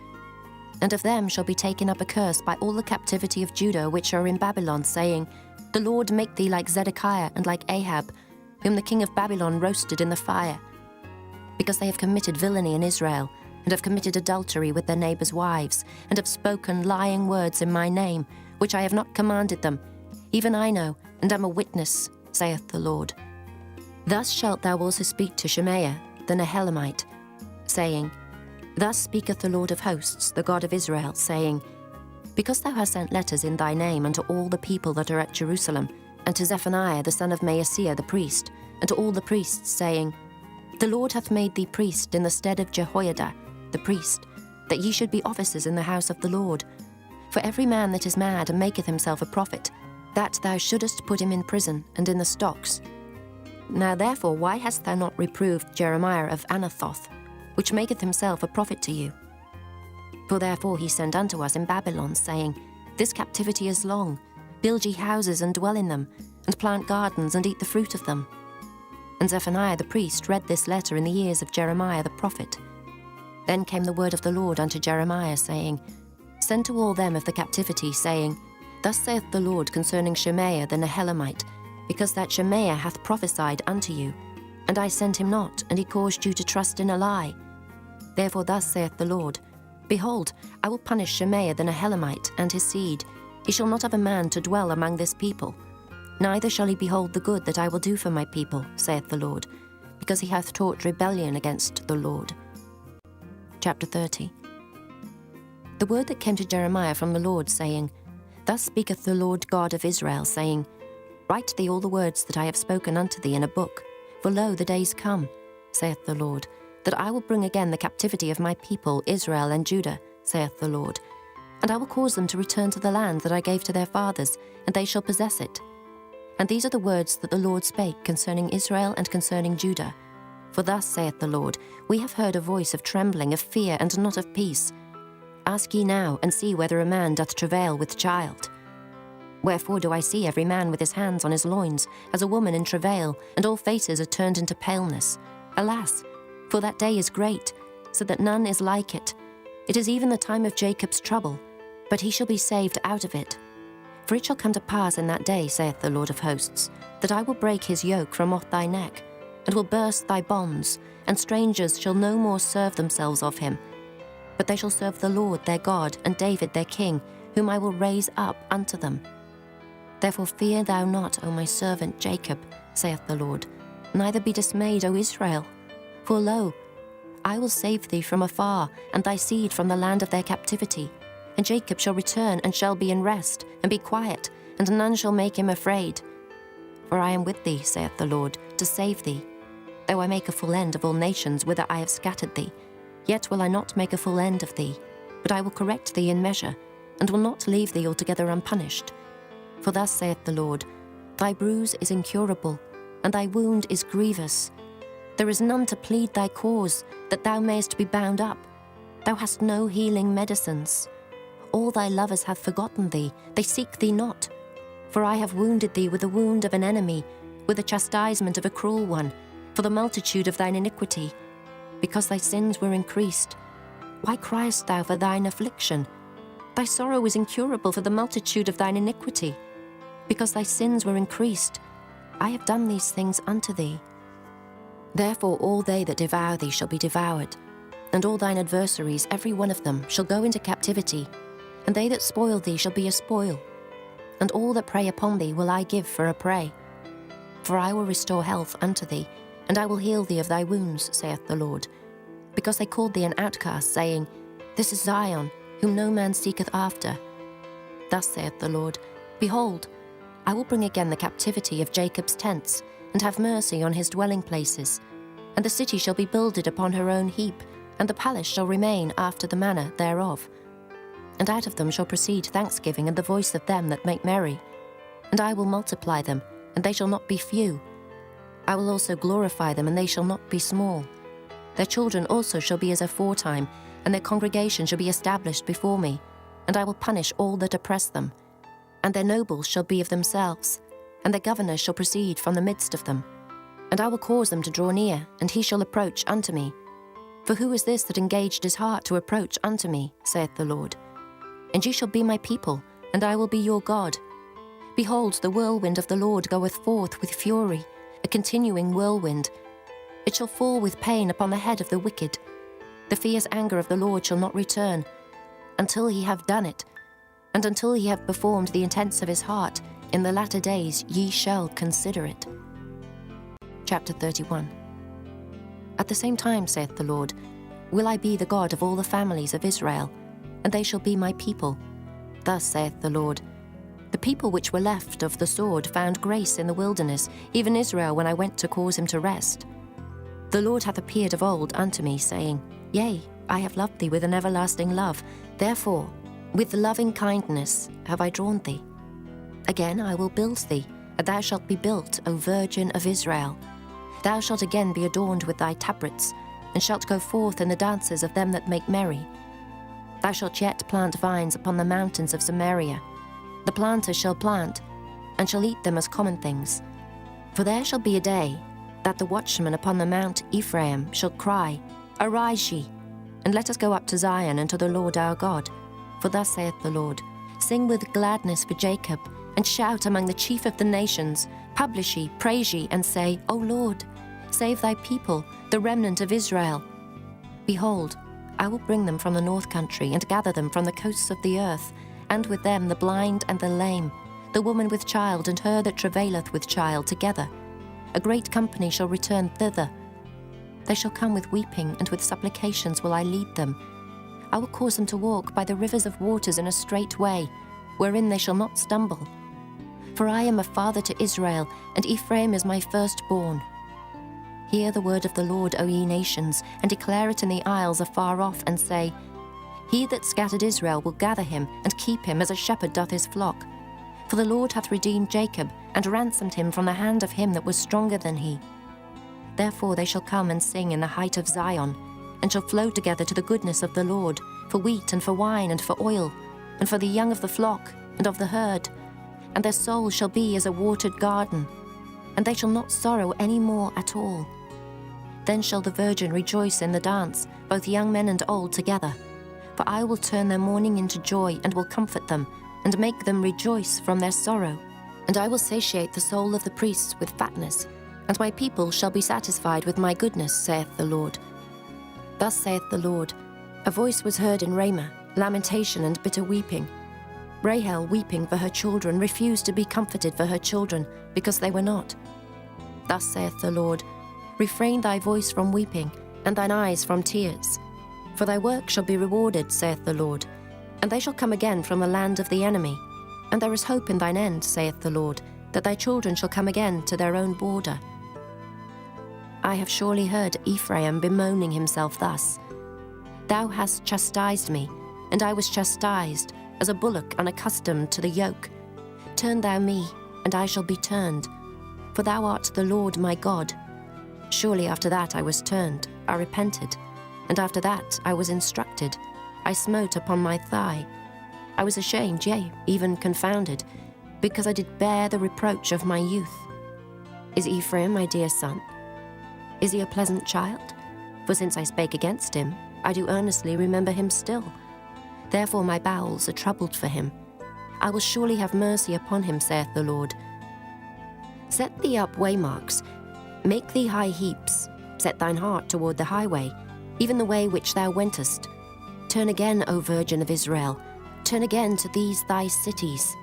And of them shall be taken up a curse by all the captivity of Judah which are in Babylon, saying, The Lord make thee like Zedekiah and like Ahab, whom the king of Babylon roasted in the fire. Because they have committed villainy in Israel, and have committed adultery with their neighbours' wives, and have spoken lying words in my name, which I have not commanded them, even I know, and am a witness, saith the Lord. Thus shalt thou also speak to Shemaiah the Nehelamite, saying, Thus speaketh the Lord of hosts, the God of Israel, saying, Because thou hast sent letters in thy name unto all the people that are at Jerusalem, and to Zephaniah the son of Maaseiah the priest, and to all the priests, saying, The Lord hath made thee priest in the stead of Jehoiada the priest, that ye should be officers in the house of the Lord. For every man that is mad and maketh himself a prophet, that thou shouldest put him in prison and in the stocks. Now therefore why hast thou not reproved Jeremiah of Anathoth, which maketh himself a prophet to you? For therefore he sent unto us in Babylon, saying, This captivity is long. Build ye houses and dwell in them, and plant gardens and eat the fruit of them. And Zephaniah the priest read this letter in the ears of Jeremiah the prophet. Then came the word of the Lord unto Jeremiah, saying, Send to all them of the captivity, saying, Thus saith the Lord concerning Shemaiah the Nehelamite, because that Shemaiah hath prophesied unto you, and I sent him not, and he caused you to trust in a lie. Therefore thus saith the Lord, Behold, I will punish Shemaiah the Nehelamite and his seed. He shall not have a man to dwell among this people, neither shall he behold the good that I will do for my people, saith the Lord, because he hath taught rebellion against the Lord. Chapter 30. The word that came to Jeremiah from the Lord, saying, Thus speaketh the Lord God of Israel, saying, Write thee all the words that I have spoken unto thee in a book, for lo, the days come, saith the Lord, that I will bring again the captivity of my people Israel and Judah, saith the Lord, and I will cause them to return to the land that I gave to their fathers, and they shall possess it. And these are the words that the Lord spake concerning Israel and concerning Judah. For thus saith the Lord, We have heard a voice of trembling, of fear, and not of peace. Ask ye now, and see whether a man doth travail with child. Wherefore do I see every man with his hands on his loins, as a woman in travail, and all faces are turned into paleness? Alas, for that day is great, so that none is like it. It is even the time of Jacob's trouble, but he shall be saved out of it. For it shall come to pass in that day, saith the Lord of hosts, that I will break his yoke from off thy neck, and will burst thy bonds, and strangers shall no more serve themselves of him. But they shall serve the Lord their God, and David their king, whom I will raise up unto them. Therefore fear thou not, O my servant Jacob, saith the Lord, neither be dismayed, O Israel. For lo, I will save thee from afar, and thy seed from the land of their captivity. And Jacob shall return, and shall be in rest, and be quiet, and none shall make him afraid. For I am with thee, saith the Lord, to save thee. Though I make a full end of all nations whither I have scattered thee, yet will I not make a full end of thee, but I will correct thee in measure, and will not leave thee altogether unpunished. For thus saith the Lord, Thy bruise is incurable, and thy wound is grievous. There is none to plead thy cause, that thou mayest be bound up. Thou hast no healing medicines. All thy lovers have forgotten thee, they seek thee not. For I have wounded thee with the wound of an enemy, with the chastisement of a cruel one, for the multitude of thine iniquity, because thy sins were increased. Why criest thou for thine affliction? Thy sorrow is incurable for the multitude of thine iniquity, because thy sins were increased. I have done these things unto thee. Therefore all they that devour thee shall be devoured, and all thine adversaries, every one of them, shall go into captivity, and they that spoil thee shall be a spoil, and all that prey upon thee will I give for a prey. For I will restore health unto thee, and I will heal thee of thy wounds, saith the Lord. Because they called thee an outcast, saying, This is Zion, whom no man seeketh after. Thus saith the Lord, Behold, I will bring again the captivity of Jacob's tents, and have mercy on his dwelling places. And the city shall be builded upon her own heap, and the palace shall remain after the manner thereof. And out of them shall proceed thanksgiving and the voice of them that make merry. And I will multiply them, and they shall not be few. I will also glorify them, and they shall not be small. Their children also shall be as aforetime, and their congregation shall be established before me, and I will punish all that oppress them. And their nobles shall be of themselves, and their governors shall proceed from the midst of them. And I will cause them to draw near, and he shall approach unto me. For who is this that engaged his heart to approach unto me, saith the Lord? And ye shall be my people, and I will be your God. Behold, the whirlwind of the Lord goeth forth with fury, a continuing whirlwind. It shall fall with pain upon the head of the wicked. The fierce anger of the Lord shall not return, until he have done it, and until he have performed the intents of his heart. In the latter days ye shall consider it. Chapter 31. At the same time, saith the Lord, will I be the God of all the families of Israel, and they shall be my people. Thus saith the Lord, The people which were left of the sword found grace in the wilderness, even Israel, when I went to cause him to rest. The Lord hath appeared of old unto me, saying, Yea, I have loved thee with an everlasting love. Therefore, with loving kindness have I drawn thee. Again I will build thee, and thou shalt be built, O Virgin of Israel. Thou shalt again be adorned with thy tabrets, and shalt go forth in the dances of them that make merry. Thou shalt yet plant vines upon the mountains of Samaria. The planters shall plant, and shall eat them as common things. For there shall be a day that the watchman upon the mount Ephraim shall cry, Arise ye, and let us go up to Zion and to the Lord our God. For thus saith the Lord, Sing with gladness for Jacob, and shout among the chief of the nations. Publish ye, praise ye, and say, O Lord, save thy people, the remnant of Israel. Behold, I will bring them from the north country, and gather them from the coasts of the earth, and with them the blind and the lame, the woman with child, and her that travaileth with child together. A great company shall return thither. They shall come with weeping, and with supplications will I lead them. I will cause them to walk by the rivers of waters in a straight way, wherein they shall not stumble. For I am a father to Israel, and Ephraim is my firstborn. Hear the word of the Lord, O ye nations, and declare it in the isles afar off, and say, He that scattered Israel will gather him, and keep him as a shepherd doth his flock. For the Lord hath redeemed Jacob, and ransomed him from the hand of him that was stronger than he. Therefore they shall come and sing in the height of Zion, and shall flow together to the goodness of the Lord, for wheat and for wine and for oil, and for the young of the flock and of the herd. And their soul shall be as a watered garden, and they shall not sorrow any more at all. Then shall the virgin rejoice in the dance, both young men and old together. For I will turn their mourning into joy, and will comfort them, and make them rejoice from their sorrow. And I will satiate the soul of the priests with fatness, and my people shall be satisfied with my goodness, saith the Lord. Thus saith the Lord, a voice was heard in Ramah, lamentation and bitter weeping. Rahel, weeping for her children, refused to be comforted for her children, because they were not. Thus saith the Lord, refrain thy voice from weeping, and thine eyes from tears. For thy work shall be rewarded, saith the Lord, and they shall come again from the land of the enemy. And there is hope in thine end, saith the Lord, that thy children shall come again to their own border. I have surely heard Ephraim bemoaning himself thus, Thou hast chastised me, and I was chastised, as a bullock unaccustomed to the yoke. Turn thou me, and I shall be turned, for thou art the Lord my God. Surely after that I was turned, I repented, and after that I was instructed. I smote upon my thigh. I was ashamed, yea, even confounded, because I did bear the reproach of my youth. Is Ephraim my dear son? Is he a pleasant child? For since I spake against him, I do earnestly remember him still. Therefore my bowels are troubled for him. I will surely have mercy upon him, saith the Lord. Set thee up waymarks, make thee high heaps, set thine heart toward the highway, even the way which thou wentest. Turn again, O Virgin of Israel, turn again to these thy cities.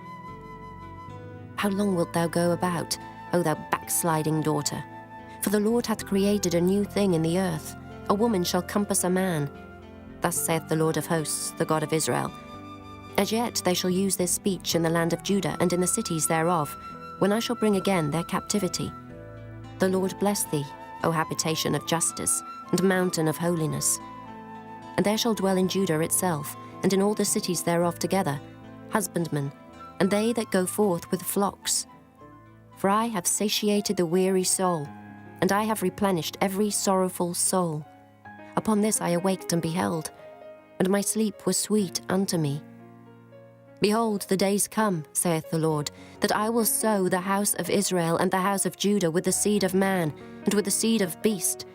How long wilt thou go about, O thou backsliding daughter? For the Lord hath created a new thing in the earth, a woman shall compass a man. Thus saith the Lord of hosts, the God of Israel. As yet they shall use this speech in the land of Judah and in the cities thereof, when I shall bring again their captivity. The Lord bless thee, O habitation of justice, and mountain of holiness. And there shall dwell in Judah itself, and in all the cities thereof together, husbandmen, and they that go forth with flocks. For I have satiated the weary soul, and I have replenished every sorrowful soul. Upon this I awaked and beheld, and my sleep was sweet unto me. Behold, the days come, saith the Lord, that I will sow the house of Israel and the house of Judah with the seed of man, and with the seed of beast.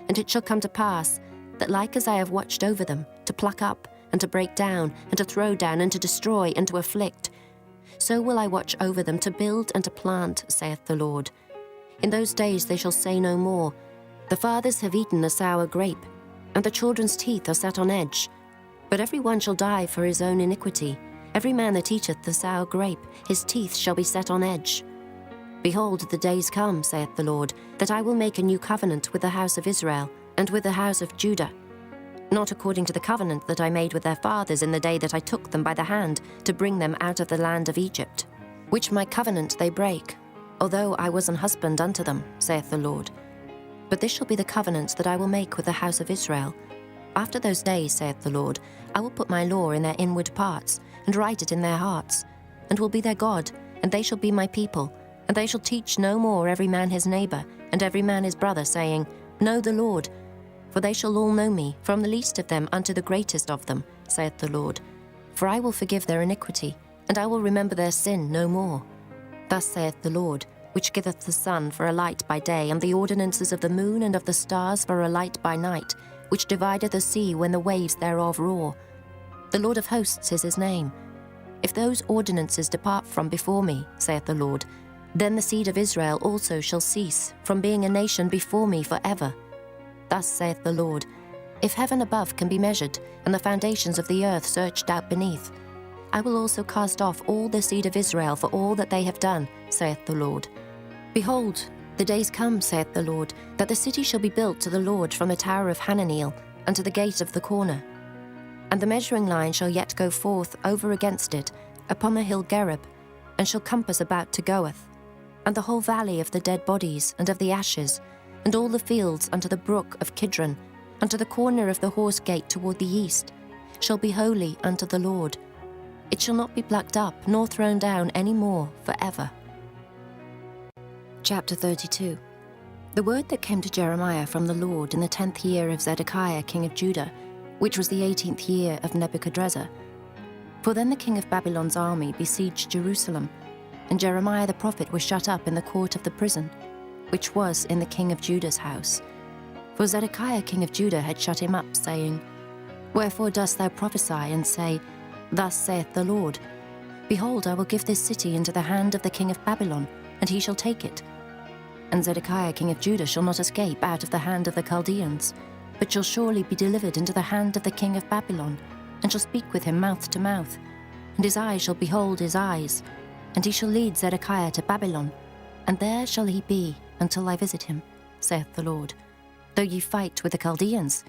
And it shall come to pass, that like as I have watched over them, to pluck up, and to break down, and to throw down, and to destroy, and to afflict, so will I watch over them to build and to plant, saith the Lord. In those days they shall say no more, The fathers have eaten the sour grape, and the children's teeth are set on edge. But every one shall die for his own iniquity. Every man that eateth the sour grape, his teeth shall be set on edge. Behold, the days come, saith the Lord, that I will make a new covenant with the house of Israel, and with the house of Judah, not according to the covenant that I made with their fathers in the day that I took them by the hand to bring them out of the land of Egypt, which my covenant they break, although I was an husband unto them, saith the Lord. But this shall be the covenant that I will make with the house of Israel. After those days, saith the Lord, I will put my law in their inward parts, and write it in their hearts, and will be their God, and they shall be my people, and they shall teach no more every man his neighbor, and every man his brother, saying, Know the Lord. For they shall all know me, from the least of them unto the greatest of them, saith the Lord. For I will forgive their iniquity, and I will remember their sin no more. Thus saith the Lord, which giveth the sun for a light by day, and the ordinances of the moon and of the stars for a light by night, which divideth the sea when the waves thereof roar. The Lord of hosts is his name. If those ordinances depart from before me, saith the Lord, then the seed of Israel also shall cease from being a nation before me forever. Thus saith the Lord, if heaven above can be measured, and the foundations of the earth searched out beneath, I will also cast off all the seed of Israel for all that they have done, saith the Lord. Behold, the days come, saith the Lord, that the city shall be built to the Lord from the tower of Hananeel unto the gate of the corner. And the measuring line shall yet go forth over against it, upon the hill Gerub, and shall compass about to Goeth, and the whole valley of the dead bodies and of the ashes, and all the fields unto the brook of Kidron, unto the corner of the horse gate toward the east, shall be holy unto the Lord. It shall not be plucked up, nor thrown down any more forever. Chapter 32. The word that came to Jeremiah from the Lord in the 10th year of Zedekiah king of Judah, which was the 18th year of Nebuchadrezzar. For then the king of Babylon's army besieged Jerusalem, and Jeremiah the prophet was shut up in the court of the prison, which was in the king of Judah's house. For Zedekiah king of Judah had shut him up, saying, Wherefore dost thou prophesy, and say, Thus saith the Lord, Behold, I will give this city into the hand of the king of Babylon, and he shall take it. And Zedekiah king of Judah shall not escape out of the hand of the Chaldeans, but shall surely be delivered into the hand of the king of Babylon, and shall speak with him mouth to mouth. And his eyes shall behold his eyes, and he shall lead Zedekiah to Babylon, and there shall he be until I visit him, saith the Lord. Though ye fight with the Chaldeans,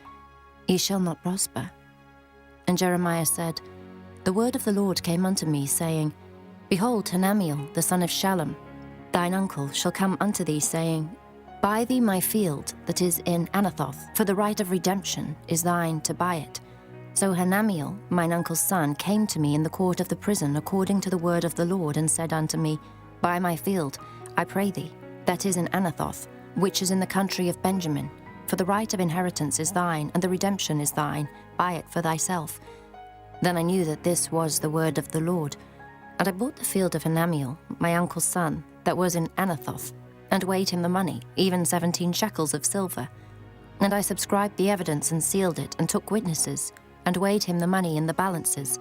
ye shall not prosper. And Jeremiah said, The word of the Lord came unto me, saying, Behold, Hanamiel, the son of Shallum, thine uncle, shall come unto thee, saying, Buy thee my field that is in Anathoth, for the right of redemption is thine to buy it. So Hanamiel, mine uncle's son, came to me in the court of the prison according to the word of the Lord, and said unto me, Buy my field, I pray thee, that is in Anathoth, which is in the country of Benjamin. For the right of inheritance is thine, and the redemption is thine. Buy it for thyself. Then I knew that this was the word of the Lord. And I bought the field of Hanamiel, my uncle's son, that was in Anathoth, and weighed him the money, even 17 shekels of silver. And I subscribed the evidence and sealed it, and took witnesses, and weighed him the money in the balances.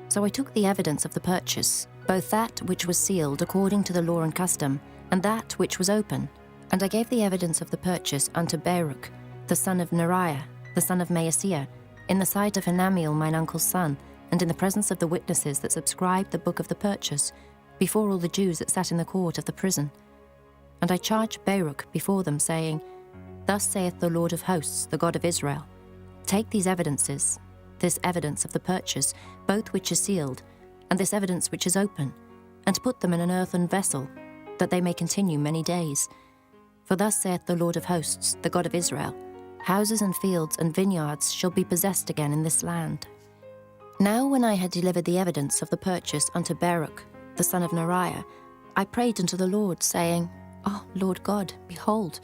So I took the evidence of the purchase, both that which was sealed according to the law and custom, and that which was open. And I gave the evidence of the purchase unto Baruch, the son of Neriah, the son of Maaseiah, in the sight of Hanamiel mine uncle's son, and in the presence of the witnesses that subscribed the book of the purchase, before all the Jews that sat in the court of the prison. And I charged Baruch before them, saying, Thus saith the Lord of hosts, the God of Israel, Take these evidences, this evidence of the purchase, both which is sealed, and this evidence which is open, and put them in an earthen vessel, that they may continue many days. For thus saith the Lord of hosts, the God of Israel, Houses and fields and vineyards shall be possessed again in this land. Now when I had delivered the evidence of the purchase unto Baruch, the son of Neriah, I prayed unto the Lord, saying, O Lord God, behold,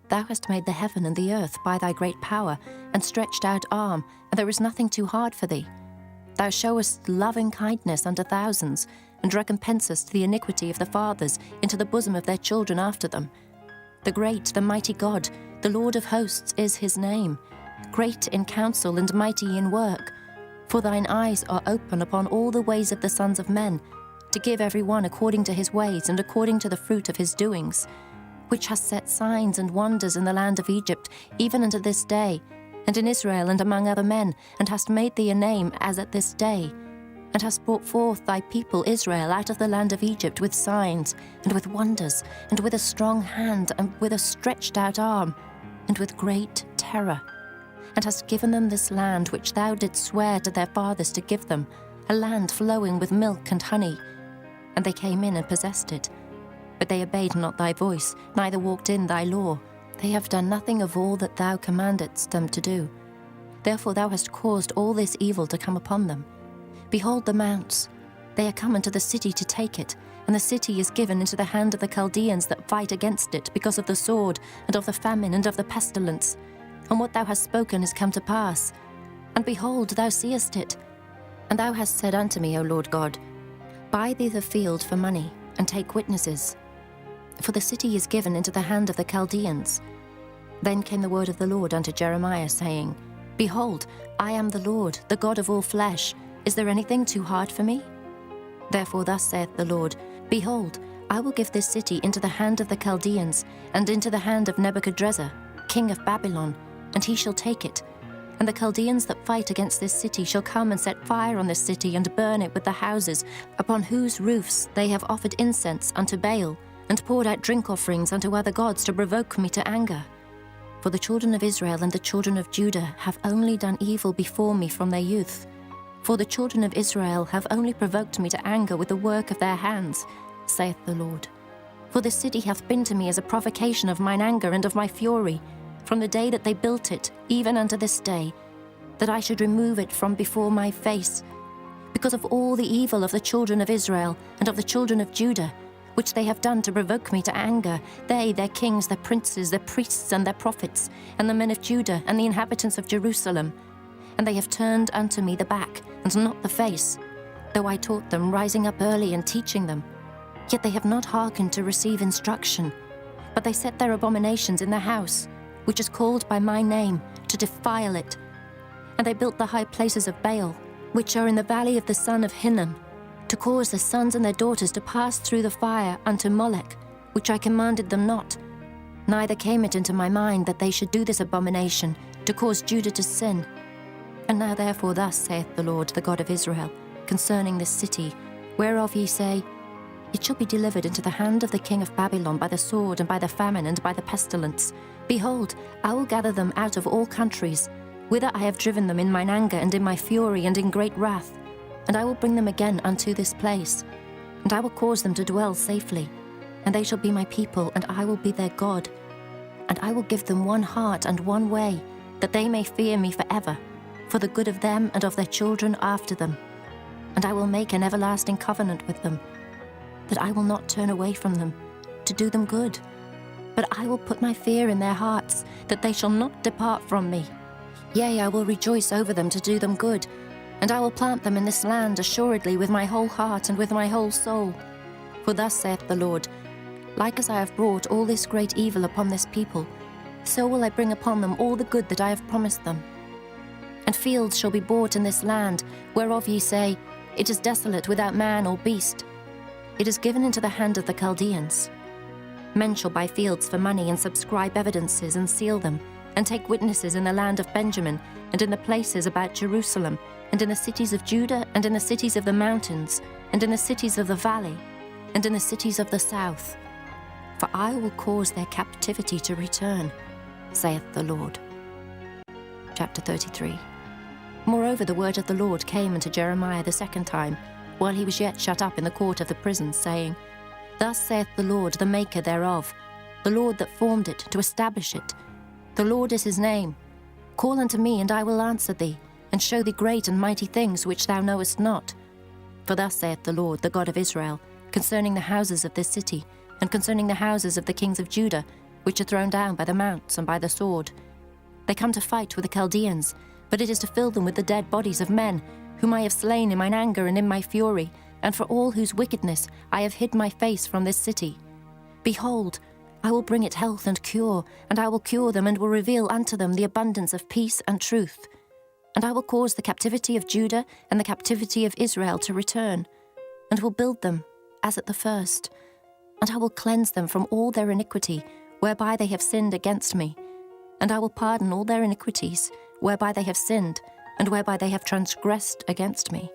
thou hast made the heaven and the earth by thy great power, and stretched out arm, and there is nothing too hard for thee. Thou showest loving kindness unto thousands, and recompensest the iniquity of the fathers into the bosom of their children after them. The great, the mighty God, the Lord of hosts is his name, great in counsel and mighty in work. For thine eyes are open upon all the ways of the sons of men, to give every one according to his ways and according to the fruit of his doings, which hast set signs and wonders in the land of Egypt, even unto this day, and in Israel and among other men, and hast made thee a name as at this day, and hast brought forth thy people Israel out of the land of Egypt with signs, and with wonders, and with a strong hand, and with a stretched out arm, and with great terror, and hast given them this land which thou didst swear to their fathers to give them, a land flowing with milk and honey. And they came in and possessed it. But they obeyed not thy voice, neither walked in thy law. They have done nothing of all that thou commandedst them to do. Therefore thou hast caused all this evil to come upon them. Behold the mounts, they are come into the city to take it, and the city is given into the hand of the Chaldeans that fight against it, because of the sword, and of the famine, and of the pestilence. And what thou hast spoken is come to pass. And behold, thou seest it. And thou hast said unto me, O Lord God, Buy thee the field for money, and take witnesses. For the city is given into the hand of the Chaldeans. Then came the word of the Lord unto Jeremiah, saying, Behold, I am the Lord, the God of all flesh. Is there anything too hard for me? Therefore thus saith the Lord, Behold, I will give this city into the hand of the Chaldeans, and into the hand of Nebuchadrezzar, king of Babylon, and he shall take it. And the Chaldeans that fight against this city shall come and set fire on this city, and burn it with the houses, upon whose roofs they have offered incense unto Baal, and poured out drink offerings unto other gods to provoke me to anger. For the children of Israel and the children of Judah have only done evil before me from their youth. For the children of Israel have only provoked me to anger with the work of their hands, saith the Lord. For the city hath been to me as a provocation of mine anger and of my fury, from the day that they built it, even unto this day, that I should remove it from before my face, because of all the evil of the children of Israel and of the children of Judah, which they have done to provoke me to anger, they, their kings, their princes, their priests, and their prophets, and the men of Judah, and the inhabitants of Jerusalem. And they have turned unto me the back, and not the face, though I taught them, rising up early and teaching them. Yet they have not hearkened to receive instruction, but they set their abominations in the house, which is called by my name, to defile it. And they built the high places of Baal, which are in the valley of the son of Hinnom, to cause their sons and their daughters to pass through the fire unto Molech, which I commanded them not. Neither came it into my mind that they should do this abomination, to cause Judah to sin. And now therefore thus saith the Lord, the God of Israel, concerning this city, whereof ye say, It shall be delivered into the hand of the king of Babylon by the sword, and by the famine, and by the pestilence. Behold, I will gather them out of all countries, whither I have driven them in mine anger, and in my fury, and in great wrath. And I will bring them again unto this place, and I will cause them to dwell safely. And they shall be my people, and I will be their God. And I will give them one heart and one way, that they may fear me forever, for the good of them and of their children after them. And I will make an everlasting covenant with them, that I will not turn away from them, to do them good. But I will put my fear in their hearts, that they shall not depart from me. Yea, I will rejoice over them to do them good, and I will plant them in this land assuredly with my whole heart and with my whole soul. For thus saith the Lord, like as I have brought all this great evil upon this people, so will I bring upon them all the good that I have promised them. And fields shall be bought in this land, whereof ye say, It is desolate without man or beast. It is given into the hand of the Chaldeans. Men shall buy fields for money, and subscribe evidences, and seal them, and take witnesses in the land of Benjamin, and in the places about Jerusalem, and in the cities of Judah, and in the cities of the mountains, and in the cities of the valley, and in the cities of the south. For I will cause their captivity to return, saith the Lord. Chapter 33. Moreover, the word of the Lord came unto Jeremiah the second time, while he was yet shut up in the court of the prison, saying, Thus saith the Lord, the maker thereof, the Lord that formed it, to establish it. The Lord is his name. Call unto me, and I will answer thee, and show thee great and mighty things which thou knowest not. For thus saith the Lord, the God of Israel, concerning the houses of this city, and concerning the houses of the kings of Judah, which are thrown down by the mounts and by the sword. They come to fight with the Chaldeans, but it is to fill them with the dead bodies of men, whom I have slain in mine anger and in my fury, and for all whose wickedness I have hid my face from this city. Behold, I will bring it health and cure, and I will cure them, and will reveal unto them the abundance of peace and truth. And I will cause the captivity of Judah and the captivity of Israel to return, and will build them as at the first. And I will cleanse them from all their iniquity, whereby they have sinned against me. And I will pardon all their iniquities, whereby they have sinned, and whereby they have transgressed against me.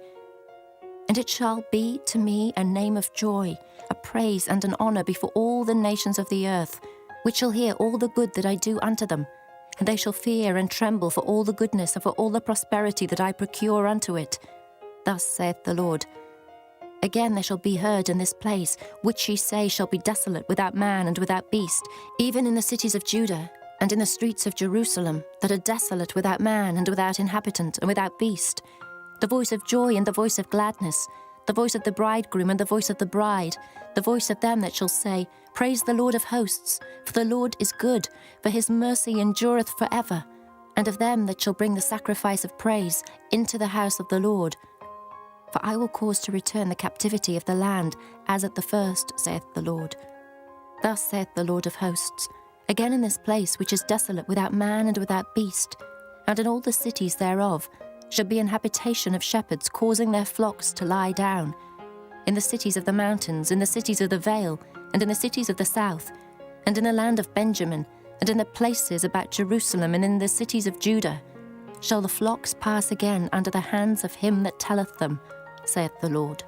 And it shall be to me a name of joy, a praise and an honor before all the nations of the earth, which shall hear all the good that I do unto them, and they shall fear and tremble for all the goodness and for all the prosperity that I procure unto it. Thus saith the Lord. Again there shall be heard in this place, which ye say shall be desolate without man and without beast, even in the cities of Judah, and in the streets of Jerusalem, that are desolate without man and without inhabitant and without beast, the voice of joy and the voice of gladness, the voice of the bridegroom and the voice of the bride, the voice of them that shall say, Praise the Lord of hosts, for the Lord is good, for his mercy endureth forever, and of them that shall bring the sacrifice of praise into the house of the Lord. For I will cause to return the captivity of the land, as at the first, saith the Lord. Thus saith the Lord of hosts, Again in this place which is desolate without man and without beast, and in all the cities thereof, shall be an habitation of shepherds causing their flocks to lie down. In the cities of the mountains, in the cities of the vale, and in the cities of the south, and in the land of Benjamin, and in the places about Jerusalem, and in the cities of Judah, shall the flocks pass again under the hands of him that telleth them, saith the Lord.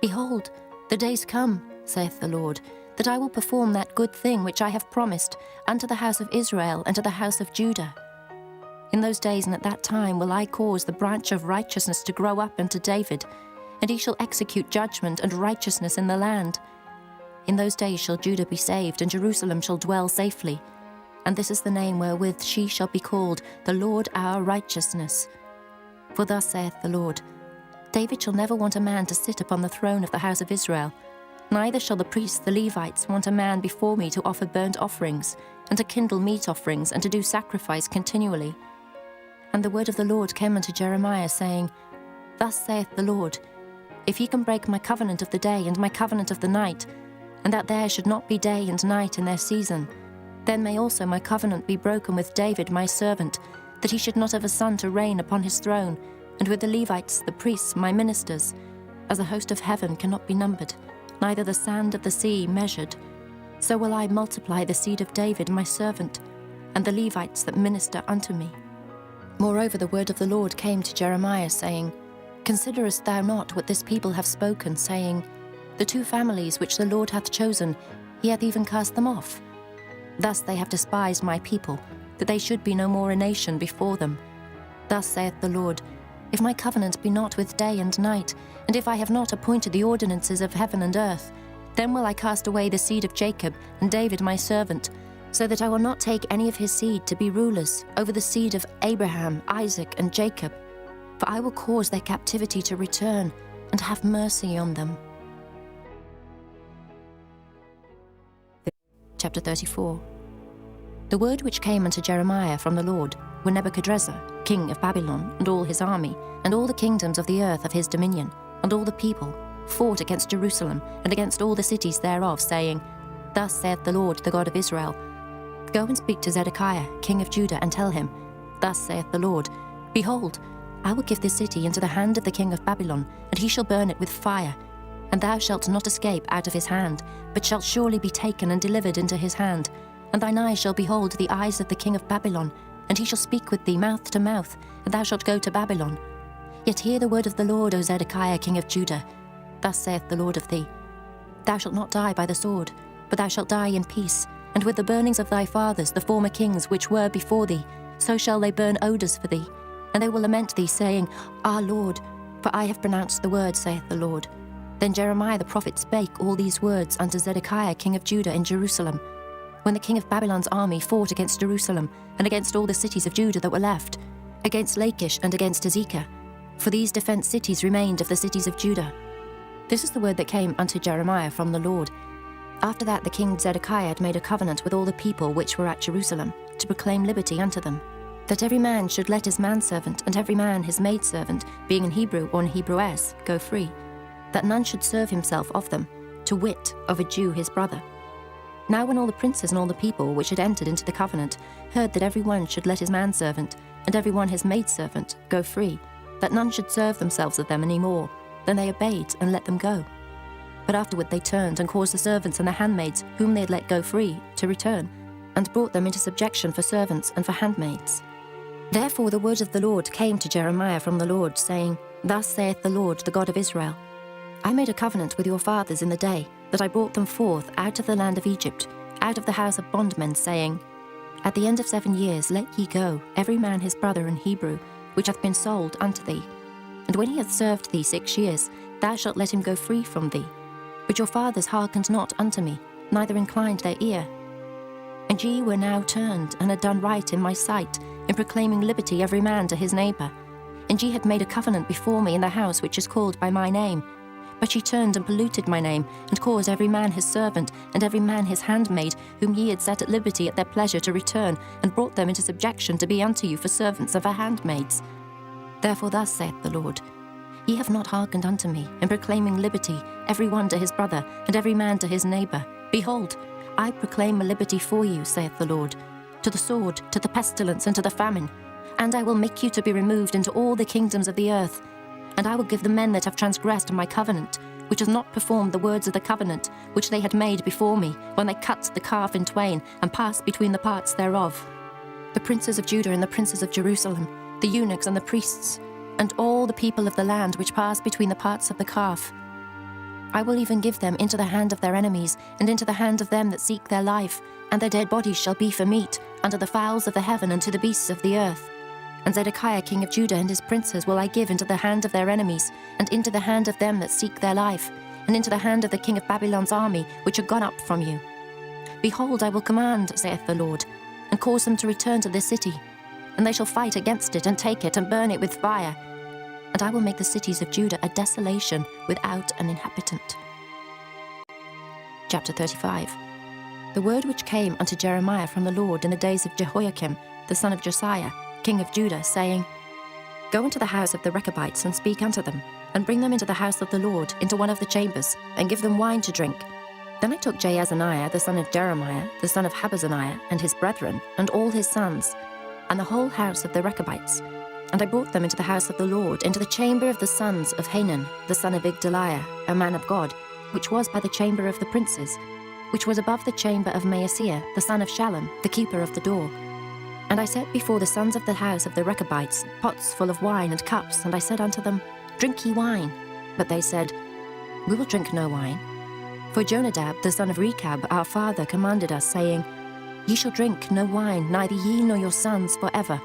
Behold, the days come, saith the Lord, that I will perform that good thing which I have promised unto the house of Israel and to the house of Judah. In those days and at that time will I cause the branch of righteousness to grow up unto David, and he shall execute judgment and righteousness in the land. In those days shall Judah be saved, and Jerusalem shall dwell safely. And this is the name wherewith she shall be called, the Lord our righteousness. For thus saith the Lord, David shall never want a man to sit upon the throne of the house of Israel, Neither shall the priests, the Levites, want a man before me to offer burnt offerings, and to kindle meat offerings, and to do sacrifice continually. And the word of the Lord came unto Jeremiah, saying, Thus saith the Lord, If ye can break my covenant of the day and my covenant of the night, and that there should not be day and night in their season, then may also my covenant be broken with David my servant, that he should not have a son to reign upon his throne, and with the Levites, the priests, my ministers, as the host of heaven cannot be numbered, neither the sand of the sea measured. So will I multiply the seed of David my servant, and the Levites that minister unto me. Moreover, the word of the Lord came to Jeremiah, saying, Considerest thou not what this people have spoken, saying, The two families which the Lord hath chosen, he hath even cast them off. Thus they have despised my people, that they should be no more a nation before them. Thus saith the Lord, If my covenant be not with day and night, and if I have not appointed the ordinances of heaven and earth, then will I cast away the seed of Jacob and David my servant, so that I will not take any of his seed to be rulers over the seed of Abraham, Isaac, and Jacob. For I will cause their captivity to return, and have mercy on them. Chapter 34. The word which came unto Jeremiah from the Lord, when Nebuchadrezzar, king of Babylon, and all his army, and all the kingdoms of the earth of his dominion, and all the people, fought against Jerusalem, and against all the cities thereof, saying, Thus saith the Lord, the God of Israel, Go and speak to Zedekiah, king of Judah, and tell him, Thus saith the Lord, Behold, I will give this city into the hand of the king of Babylon, and he shall burn it with fire. And thou shalt not escape out of his hand, but shalt surely be taken and delivered into his hand. And thine eyes shall behold the eyes of the king of Babylon, and he shall speak with thee mouth to mouth, and thou shalt go to Babylon. Yet hear the word of the Lord, O Zedekiah, king of Judah. Thus saith the Lord of thee, Thou shalt not die by the sword, but thou shalt die in peace, and with the burnings of thy fathers, the former kings which were before thee, so shall they burn odours for thee. And they will lament thee, saying, Our Lord, for I have pronounced the word, saith the Lord. Then Jeremiah the prophet spake all these words unto Zedekiah king of Judah in Jerusalem, when the king of Babylon's army fought against Jerusalem, and against all the cities of Judah that were left, against Lachish and against Azekah. For these defenced cities remained of the cities of Judah. This is the word that came unto Jeremiah from the Lord. After that the king Zedekiah had made a covenant with all the people which were at Jerusalem, to proclaim liberty unto them, that every man should let his manservant and every man his maidservant, being an Hebrew or an Hebrewess, go free, that none should serve himself of them, to wit, of a Jew his brother. Now when all the princes and all the people which had entered into the covenant heard that every one should let his manservant and every one his maidservant go free, that none should serve themselves of them any more, then they obeyed and let them go. But afterward they turned and caused the servants and the handmaids whom they had let go free to return, and brought them into subjection for servants and for handmaids. Therefore the word of the Lord came to Jeremiah from the Lord, saying, Thus saith the Lord, the God of Israel, I made a covenant with your fathers in the day that I brought them forth out of the land of Egypt, out of the house of bondmen, saying, At the end of 7 years let ye go, every man his brother in Hebrew, which hath been sold unto thee. And when he hath served thee 6 years, thou shalt let him go free from thee. But your fathers hearkened not unto me, neither inclined their ear. And ye were now turned, and had done right in my sight, in proclaiming liberty every man to his neighbour. And ye had made a covenant before me in the house which is called by my name. But ye turned and polluted my name, and caused every man his servant, and every man his handmaid, whom ye had set at liberty at their pleasure to return, and brought them into subjection to be unto you for servants and for handmaids. Therefore thus saith the Lord, Ye have not hearkened unto me, in proclaiming liberty, every one to his brother, and every man to his neighbour. Behold, I proclaim a liberty for you, saith the Lord, to the sword, to the pestilence, and to the famine. And I will make you to be removed into all the kingdoms of the earth. And I will give the men that have transgressed my covenant, which has not performed the words of the covenant, which they had made before me, when they cut the calf in twain, and passed between the parts thereof, the princes of Judah and the princes of Jerusalem, the eunuchs and the priests, and all the people of the land which pass between the parts of the calf. I will even give them into the hand of their enemies, and into the hand of them that seek their life, and their dead bodies shall be for meat, unto the fowls of the heaven and to the beasts of the earth. And Zedekiah king of Judah and his princes will I give into the hand of their enemies, and into the hand of them that seek their life, and into the hand of the king of Babylon's army, which are gone up from you. Behold, I will command, saith the Lord, and cause them to return to this city, and they shall fight against it, and take it, and burn it with fire. And I will make the cities of Judah a desolation without an inhabitant. Chapter 35. The word which came unto Jeremiah from the Lord in the days of Jehoiakim, the son of Josiah, king of Judah, saying, Go into the house of the Rechabites, and speak unto them, and bring them into the house of the Lord, into one of the chambers, and give them wine to drink. Then I took Jaazaniah, the son of Jeremiah, the son of Habazaniah, and his brethren, and all his sons, and the whole house of the Rechabites, and I brought them into the house of the Lord, into the chamber of the sons of Hanan, the son of Igdaliah, a man of God, which was by the chamber of the princes, which was above the chamber of Maaseiah, the son of Shallum, the keeper of the door. And I set before the sons of the house of the Rechabites pots full of wine and cups, and I said unto them, Drink ye wine. But they said, We will drink no wine. For Jonadab, the son of Rechab, our father, commanded us, saying, Ye shall drink no wine, neither ye nor your sons forever.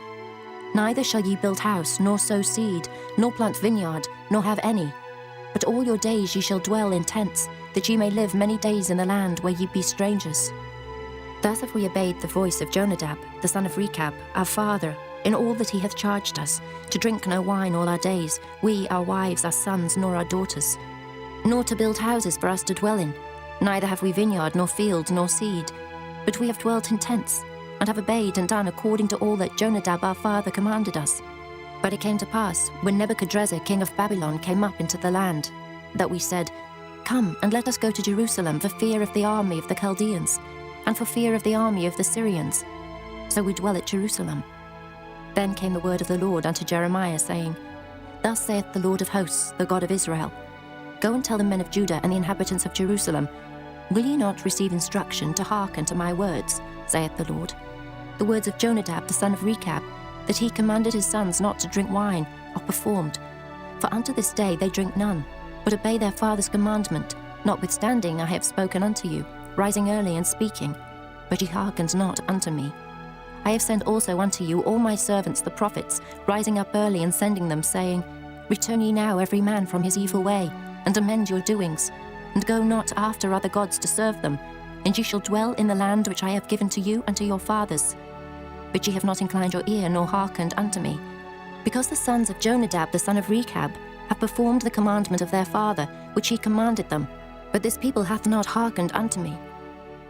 Neither shall ye build house, nor sow seed, nor plant vineyard, nor have any. But all your days ye shall dwell in tents, that ye may live many days in the land where ye be strangers. Thus have we obeyed the voice of Jonadab, the son of Rechab, our father, in all that he hath charged us, to drink no wine all our days, we, our wives, our sons, nor our daughters, nor to build houses for us to dwell in. Neither have we vineyard, nor field, nor seed, but we have dwelt in tents, and have obeyed and done according to all that Jonadab our father commanded us. But it came to pass, when Nebuchadrezzar king of Babylon came up into the land, that we said, Come, and let us go to Jerusalem for fear of the army of the Chaldeans, and for fear of the army of the Syrians. So we dwell at Jerusalem. Then came the word of the Lord unto Jeremiah, saying, Thus saith the Lord of hosts, the God of Israel, Go and tell the men of Judah and the inhabitants of Jerusalem, Will ye not receive instruction to hearken to my words, saith the Lord? The words of Jonadab the son of Rechab, that he commanded his sons not to drink wine, are performed. For unto this day they drink none, but obey their father's commandment, notwithstanding I have spoken unto you, rising early and speaking, but ye hearkened not unto me. I have sent also unto you all my servants the prophets, rising up early and sending them, saying, Return ye now every man from his evil way, and amend your doings, and go not after other gods to serve them, and ye shall dwell in the land which I have given to you and to your fathers. But ye have not inclined your ear, nor hearkened unto me, because the sons of Jonadab the son of Rechab have performed the commandment of their father, which he commanded them, but this people hath not hearkened unto me.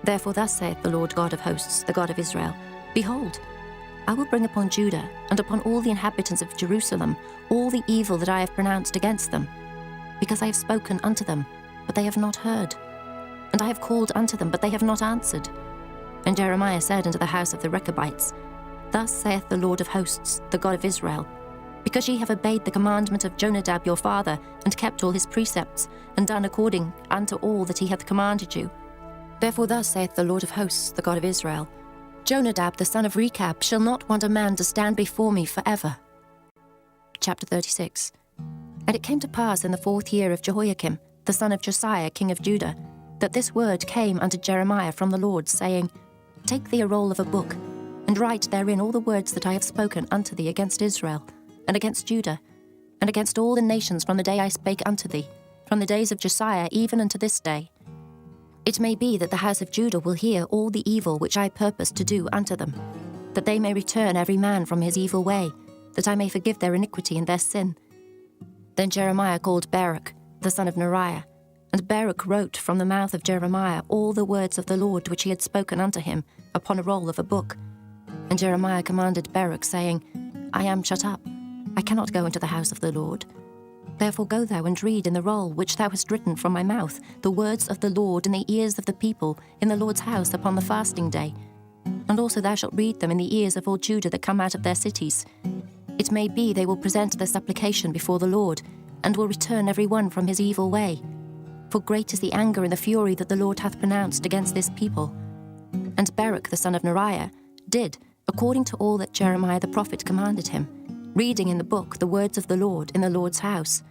Therefore thus saith the Lord God of hosts, the God of Israel, Behold, I will bring upon Judah and upon all the inhabitants of Jerusalem all the evil that I have pronounced against them, because I have spoken unto them, but they have not heard, and I have called unto them, but they have not answered. And Jeremiah said unto the house of the Rechabites, Thus saith the Lord of hosts, the God of Israel, Because ye have obeyed the commandment of Jonadab your father, and kept all his precepts, and done according unto all that he hath commanded you. Therefore thus saith the Lord of hosts, the God of Israel, Jonadab the son of Rechab shall not want a man to stand before me forever. Chapter 36. And it came to pass in the 4th year of Jehoiakim, the son of Josiah king of Judah, that this word came unto Jeremiah from the Lord, saying, Take thee a roll of a book, and write therein all the words that I have spoken unto thee against Israel, and against Judah, and against all the nations from the day I spake unto thee, from the days of Josiah even unto this day. It may be that the house of Judah will hear all the evil which I purpose to do unto them, that they may return every man from his evil way, that I may forgive their iniquity and their sin. Then Jeremiah called Baruch, the son of Neriah, and Baruch wrote from the mouth of Jeremiah all the words of the Lord which he had spoken unto him upon a roll of a book. And Jeremiah commanded Baruch, saying, I am shut up, I cannot go into the house of the Lord. Therefore go thou and read in the roll which thou hast written from my mouth the words of the Lord in the ears of the people in the Lord's house upon the fasting day. And also thou shalt read them in the ears of all Judah that come out of their cities. It may be they will present their supplication before the Lord, and will return every one from his evil way. For great is the anger and the fury that the Lord hath pronounced against this people. And Baruch the son of Neriah did according to all that Jeremiah the prophet commanded him, reading in the book the words of the Lord in the Lord's house.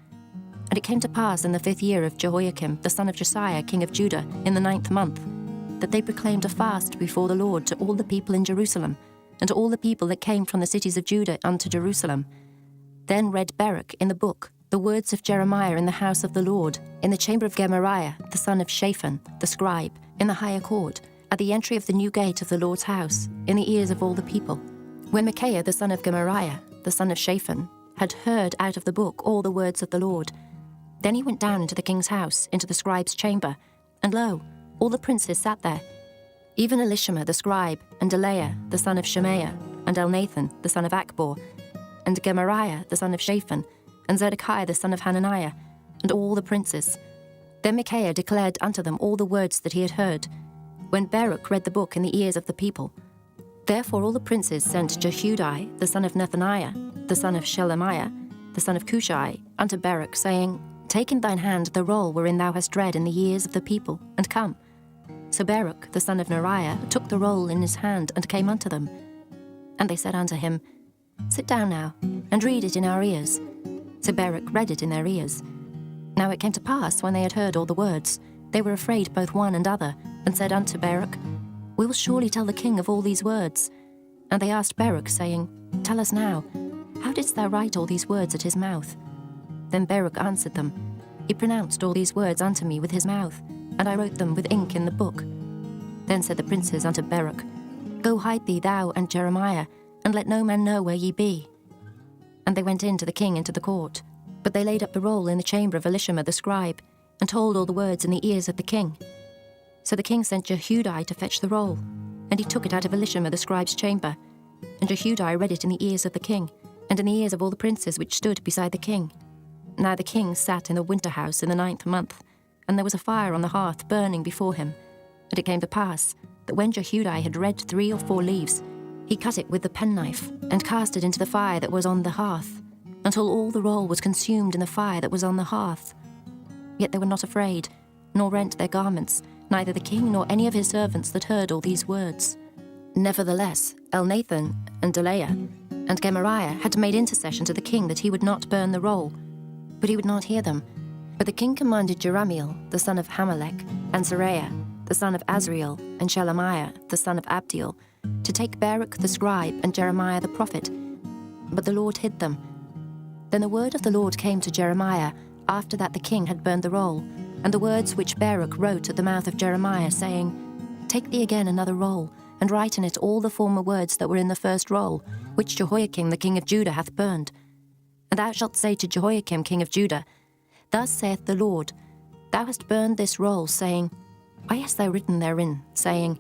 And it came to pass in the 5th year of Jehoiakim the son of Josiah king of Judah, in the 9th month, that they proclaimed a fast before the Lord to all the people in Jerusalem, and to all the people that came from the cities of Judah unto Jerusalem. Then read Baruch in the book the words of Jeremiah in the house of the Lord, in the chamber of Gemariah the son of Shaphan, the scribe, in the higher court, at the entry of the new gate of the Lord's house, in the ears of all the people. When Micaiah the son of Gemariah, the son of Shaphan, had heard out of the book all the words of the Lord, then he went down into the king's house, into the scribe's chamber, and lo, all the princes sat there, even Elishama the scribe, and Delaiah the son of Shemaiah, and Elnathan the son of Akbor, and Gemariah the son of Shaphan, and Zedekiah the son of Hananiah, and all the princes. Then Micaiah declared unto them all the words that he had heard, when Baruch read the book in the ears of the people. Therefore all the princes sent Jehudi the son of Nethaniah, the son of Shelemiah, the son of Cushai, unto Baruch, saying, Take in thine hand the roll wherein thou hast read in the ears of the people, and come. So Baruch the son of Neriah took the roll in his hand, and came unto them. And they said unto him, Sit down now, and read it in our ears. So Baruch read it in their ears. Now it came to pass, when they had heard all the words, they were afraid both one and other, and said unto Baruch, We will surely tell the king of all these words. And they asked Baruch, saying, Tell us now, how didst thou write all these words at his mouth? Then Baruch answered them, He pronounced all these words unto me with his mouth, and I wrote them with ink in the book. Then said the princes unto Baruch, Go hide thee thou and Jeremiah, and let no man know where ye be. And they went in to the king into the court. But they laid up the roll in the chamber of Elishama the scribe, and told all the words in the ears of the king. So the king sent Jehudi to fetch the roll, and he took it out of Elishama the scribe's chamber. And Jehudi read it in the ears of the king, and in the ears of all the princes which stood beside the king. Now the king sat in the winter house in the 9th month, and there was a fire on the hearth burning before him. And it came to pass, that when Jehudi had read 3 or 4 leaves, he cut it with the penknife, and cast it into the fire that was on the hearth, until all the roll was consumed in the fire that was on the hearth. Yet they were not afraid, nor rent their garments, neither the king nor any of his servants that heard all these words. Nevertheless, Elnathan and Delaiah and Gemariah had made intercession to the king that he would not burn the roll, but he would not hear them. But the king commanded Jerahmeel, the son of Hamelech, and Seraiah, the son of Azriel, and Shelemiah, the son of Abdiel, to take Baruch the scribe and Jeremiah the prophet. But the Lord hid them. Then the word of the Lord came to Jeremiah, after that the king had burned the roll, and the words which Baruch wrote at the mouth of Jeremiah, saying, Take thee again another roll, and write in it all the former words that were in the first roll, which Jehoiakim the king of Judah hath burned. And thou shalt say to Jehoiakim king of Judah, Thus saith the Lord, Thou hast burned this roll, saying, Why hast thou written therein, saying,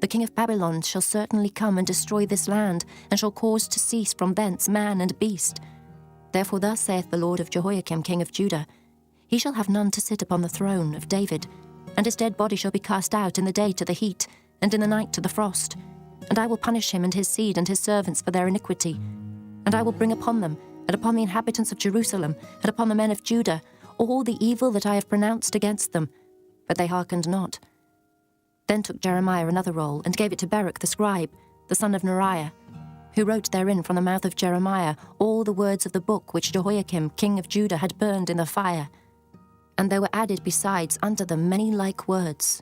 The king of Babylon shall certainly come and destroy this land, and shall cause to cease from thence man and beast. Therefore thus saith the Lord of Jehoiakim king of Judah, He shall have none to sit upon the throne of David, and his dead body shall be cast out in the day to the heat, and in the night to the frost. And I will punish him and his seed and his servants for their iniquity. And I will bring upon them, and upon the inhabitants of Jerusalem, and upon the men of Judah, all the evil that I have pronounced against them. But they hearkened not. Then took Jeremiah another roll, and gave it to Baruch the scribe, the son of Neriah, who wrote therein from the mouth of Jeremiah all the words of the book which Jehoiakim king of Judah had burned in the fire. And there were added besides unto them many like words.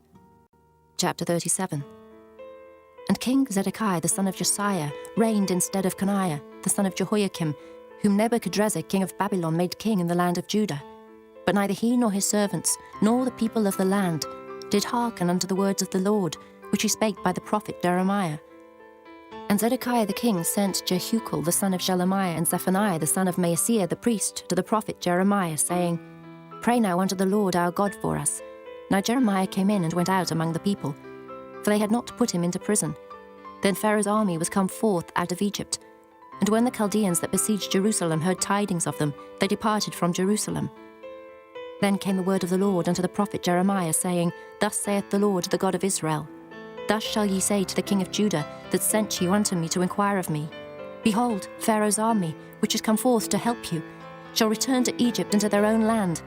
Chapter 37. And King Zedekiah the son of Josiah reigned instead of Coniah, the son of Jehoiakim, whom Nebuchadrezzar king of Babylon made king in the land of Judah. But neither he nor his servants, nor the people of the land, did hearken unto the words of the Lord, which he spake by the prophet Jeremiah. And Zedekiah the king sent Jehucal the son of Shelemiah and Zephaniah the son of Maaseiah the priest to the prophet Jeremiah, saying, Pray now unto the Lord our God for us. Now Jeremiah came in and went out among the people, for they had not put him into prison. Then Pharaoh's army was come forth out of Egypt. And when the Chaldeans that besieged Jerusalem heard tidings of them, they departed from Jerusalem. Then came the word of the Lord unto the prophet Jeremiah, saying, Thus saith the Lord, the God of Israel, Thus shall ye say to the king of Judah, that sent you unto me to inquire of me, Behold, Pharaoh's army, which is come forth to help you, shall return to Egypt into their own land.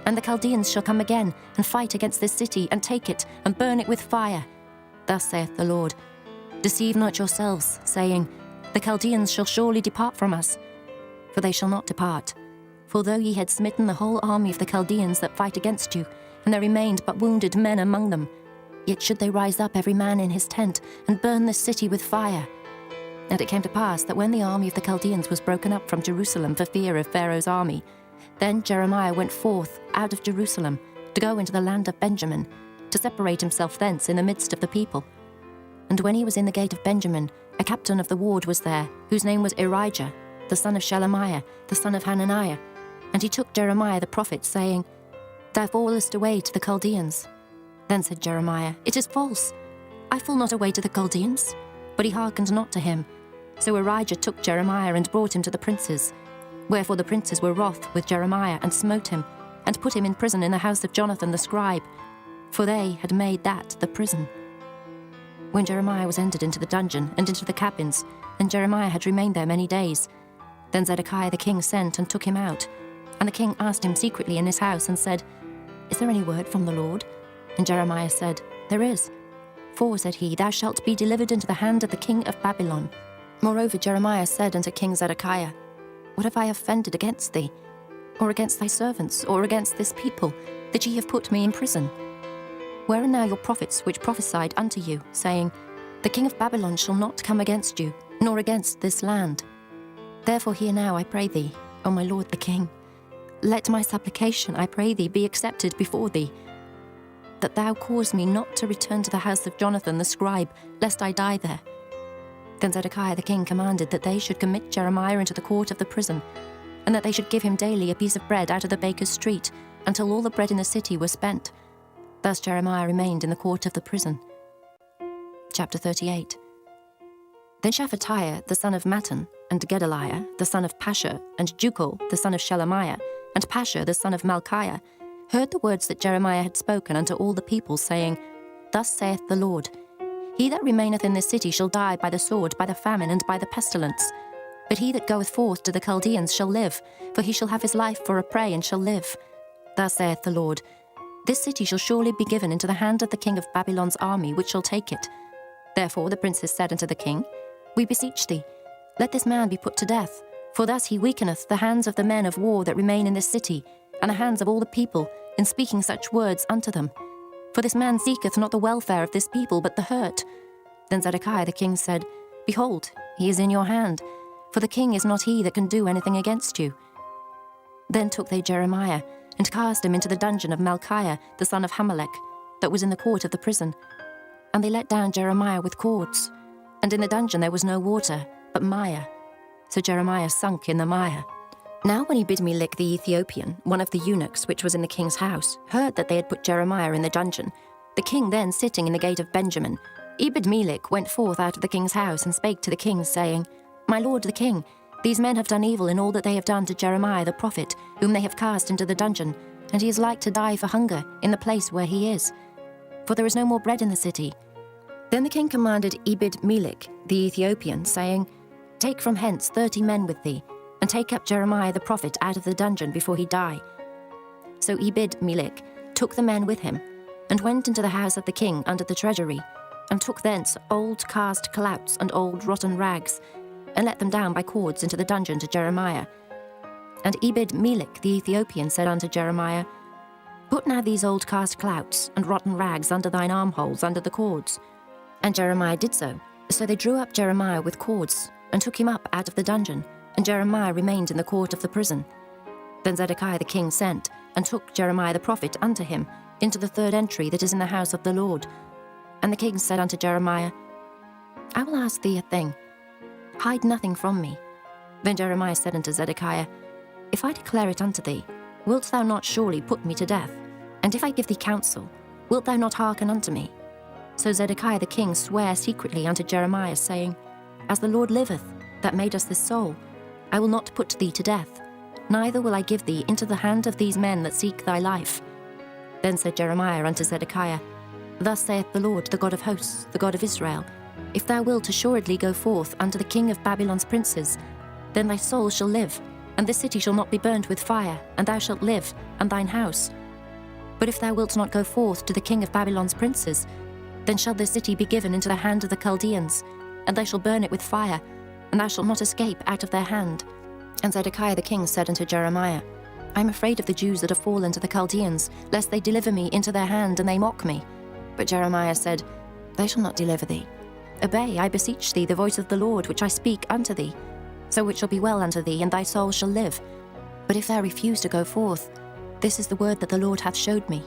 And the Chaldeans shall come again, and fight against this city, and take it, and burn it with fire. Thus saith the Lord, Deceive not yourselves, saying, The Chaldeans shall surely depart from us. For they shall not depart. For though ye had smitten the whole army of the Chaldeans that fight against you, and there remained but wounded men among them, yet should they rise up every man in his tent, and burn this city with fire. And it came to pass that when the army of the Chaldeans was broken up from Jerusalem for fear of Pharaoh's army, then Jeremiah went forth out of Jerusalem to go into the land of Benjamin, to separate himself thence in the midst of the people. And when he was in the gate of Benjamin, a captain of the ward was there, whose name was Irijah, the son of Shelemiah, the son of Hananiah. And he took Jeremiah the prophet, saying, Thou fallest away to the Chaldeans. Then said Jeremiah, It is false. I fall not away to the Chaldeans. But he hearkened not to him. So Ahijah took Jeremiah and brought him to the princes. Wherefore the princes were wroth with Jeremiah, and smote him, and put him in prison in the house of Jonathan the scribe, for they had made that the prison. When Jeremiah was entered into the dungeon and into the cabins, and Jeremiah had remained there many days, then Zedekiah the king sent and took him out. And the king asked him secretly in his house, and said, Is there any word from the Lord? And Jeremiah said, There is. For, said he, Thou shalt be delivered into the hand of the king of Babylon. Moreover Jeremiah said unto King Zedekiah, What have I offended against thee, or against thy servants, or against this people, that ye have put me in prison? Where are now your prophets which prophesied unto you, saying, The king of Babylon shall not come against you, nor against this land? Therefore hear now, I pray thee, O my lord the king. Let my supplication, I pray thee, be accepted before thee, that thou cause me not to return to the house of Jonathan the scribe, lest I die there. Then Zedekiah the king commanded that they should commit Jeremiah into the court of the prison, and that they should give him daily a piece of bread out of the baker's street, until all the bread in the city was spent. Thus Jeremiah remained in the court of the prison. Chapter 38. Then Shephatiah the son of Mattan, and Gedaliah the son of Pashur, and Jukal the son of Shelemiah, and Pashur the son of Malchiah, heard the words that Jeremiah had spoken unto all the people, saying, Thus saith the Lord, He that remaineth in this city shall die by the sword, by the famine, and by the pestilence. But he that goeth forth to the Chaldeans shall live, for he shall have his life for a prey, and shall live. Thus saith the Lord, This city shall surely be given into the hand of the king of Babylon's army, which shall take it. Therefore the princes said unto the king, We beseech thee, let this man be put to death, for thus he weakeneth the hands of the men of war that remain in this city, and the hands of all the people, in speaking such words unto them. For this man seeketh not the welfare of this people, but the hurt. Then Zedekiah the king said, Behold, he is in your hand, for the king is not he that can do anything against you. Then took they Jeremiah, and cast him into the dungeon of Malchiah the son of Hamelech, that was in the court of the prison. And they let down Jeremiah with cords, and in the dungeon there was no water, but mire. So Jeremiah sunk in the mire. Now when Ebed-melech the Ethiopian, one of the eunuchs which was in the king's house, heard that they had put Jeremiah in the dungeon, the king then sitting in the gate of Benjamin, Ebed-melech went forth out of the king's house and spake to the king, saying, My lord the king, these men have done evil in all that they have done to Jeremiah the prophet, whom they have cast into the dungeon, and he is like to die for hunger in the place where he is. For there is no more bread in the city. Then the king commanded Ebed-melech the Ethiopian, saying, Take from hence 30 men with thee, and take up Jeremiah the prophet out of the dungeon before he die. So Ebed-melech took the men with him, and went into the house of the king under the treasury, and took thence old cast clouts and old rotten rags, and let them down by cords into the dungeon to Jeremiah. And Ebed-melech the Ethiopian said unto Jeremiah, Put now these old cast clouts and rotten rags under thine armholes under the cords. And Jeremiah did so. So they drew up Jeremiah with cords, and took him up out of the dungeon, and Jeremiah remained in the court of the prison. Then Zedekiah the king sent, and took Jeremiah the prophet unto him, into the third entry that is in the house of the Lord. And the king said unto Jeremiah, I will ask thee a thing. Hide nothing from me. Then Jeremiah said unto Zedekiah, If I declare it unto thee, wilt thou not surely put me to death? And if I give thee counsel, wilt thou not hearken unto me? So Zedekiah the king sware secretly unto Jeremiah, saying, As the Lord liveth, that made us this soul, I will not put thee to death, neither will I give thee into the hand of these men that seek thy life. Then said Jeremiah unto Zedekiah, Thus saith the Lord, the God of hosts, the God of Israel, If thou wilt assuredly go forth unto the king of Babylon's princes, then thy soul shall live, and this city shall not be burnt with fire, and thou shalt live, and thine house. But if thou wilt not go forth to the king of Babylon's princes, then shall this city be given into the hand of the Chaldeans, and they shall burn it with fire, and thou shalt not escape out of their hand. And Zedekiah the king said unto Jeremiah, I am afraid of the Jews that are fallen to the Chaldeans, lest they deliver me into their hand, and they mock me. But Jeremiah said, They shall not deliver thee. Obey, I beseech thee, the voice of the Lord, which I speak unto thee. So it shall be well unto thee, and thy soul shall live. But if thou refuse to go forth, this is the word that the Lord hath showed me.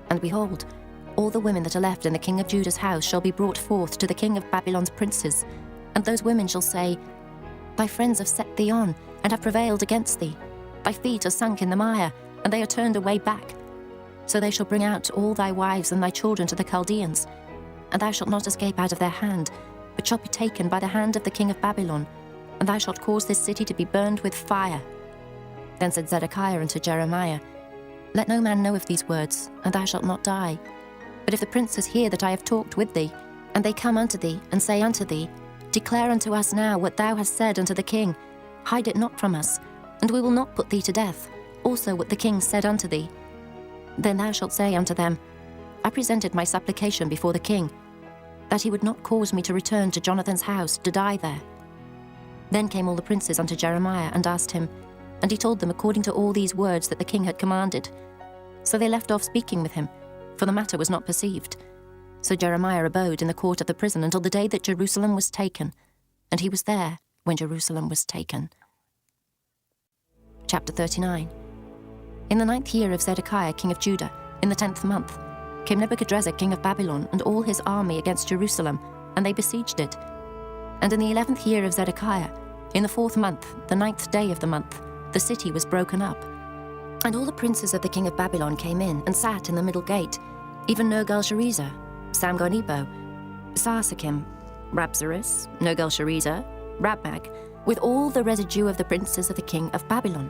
And behold, all the women that are left in the king of Judah's house shall be brought forth to the king of Babylon's princes, and those women shall say, Thy friends have set thee on, and have prevailed against thee. Thy feet are sunk in the mire, and they are turned away back. So they shall bring out all thy wives and thy children to the Chaldeans, and thou shalt not escape out of their hand, but shalt be taken by the hand of the king of Babylon, and thou shalt cause this city to be burned with fire. Then said Zedekiah unto Jeremiah, Let no man know of these words, and thou shalt not die. But if the princes hear that I have talked with thee, and they come unto thee, and say unto thee, Declare unto us now what thou hast said unto the king, hide it not from us, and we will not put thee to death, also what the king said unto thee. Then thou shalt say unto them, I presented my supplication before the king, that he would not cause me to return to Jonathan's house to die there. Then came all the princes unto Jeremiah and asked him, and he told them according to all these words that the king had commanded. So they left off speaking with him, for the matter was not perceived. So Jeremiah abode in the court of the prison until the day that Jerusalem was taken, and he was there when Jerusalem was taken. Chapter 39. In the 9th year of Zedekiah king of Judah, in the 10th month, came Nebuchadrezzar king of Babylon and all his army against Jerusalem, and they besieged it. And in the 11th year of Zedekiah, in the 4th month, the 9th day of the month, the city was broken up. And all the princes of the king of Babylon came in and sat in the middle gate, even Nergal-Sharezer, Samgar-Nebo, Sarsakim, Rabsaris, Nergal-Sharezer, Rabmag, with all the residue of the princes of the king of Babylon.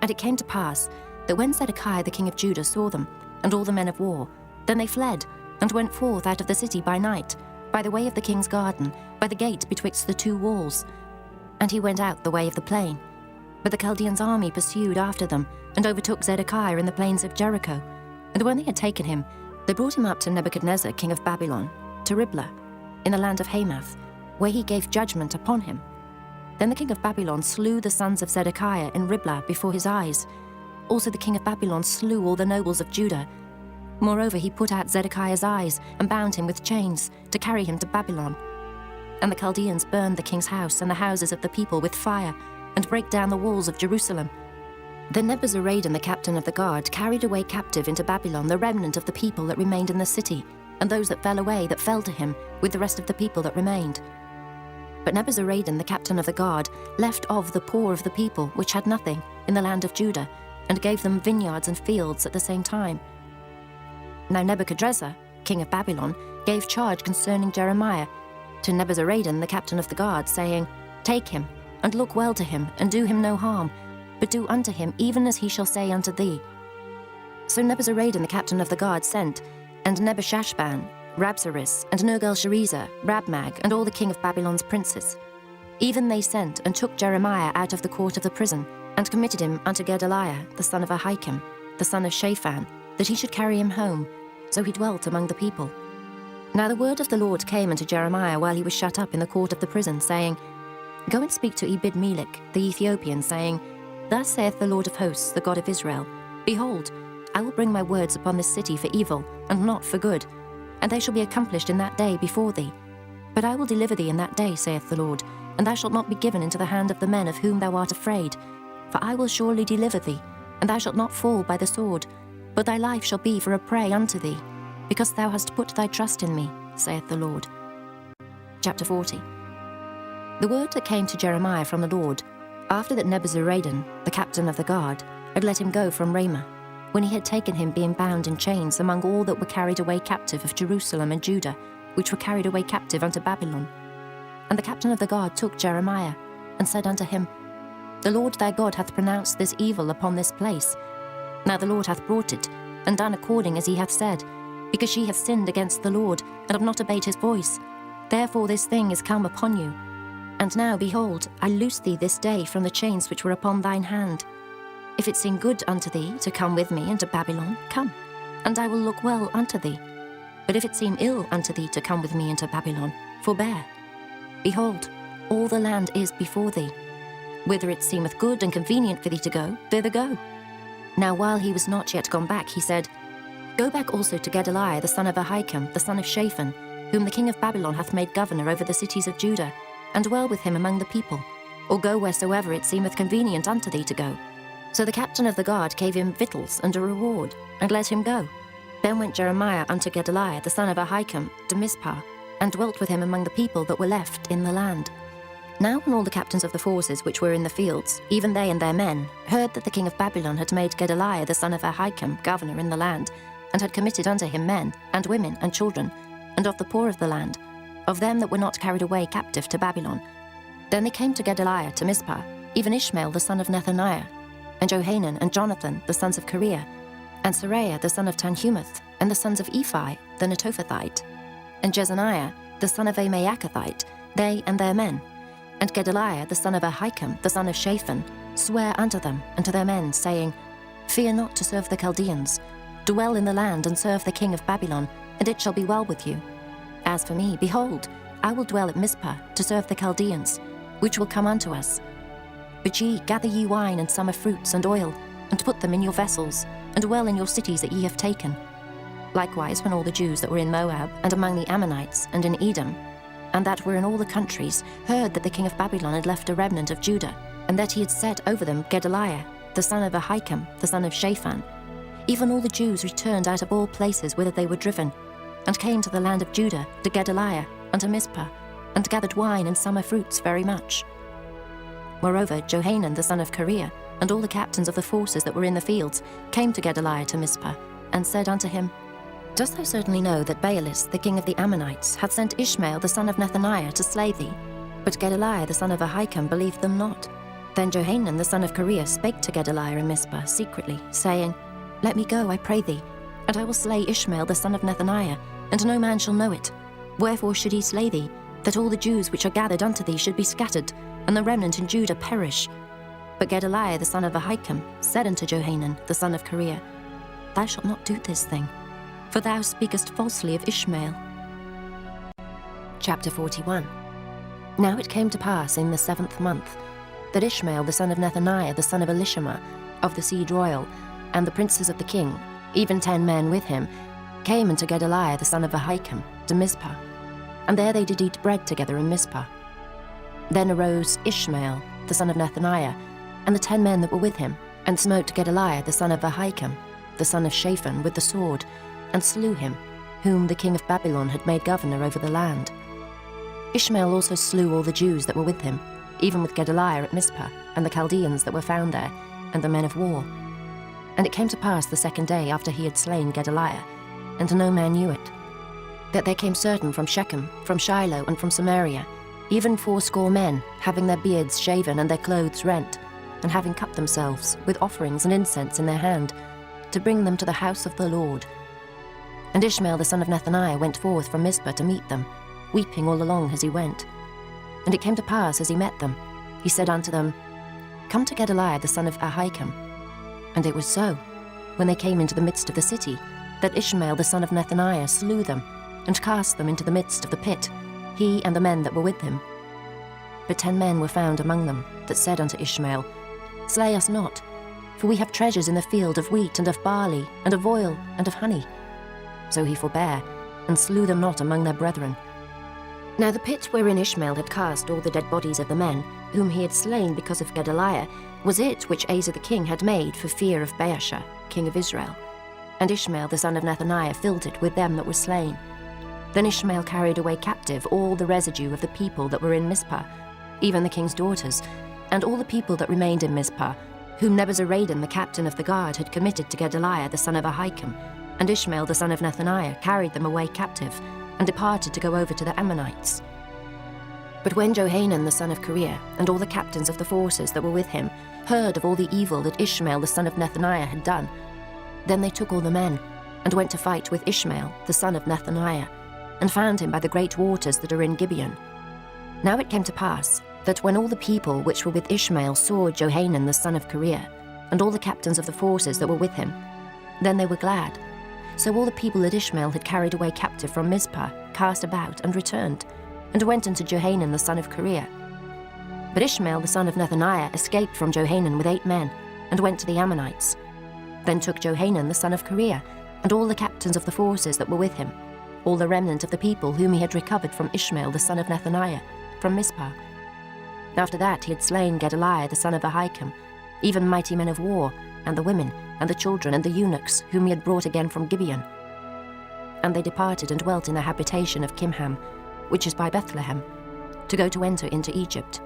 And it came to pass that when Zedekiah the king of Judah saw them, and all the men of war, then they fled, and went forth out of the city by night, by the way of the king's garden, by the gate betwixt the two walls. And he went out the way of the plain. But the Chaldeans' army pursued after them, and overtook Zedekiah in the plains of Jericho. And when they had taken him, they brought him up to Nebuchadnezzar king of Babylon, to Riblah, in the land of Hamath, where he gave judgment upon him. Then the king of Babylon slew the sons of Zedekiah in Riblah before his eyes. Also the king of Babylon slew all the nobles of Judah. Moreover, he put out Zedekiah's eyes and bound him with chains to carry him to Babylon. And the Chaldeans burned the king's house and the houses of the people with fire, and brake down the walls of Jerusalem. Then Nebuzaradan the captain of the guard carried away captive into Babylon the remnant of the people that remained in the city, and those that fell away that fell to him with the rest of the people that remained. But Nebuzaradan the captain of the guard left of the poor of the people which had nothing in the land of Judah, and gave them vineyards and fields at the same time. Now Nebuchadrezzar, king of Babylon, gave charge concerning Jeremiah to Nebuzaradan the captain of the guard, saying, Take him, and look well to him, and do him no harm, but do unto him even as he shall say unto thee. So Nebuzaradan the captain of the guard sent, and Nebushashban, Rabsaris, and Nergal-Sharezer, Rabmag, and all the king of Babylon's princes. Even they sent and took Jeremiah out of the court of the prison, and committed him unto Gedaliah the son of Ahikam, the son of Shaphan, that he should carry him home. So he dwelt among the people. Now the word of the Lord came unto Jeremiah while he was shut up in the court of the prison, saying, Go and speak to Ebed-Melech the Ethiopian, saying, Thus saith the Lord of hosts, the God of Israel, Behold, I will bring my words upon this city for evil, and not for good, and they shall be accomplished in that day before thee. But I will deliver thee in that day, saith the Lord, and thou shalt not be given into the hand of the men of whom thou art afraid. For I will surely deliver thee, and thou shalt not fall by the sword, but thy life shall be for a prey unto thee, because thou hast put thy trust in me, saith the Lord. Chapter 40. The word that came to Jeremiah from the Lord, after that Nebuzaradan, the captain of the guard, had let him go from Ramah, when he had taken him being bound in chains among all that were carried away captive of Jerusalem and Judah, which were carried away captive unto Babylon. And the captain of the guard took Jeremiah, and said unto him, The Lord thy God hath pronounced this evil upon this place. Now the Lord hath brought it, and done according as he hath said, because ye have sinned against the Lord, and have not obeyed his voice. Therefore this thing is come upon you. And now, behold, I loose thee this day from the chains which were upon thine hand. If it seem good unto thee to come with me into Babylon, come, and I will look well unto thee. But if it seem ill unto thee to come with me into Babylon, forbear. Behold, all the land is before thee. Whither it seemeth good and convenient for thee to go, thither go. Now while he was not yet gone back, he said, Go back also to Gedaliah the son of Ahikam, the son of Shaphan, whom the king of Babylon hath made governor over the cities of Judah, and dwell with him among the people, or go wheresoever it seemeth convenient unto thee to go. So the captain of the guard gave him victuals and a reward, and let him go. Then went Jeremiah unto Gedaliah the son of Ahikam to Mizpah, and dwelt with him among the people that were left in the land. Now when all the captains of the forces which were in the fields, even they and their men, heard that the king of Babylon had made Gedaliah the son of Ahikam governor in the land, and had committed unto him men, and women, and children, and of the poor of the land, of them that were not carried away captive to Babylon, then they came to Gedaliah to Mizpah, even Ishmael the son of Nethaniah, and Johanan and Jonathan the sons of Kareah, and Seraiah the son of Tanhumeth, and the sons of Ephi the Netophathite, and Jezaniah the son of a Maachathite, they and their men. And Gedaliah the son of Ahikam the son of Shaphan sware unto them and to their men, saying, Fear not to serve the Chaldeans. Dwell in the land and serve the king of Babylon, and it shall be well with you. As for me, behold, I will dwell at Mizpah to serve the Chaldeans, which will come unto us. But ye gather ye wine and summer fruits and oil, and put them in your vessels, and dwell in your cities that ye have taken. Likewise when all the Jews that were in Moab, and among the Ammonites, and in Edom, and that were in all the countries, heard that the king of Babylon had left a remnant of Judah, and that he had set over them Gedaliah, the son of Ahikam, the son of Shaphan, even all the Jews returned out of all places whither they were driven, and came to the land of Judah, to Gedaliah, unto Mizpah, and gathered wine and summer fruits very much. Moreover, Johanan the son of Kareah, and all the captains of the forces that were in the fields, came to Gedaliah to Mizpah, and said unto him, Dost thou certainly know that Baalis, the king of the Ammonites, hath sent Ishmael the son of Nethaniah to slay thee? But Gedaliah the son of Ahikam believed them not. Then Johanan the son of Kareah spake to Gedaliah in Mizpah secretly, saying, Let me go, I pray thee, and I will slay Ishmael the son of Nethaniah, and no man shall know it. Wherefore should he slay thee, that all the Jews which are gathered unto thee should be scattered, and the remnant in Judah perish? But Gedaliah the son of Ahikam said unto Johanan the son of Kareah, Thou shalt not do this thing, for thou speakest falsely of Ishmael. Chapter 41. Now it came to pass in the 7th month, that Ishmael the son of Nethaniah the son of Elishama, of the seed royal, and the princes of the king, even 10 men with him, came unto Gedaliah the son of Ahikam to Mizpah, and there they did eat bread together in Mizpah. Then arose Ishmael the son of Nethaniah, and the 10 men that were with him, and smote Gedaliah the son of Ahikam, the son of Shaphan, with the sword, and slew him, whom the king of Babylon had made governor over the land. Ishmael also slew all the Jews that were with him, even with Gedaliah at Mizpah, and the Chaldeans that were found there, and the men of war. And it came to pass the 2nd day after he had slain Gedaliah, and no man knew it, that there came certain from Shechem, from Shiloh, and from Samaria, even 80 men, having their beards shaven and their clothes rent, and having cut themselves, with offerings and incense in their hand, to bring them to the house of the Lord. And Ishmael the son of Nethaniah went forth from Mizpah to meet them, weeping all along as he went. And it came to pass as he met them, he said unto them, Come to Gedaliah the son of Ahikam. And it was so, when they came into the midst of the city, that Ishmael the son of Nethaniah slew them, and cast them into the midst of the pit, he and the men that were with him. But 10 men were found among them, that said unto Ishmael, Slay us not, for we have treasures in the field of wheat and of barley, and of oil, and of honey. So he forbare, and slew them not among their brethren. Now the pit wherein Ishmael had cast all the dead bodies of the men, whom he had slain because of Gedaliah, was it which Asa the king had made for fear of Baasha, king of Israel. And Ishmael the son of Nethaniah filled it with them that were slain. Then Ishmael carried away captive all the residue of the people that were in Mizpah, even the king's daughters, and all the people that remained in Mizpah, whom Nebuzaradan the captain of the guard had committed to Gedaliah the son of Ahikam. And Ishmael the son of Nethaniah carried them away captive, and departed to go over to the Ammonites. But when Johanan the son of Kareah, and all the captains of the forces that were with him, heard of all the evil that Ishmael the son of Nethaniah had done, then they took all the men, and went to fight with Ishmael the son of Nethaniah, and found him by the great waters that are in Gibeon. Now it came to pass, that when all the people which were with Ishmael saw Johanan the son of Kareah, and all the captains of the forces that were with him, then they were glad. So all the people that Ishmael had carried away captive from Mizpah cast about and returned, and went unto Johanan the son of Kareah. But Ishmael the son of Nethaniah escaped from Johanan with 8 men, and went to the Ammonites. Then took Johanan the son of Kareah, and all the captains of the forces that were with him, all the remnant of the people whom he had recovered from Ishmael the son of Nethaniah, from Mizpah. After that he had slain Gedaliah the son of Ahikam, even mighty men of war, and the women, and the children, and the eunuchs, whom he had brought again from Gibeon. And they departed and dwelt in the habitation of Kimham, which is by Bethlehem, to go to enter into Egypt,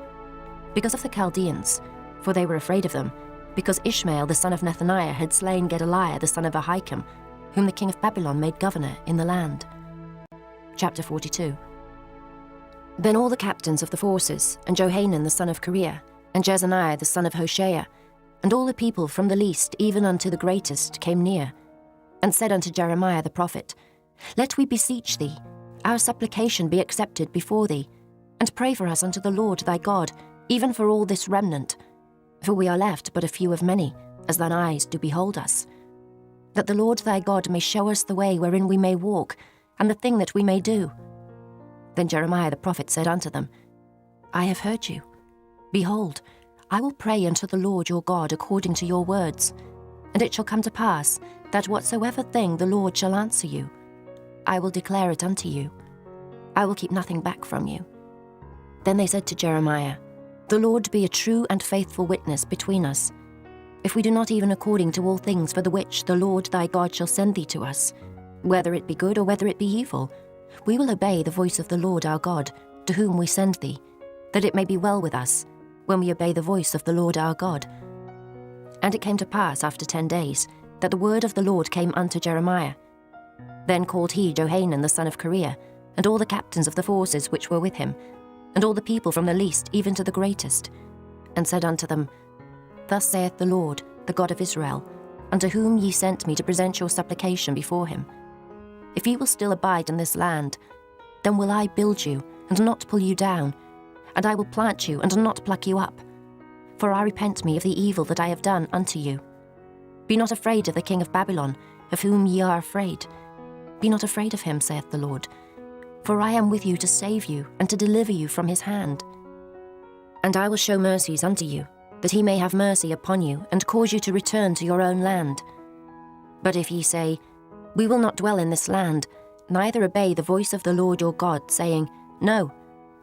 because of the Chaldeans, for they were afraid of them, because Ishmael the son of Nethaniah had slain Gedaliah the son of Ahikam, whom the king of Babylon made governor in the land. Chapter 42. Then all the captains of the forces, and Johanan the son of Kareah, and Jezaniah the son of Hoshea, and all the people from the least even unto the greatest came near, and said unto Jeremiah the prophet, Let we beseech thee, our supplication be accepted before thee, and pray for us unto the Lord thy God, even for all this remnant. For we are left but a few of many, as thine eyes do behold us. That the Lord thy God may show us the way wherein we may walk, and the thing that we may do. Then Jeremiah the prophet said unto them, I have heard you. Behold, I will pray unto the Lord your God according to your words, and it shall come to pass that whatsoever thing the Lord shall answer you, I will declare it unto you. I will keep nothing back from you. Then they said to Jeremiah, The Lord be a true and faithful witness between us, if we do not even according to all things for the which the Lord thy God shall send thee to us, whether it be good or whether it be evil, we will obey the voice of the Lord our God, to whom we send thee, that it may be well with us, when we obey the voice of the Lord our God. And it came to pass after 10 days, that the word of the Lord came unto Jeremiah. Then called he Johanan the son of Kareah, and all the captains of the forces which were with him, and all the people from the least even to the greatest, and said unto them, Thus saith the Lord, the God of Israel, unto whom ye sent me to present your supplication before him. If ye will still abide in this land, then will I build you, and not pull you down, and I will plant you, and not pluck you up. For I repent me of the evil that I have done unto you. Be not afraid of the king of Babylon, of whom ye are afraid. Be not afraid of him, saith the Lord. For I am with you to save you, and to deliver you from his hand. And I will show mercies unto you, that he may have mercy upon you, and cause you to return to your own land. But if ye say, We will not dwell in this land, neither obey the voice of the Lord your God, saying, No,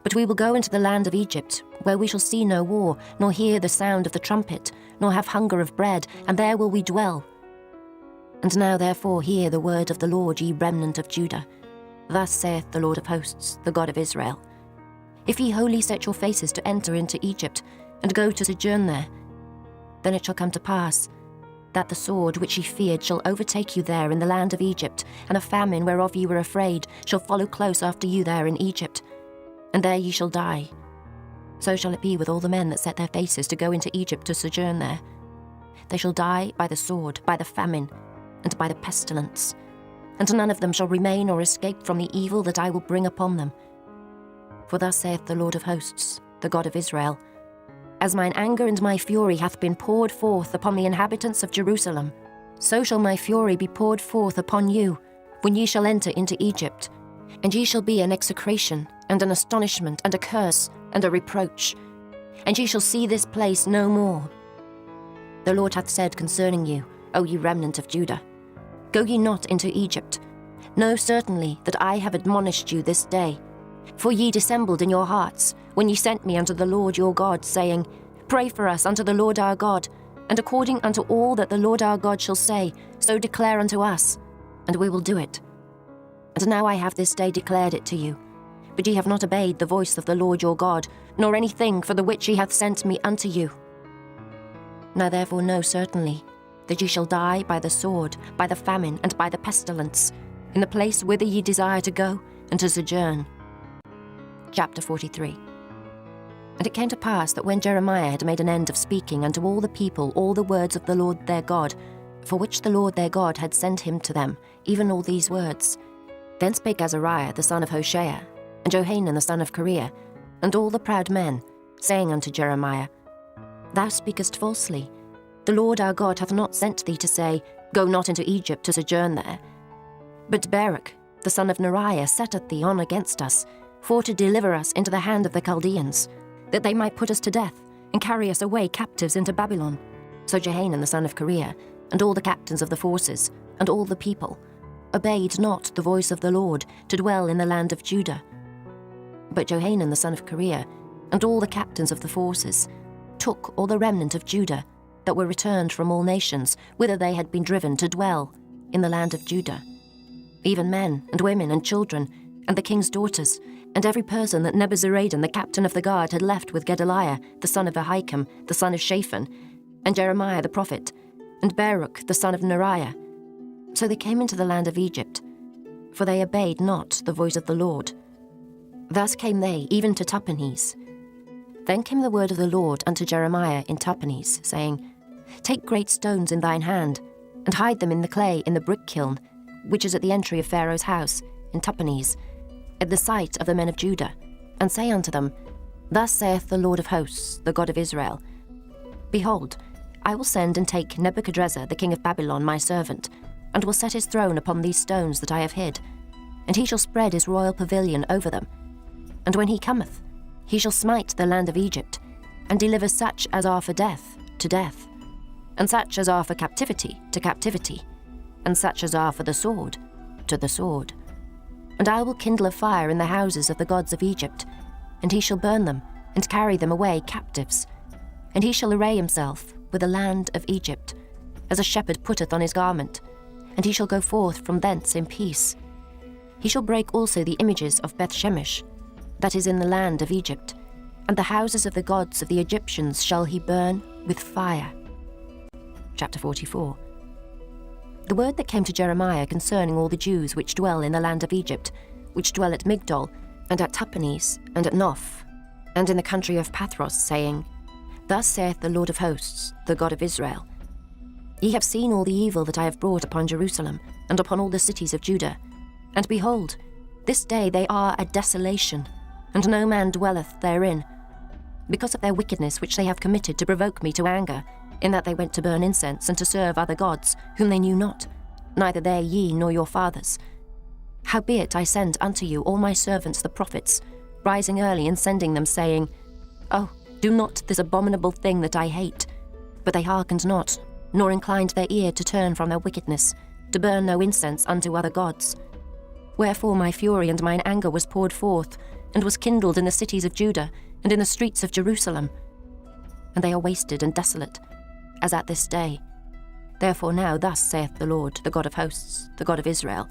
but we will go into the land of Egypt, where we shall see no war, nor hear the sound of the trumpet, nor have hunger of bread, and there will we dwell. And now therefore hear the word of the Lord, ye remnant of Judah. Thus saith the Lord of hosts, the God of Israel, If ye wholly set your faces to enter into Egypt, and go to sojourn there, then it shall come to pass, that the sword which ye feared shall overtake you there in the land of Egypt, and a famine whereof ye were afraid shall follow close after you there in Egypt, and there ye shall die. So shall it be with all the men that set their faces to go into Egypt to sojourn there. They shall die by the sword, by the famine, and by the pestilence, and none of them shall remain or escape from the evil that I will bring upon them. For thus saith the Lord of hosts, the God of Israel, As mine anger and my fury hath been poured forth upon the inhabitants of Jerusalem, so shall my fury be poured forth upon you, when ye shall enter into Egypt, and ye shall be an execration, and an astonishment, and a curse, and a reproach, and ye shall see this place no more. The Lord hath said concerning you, O ye remnant of Judah, Go ye not into Egypt. Know certainly that I have admonished you this day. For ye dissembled in your hearts, when ye sent me unto the Lord your God, saying, Pray for us unto the Lord our God, and according unto all that the Lord our God shall say, so declare unto us, and we will do it. And now I have this day declared it to you. But ye have not obeyed the voice of the Lord your God, nor anything for the which he hath sent me unto you. Now therefore know certainly that ye shall die by the sword, by the famine, and by the pestilence, in the place whither ye desire to go, and to sojourn. Chapter 43. And it came to pass that when Jeremiah had made an end of speaking unto all the people all the words of the Lord their God, for which the Lord their God had sent him to them, even all these words, then spake Azariah the son of Hoshea, and Johanan the son of Kareah, and all the proud men, saying unto Jeremiah, Thou speakest falsely. The Lord our God hath not sent thee to say, Go not into Egypt to sojourn there. But Baruch, the son of Neriah, setteth thee on against us, for to deliver us into the hand of the Chaldeans, that they might put us to death, and carry us away captives into Babylon. So Johanan the son of Kareah, and all the captains of the forces, and all the people, obeyed not the voice of the Lord, to dwell in the land of Judah. But Johanan the son of Kareah, and all the captains of the forces, took all the remnant of Judah, that were returned from all nations, whither they had been driven to dwell, in the land of Judah, even men and women and children, and the king's daughters, and every person that Nebuzaradan the captain of the guard had left with Gedaliah the son of Ahikam the son of Shaphan, and Jeremiah the prophet, and Baruch the son of Neriah. So they came into the land of Egypt, for they obeyed not the voice of the Lord. Thus came they even to Tahpanhes. Then came the word of the Lord unto Jeremiah in Tahpanhes, saying, Take great stones in thine hand, and hide them in the clay in the brick kiln, which is at the entry of Pharaoh's house, in Tahpanhes, at the sight of the men of Judah, and say unto them, Thus saith the Lord of hosts, the God of Israel, Behold, I will send and take Nebuchadrezzar the king of Babylon my servant, and will set his throne upon these stones that I have hid, and he shall spread his royal pavilion over them. And when he cometh, he shall smite the land of Egypt, and deliver such as are for death to death, and such as are for captivity to captivity, and such as are for the sword to the sword. And I will kindle a fire in the houses of the gods of Egypt, and he shall burn them, and carry them away captives. And he shall array himself with the land of Egypt, as a shepherd putteth on his garment, and he shall go forth from thence in peace. He shall break also the images of Bethshemesh, that is in the land of Egypt, and the houses of the gods of the Egyptians shall he burn with fire. Chapter 44. The word that came to Jeremiah concerning all the Jews which dwell in the land of Egypt, which dwell at Migdol, and at Tahpanhes, and at Noph, and in the country of Pathros, saying, Thus saith the Lord of hosts, the God of Israel, Ye have seen all the evil that I have brought upon Jerusalem, and upon all the cities of Judah. And behold, this day they are a desolation, and no man dwelleth therein, because of their wickedness which they have committed to provoke me to anger, in that they went to burn incense and to serve other gods, whom they knew not, neither they ye nor your fathers. Howbeit I send unto you all my servants the prophets, rising early and sending them, saying, Oh, do not this abominable thing that I hate. But they hearkened not, nor inclined their ear to turn from their wickedness, to burn no incense unto other gods. Wherefore my fury and mine anger was poured forth, and was kindled in the cities of Judah, and in the streets of Jerusalem. And they are wasted and desolate, as at this day. Therefore now thus saith the Lord, the God of hosts, the God of Israel,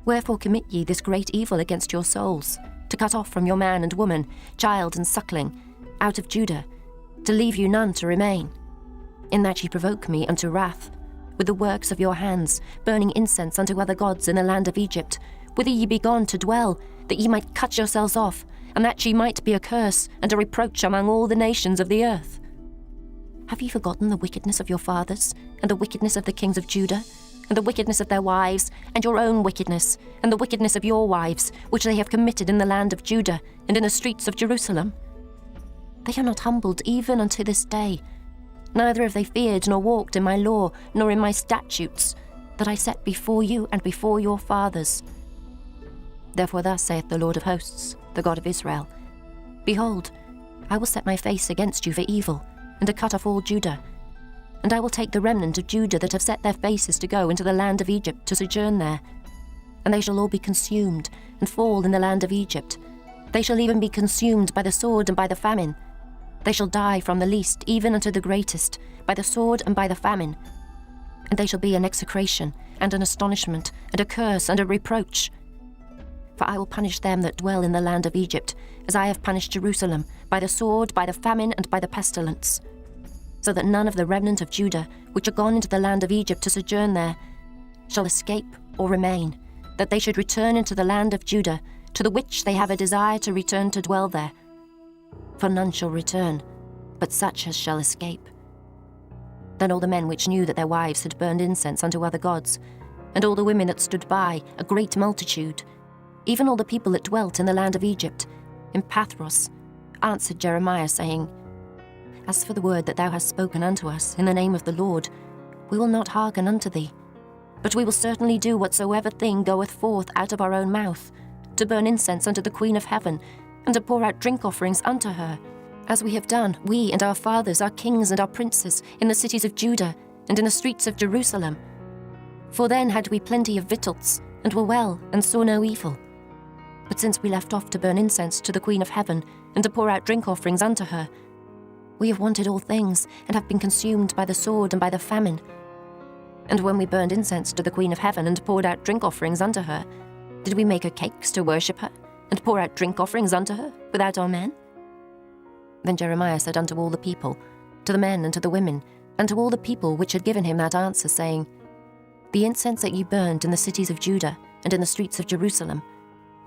Wherefore commit ye this great evil against your souls, to cut off from your man and woman, child and suckling, out of Judah, to leave you none to remain, in that ye provoke me unto wrath, with the works of your hands, burning incense unto other gods in the land of Egypt, whither ye be gone to dwell, that ye might cut yourselves off, and that ye might be a curse and a reproach among all the nations of the earth. Have ye forgotten the wickedness of your fathers, and the wickedness of the kings of Judah, and the wickedness of their wives, and your own wickedness, and the wickedness of your wives, which they have committed in the land of Judah, and in the streets of Jerusalem? They are not humbled even unto this day, neither have they feared nor walked in my law, nor in my statutes, that I set before you and before your fathers. Therefore thus saith the Lord of hosts, the God of Israel, Behold, I will set my face against you for evil, and to cut off all Judah. And I will take the remnant of Judah that have set their faces to go into the land of Egypt to sojourn there. And they shall all be consumed, and fall in the land of Egypt. They shall even be consumed by the sword and by the famine. They shall die from the least even unto the greatest, by the sword and by the famine. And they shall be an execration, and an astonishment, and a curse, and a reproach. For I will punish them that dwell in the land of Egypt, as I have punished Jerusalem, by the sword, by the famine, and by the pestilence. So that none of the remnant of Judah, which are gone into the land of Egypt to sojourn there, shall escape or remain, that they should return into the land of Judah, to the which they have a desire to return to dwell there. For none shall return, but such as shall escape. Then all the men which knew that their wives had burned incense unto other gods, and all the women that stood by, a great multitude, even all the people that dwelt in the land of Egypt, in Pathros, answered Jeremiah, saying, As for the word that thou hast spoken unto us in the name of the Lord, we will not hearken unto thee, but we will certainly do whatsoever thing goeth forth out of our own mouth, to burn incense unto the Queen of heaven, and to pour out drink offerings unto her, as we have done, we and our fathers, our kings and our princes, in the cities of Judah, and in the streets of Jerusalem. For then had we plenty of victuals, and were well, and saw no evil. But since we left off to burn incense to the Queen of heaven, and to pour out drink offerings unto her, we have wanted all things, and have been consumed by the sword and by the famine. And when we burned incense to the Queen of heaven, and poured out drink offerings unto her, did we make her cakes to worship her, and pour out drink offerings unto her without our men? Then Jeremiah said unto all the people, to the men and to the women, and to all the people which had given him that answer, saying, The incense that ye burned in the cities of Judah and in the streets of Jerusalem,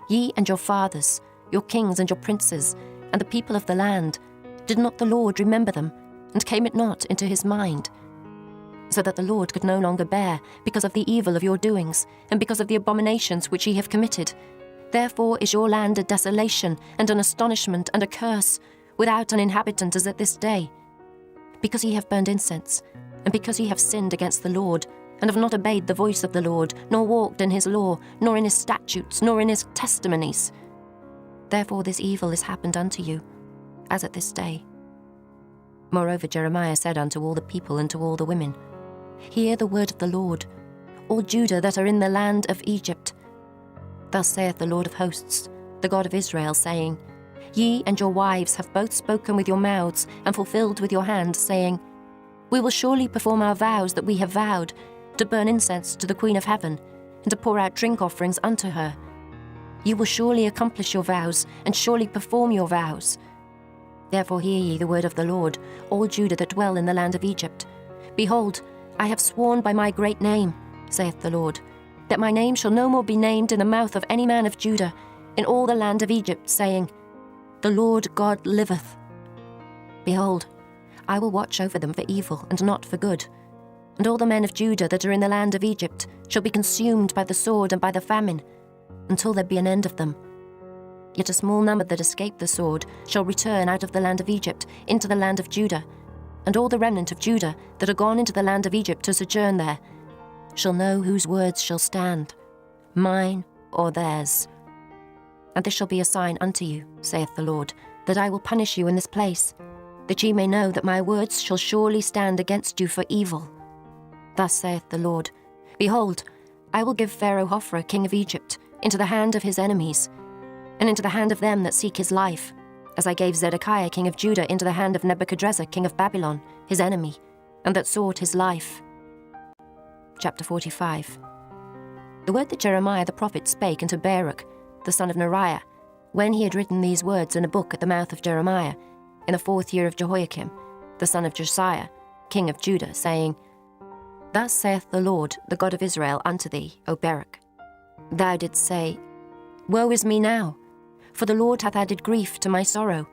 ye and your fathers, your kings and your princes, and the people of the land, did not the Lord remember them, and came it not into his mind? So that the Lord could no longer bear, because of the evil of your doings, and because of the abominations which ye have committed. Therefore is your land a desolation, and an astonishment, and a curse, without an inhabitant as at this day. Because ye have burned incense, and because ye have sinned against the Lord, and have not obeyed the voice of the Lord, nor walked in his law, nor in his statutes, nor in his testimonies. Therefore this evil is happened unto you, as at this day. Moreover Jeremiah said unto all the people and to all the women, Hear the word of the Lord, all Judah that are in the land of Egypt. Thus saith the Lord of hosts, the God of Israel, saying, Ye and your wives have both spoken with your mouths, and fulfilled with your hand, saying, We will surely perform our vows that we have vowed, to burn incense to the Queen of Heaven, and to pour out drink offerings unto her. You will surely accomplish your vows, and surely perform your vows. Therefore hear ye the word of the Lord, all Judah that dwell in the land of Egypt. Behold, I have sworn by my great name, saith the Lord, that my name shall no more be named in the mouth of any man of Judah, in all the land of Egypt, saying, The Lord God liveth. Behold, I will watch over them for evil, and not for good. And all the men of Judah that are in the land of Egypt shall be consumed by the sword and by the famine, until there be an end of them. Yet a small number that escape the sword shall return out of the land of Egypt into the land of Judah, and all the remnant of Judah that are gone into the land of Egypt to sojourn there shall know whose words shall stand, mine or theirs. And this shall be a sign unto you, saith the Lord, that I will punish you in this place, that ye may know that my words shall surely stand against you for evil. Thus saith the Lord, Behold, I will give Pharaoh Hophra, king of Egypt, into the hand of his enemies, and into the hand of them that seek his life, as I gave Zedekiah, king of Judah, into the hand of Nebuchadrezzar, king of Babylon, his enemy, and that sought his life. Chapter 45. The word that Jeremiah the prophet spake unto Baruch, the son of Neriah, when he had written these words in a book at the mouth of Jeremiah, in the 4th year of Jehoiakim, the son of Josiah, king of Judah, saying, Thus saith the Lord, the God of Israel, unto thee, O Baruch. Thou didst say, Woe is me now, for the Lord hath added grief to my sorrow.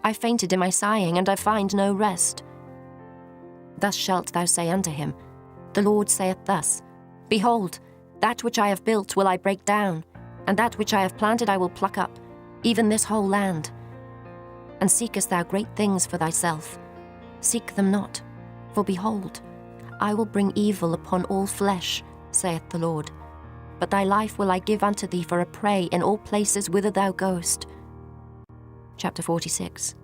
I fainted in my sighing, and I find no rest. Thus shalt thou say unto him, The Lord saith thus, Behold, that which I have built will I break down, and that which I have planted I will pluck up, even this whole land. And seekest thou great things for thyself? Seek them not, for behold, I will bring evil upon all flesh, saith the Lord. But thy life will I give unto thee for a prey in all places whither thou goest. Chapter 46.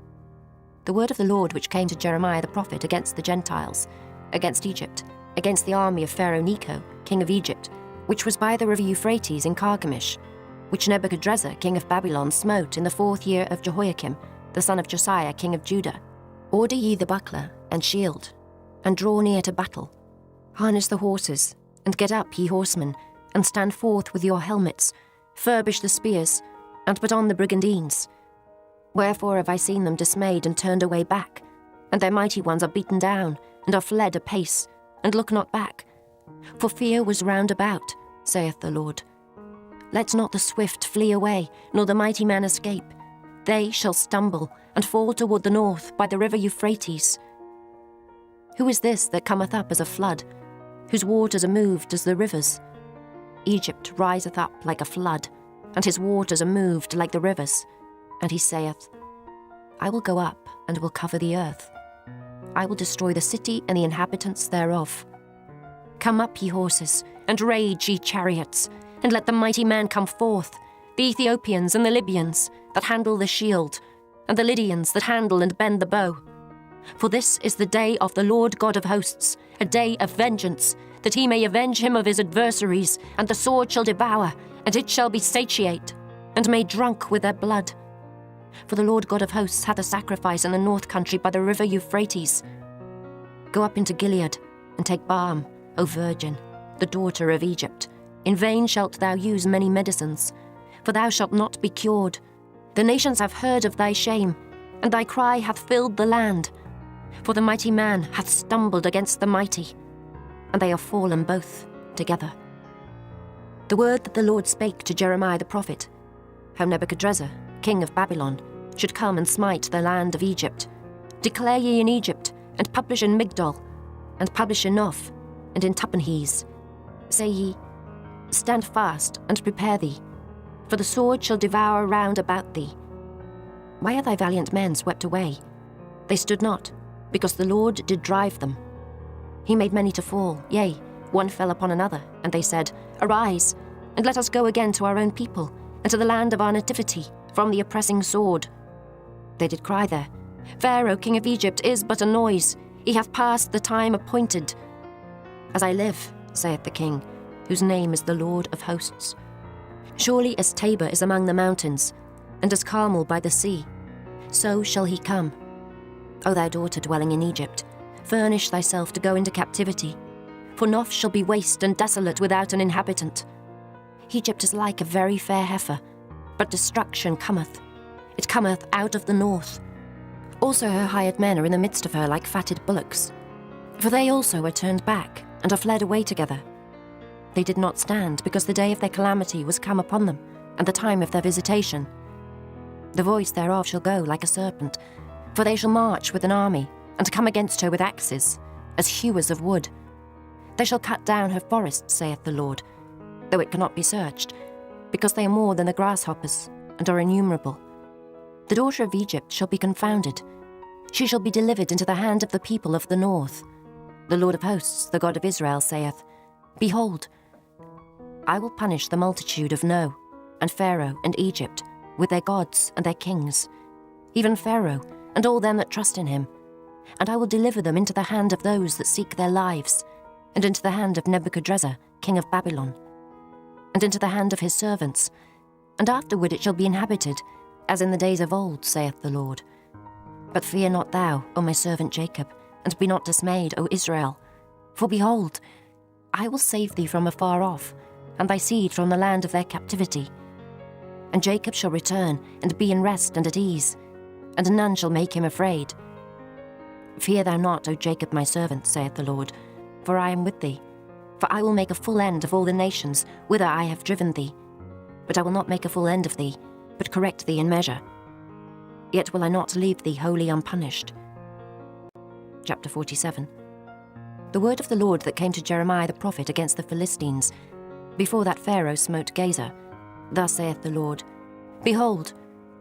The word of the Lord which came to Jeremiah the prophet against the Gentiles, against Egypt, against the army of Pharaoh Necho, king of Egypt, which was by the river Euphrates in Carchemish, which Nebuchadrezzar, king of Babylon, smote in the 4th year of Jehoiakim, the son of Josiah, king of Judah. Order ye the buckler and shield, and draw near to battle. Harness the horses, and get up, ye horsemen, and stand forth with your helmets, furbish the spears, and put on the brigandines. Wherefore have I seen them dismayed and turned away back, and their mighty ones are beaten down, and are fled apace, and look not back. For fear was round about, saith the Lord. Let not the swift flee away, nor the mighty man escape. They shall stumble, and fall toward the north by the river Euphrates. Who is this that cometh up as a flood, whose waters are moved as the rivers? Egypt riseth up like a flood, and his waters are moved like the rivers. And he saith, I will go up, and will cover the earth. I will destroy the city and the inhabitants thereof. Come up, ye horses, and rage, ye chariots, and let the mighty man come forth, the Ethiopians and the Libyans that handle the shield, and the Lydians that handle and bend the bow. For this is the day of the Lord God of hosts, a day of vengeance, that he may avenge him of his adversaries, and the sword shall devour, and it shall be satiate, and made drunk with their blood. For the Lord God of hosts hath a sacrifice in the north country by the river Euphrates. Go up into Gilead, and take balm, O virgin, the daughter of Egypt. In vain shalt thou use many medicines, for thou shalt not be cured. The nations have heard of thy shame, and thy cry hath filled the land. For the mighty man hath stumbled against the mighty, and they are fallen both together. The word that the Lord spake to Jeremiah the prophet, how Nebuchadrezzar, king of Babylon, should come and smite the land of Egypt. Declare ye in Egypt, and publish in Migdol, and publish in Noph, and in Tahpanhes. Say ye, stand fast and prepare thee, for the sword shall devour round about thee. Why are thy valiant men swept away? They stood not, because the Lord did drive them. He made many to fall, yea, one fell upon another, and they said, Arise, and let us go again to our own people, and to the land of our nativity, from the oppressing sword. They did cry there, Pharaoh, king of Egypt, is but a noise. He hath passed the time appointed. As I live, saith the king, whose name is the Lord of hosts. Surely as Tabor is among the mountains, and as Carmel by the sea, so shall he come. O thou daughter dwelling in Egypt, furnish thyself to go into captivity, for Noph shall be waste and desolate without an inhabitant. Egypt is like a very fair heifer, but destruction cometh. It cometh out of the north. Also her hired men are in the midst of her like fatted bullocks. For they also are turned back, and are fled away together. They did not stand, because the day of their calamity was come upon them, and the time of their visitation. The voice thereof shall go like a serpent, for they shall march with an army, and come against her with axes, as hewers of wood. They shall cut down her forests, saith the Lord, though it cannot be searched, because they are more than the grasshoppers, and are innumerable. The daughter of Egypt shall be confounded. She shall be delivered into the hand of the people of the north. The Lord of hosts, the God of Israel, saith, Behold, I will punish the multitude of No, and Pharaoh, and Egypt, with their gods and their kings, even Pharaoh, and all them that trust in him. And I will deliver them into the hand of those that seek their lives, and into the hand of Nebuchadrezzar, king of Babylon, and into the hand of his servants. And afterward it shall be inhabited, as in the days of old, saith the Lord. But fear not thou, O my servant Jacob, and be not dismayed, O Israel. For behold, I will save thee from afar off, and thy seed from the land of their captivity. And Jacob shall return, and be in rest and at ease, and none shall make him afraid. Fear thou not, O Jacob my servant, saith the Lord, for I am with thee. For I will make a full end of all the nations whither I have driven thee. But I will not make a full end of thee, but correct thee in measure. Yet will I not leave thee wholly unpunished. Chapter 47. The word of the Lord that came to Jeremiah the prophet against the Philistines, before that Pharaoh smote Gaza. Thus saith the Lord, Behold,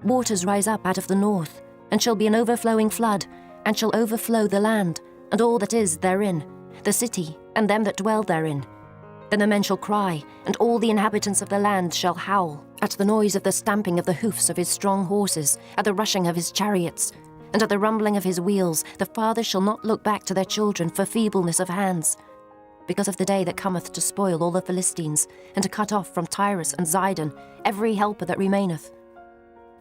waters rise up out of the north, and shall be an overflowing flood, and shall overflow the land, and all that is therein, the city, and them that dwell therein. Then the men shall cry, and all the inhabitants of the land shall howl, at the noise of the stamping of the hoofs of his strong horses, at the rushing of his chariots, and at the rumbling of his wheels. The fathers shall not look back to their children for feebleness of hands, because of the day that cometh to spoil all the Philistines, and to cut off from Tyrus and Zidon every helper that remaineth.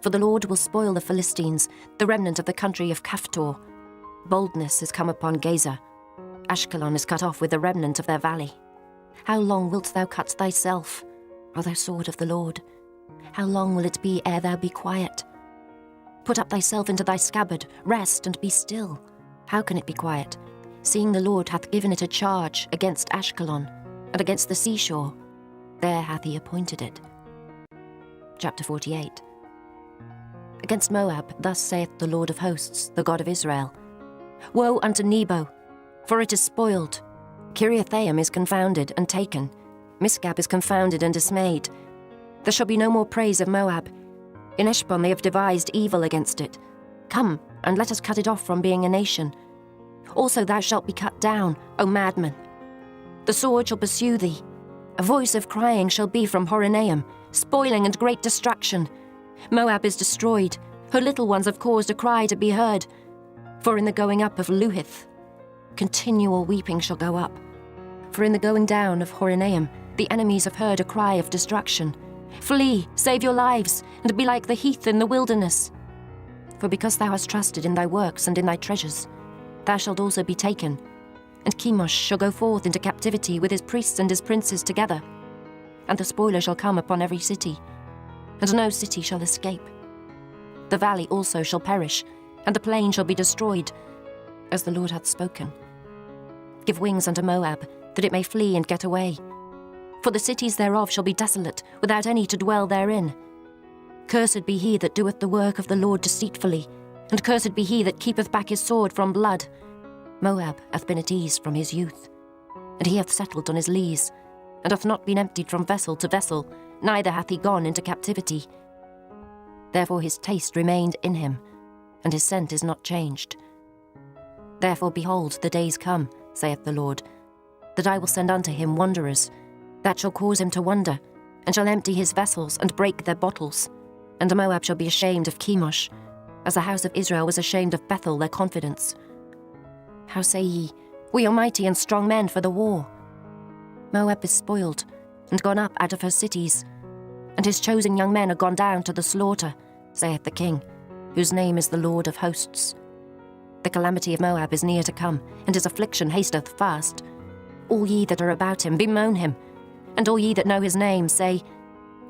For the Lord will spoil the Philistines, the remnant of the country of Caphtor. Boldness is come upon Gaza. Ashkelon is cut off with the remnant of their valley. How long wilt thou cut thyself, O thou sword of the Lord? How long will it be ere thou be quiet? Put up thyself into thy scabbard, rest and be still. How can it be quiet, seeing the Lord hath given it a charge against Ashkelon, and against the seashore? There hath he appointed it. Chapter 48. Against Moab, thus saith the Lord of hosts, the God of Israel, Woe unto Nebo, for it is spoiled. Kiriathaim is confounded and taken. Misgab is confounded and dismayed. There shall be no more praise of Moab. In Eshbon they have devised evil against it. Come, and let us cut it off from being a nation. Also thou shalt be cut down, O madman. The sword shall pursue thee. A voice of crying shall be from Horonaim, spoiling and great destruction. Moab is destroyed. Her little ones have caused a cry to be heard. For in the going up of Luhith, continual weeping shall go up. For in the going down of Horonaim, the enemies have heard a cry of destruction. Flee, save your lives, and be like the heath in the wilderness. For because thou hast trusted in thy works and in thy treasures, thou shalt also be taken. And Chemosh shall go forth into captivity with his priests and his princes together. And the spoiler shall come upon every city. and no city shall escape. The valley also shall perish, and the plain shall be destroyed, as the Lord hath spoken. Give wings unto Moab, that it may flee and get away. For the cities thereof shall be desolate, without any to dwell therein. Cursed be he that doeth the work of the Lord deceitfully, and cursed be he that keepeth back his sword from blood. Moab hath been at ease from his youth, and he hath settled on his lees, and hath not been emptied from vessel to vessel, neither hath he gone into captivity. Therefore his taste remained in him, and his scent is not changed. Therefore, behold, the days come, saith the Lord, that I will send unto him wanderers, that shall cause him to wander, and shall empty his vessels, and break their bottles. And Moab shall be ashamed of Chemosh, as the house of Israel was ashamed of Bethel, their confidence. How say ye, we are mighty and strong men for the war? Moab is spoiled, and gone up out of her cities, and his chosen young men are gone down to the slaughter, saith the King, whose name is the Lord of hosts. The calamity of Moab is near to come, and his affliction hasteth fast. All ye that are about him, bemoan him, and all ye that know his name, say,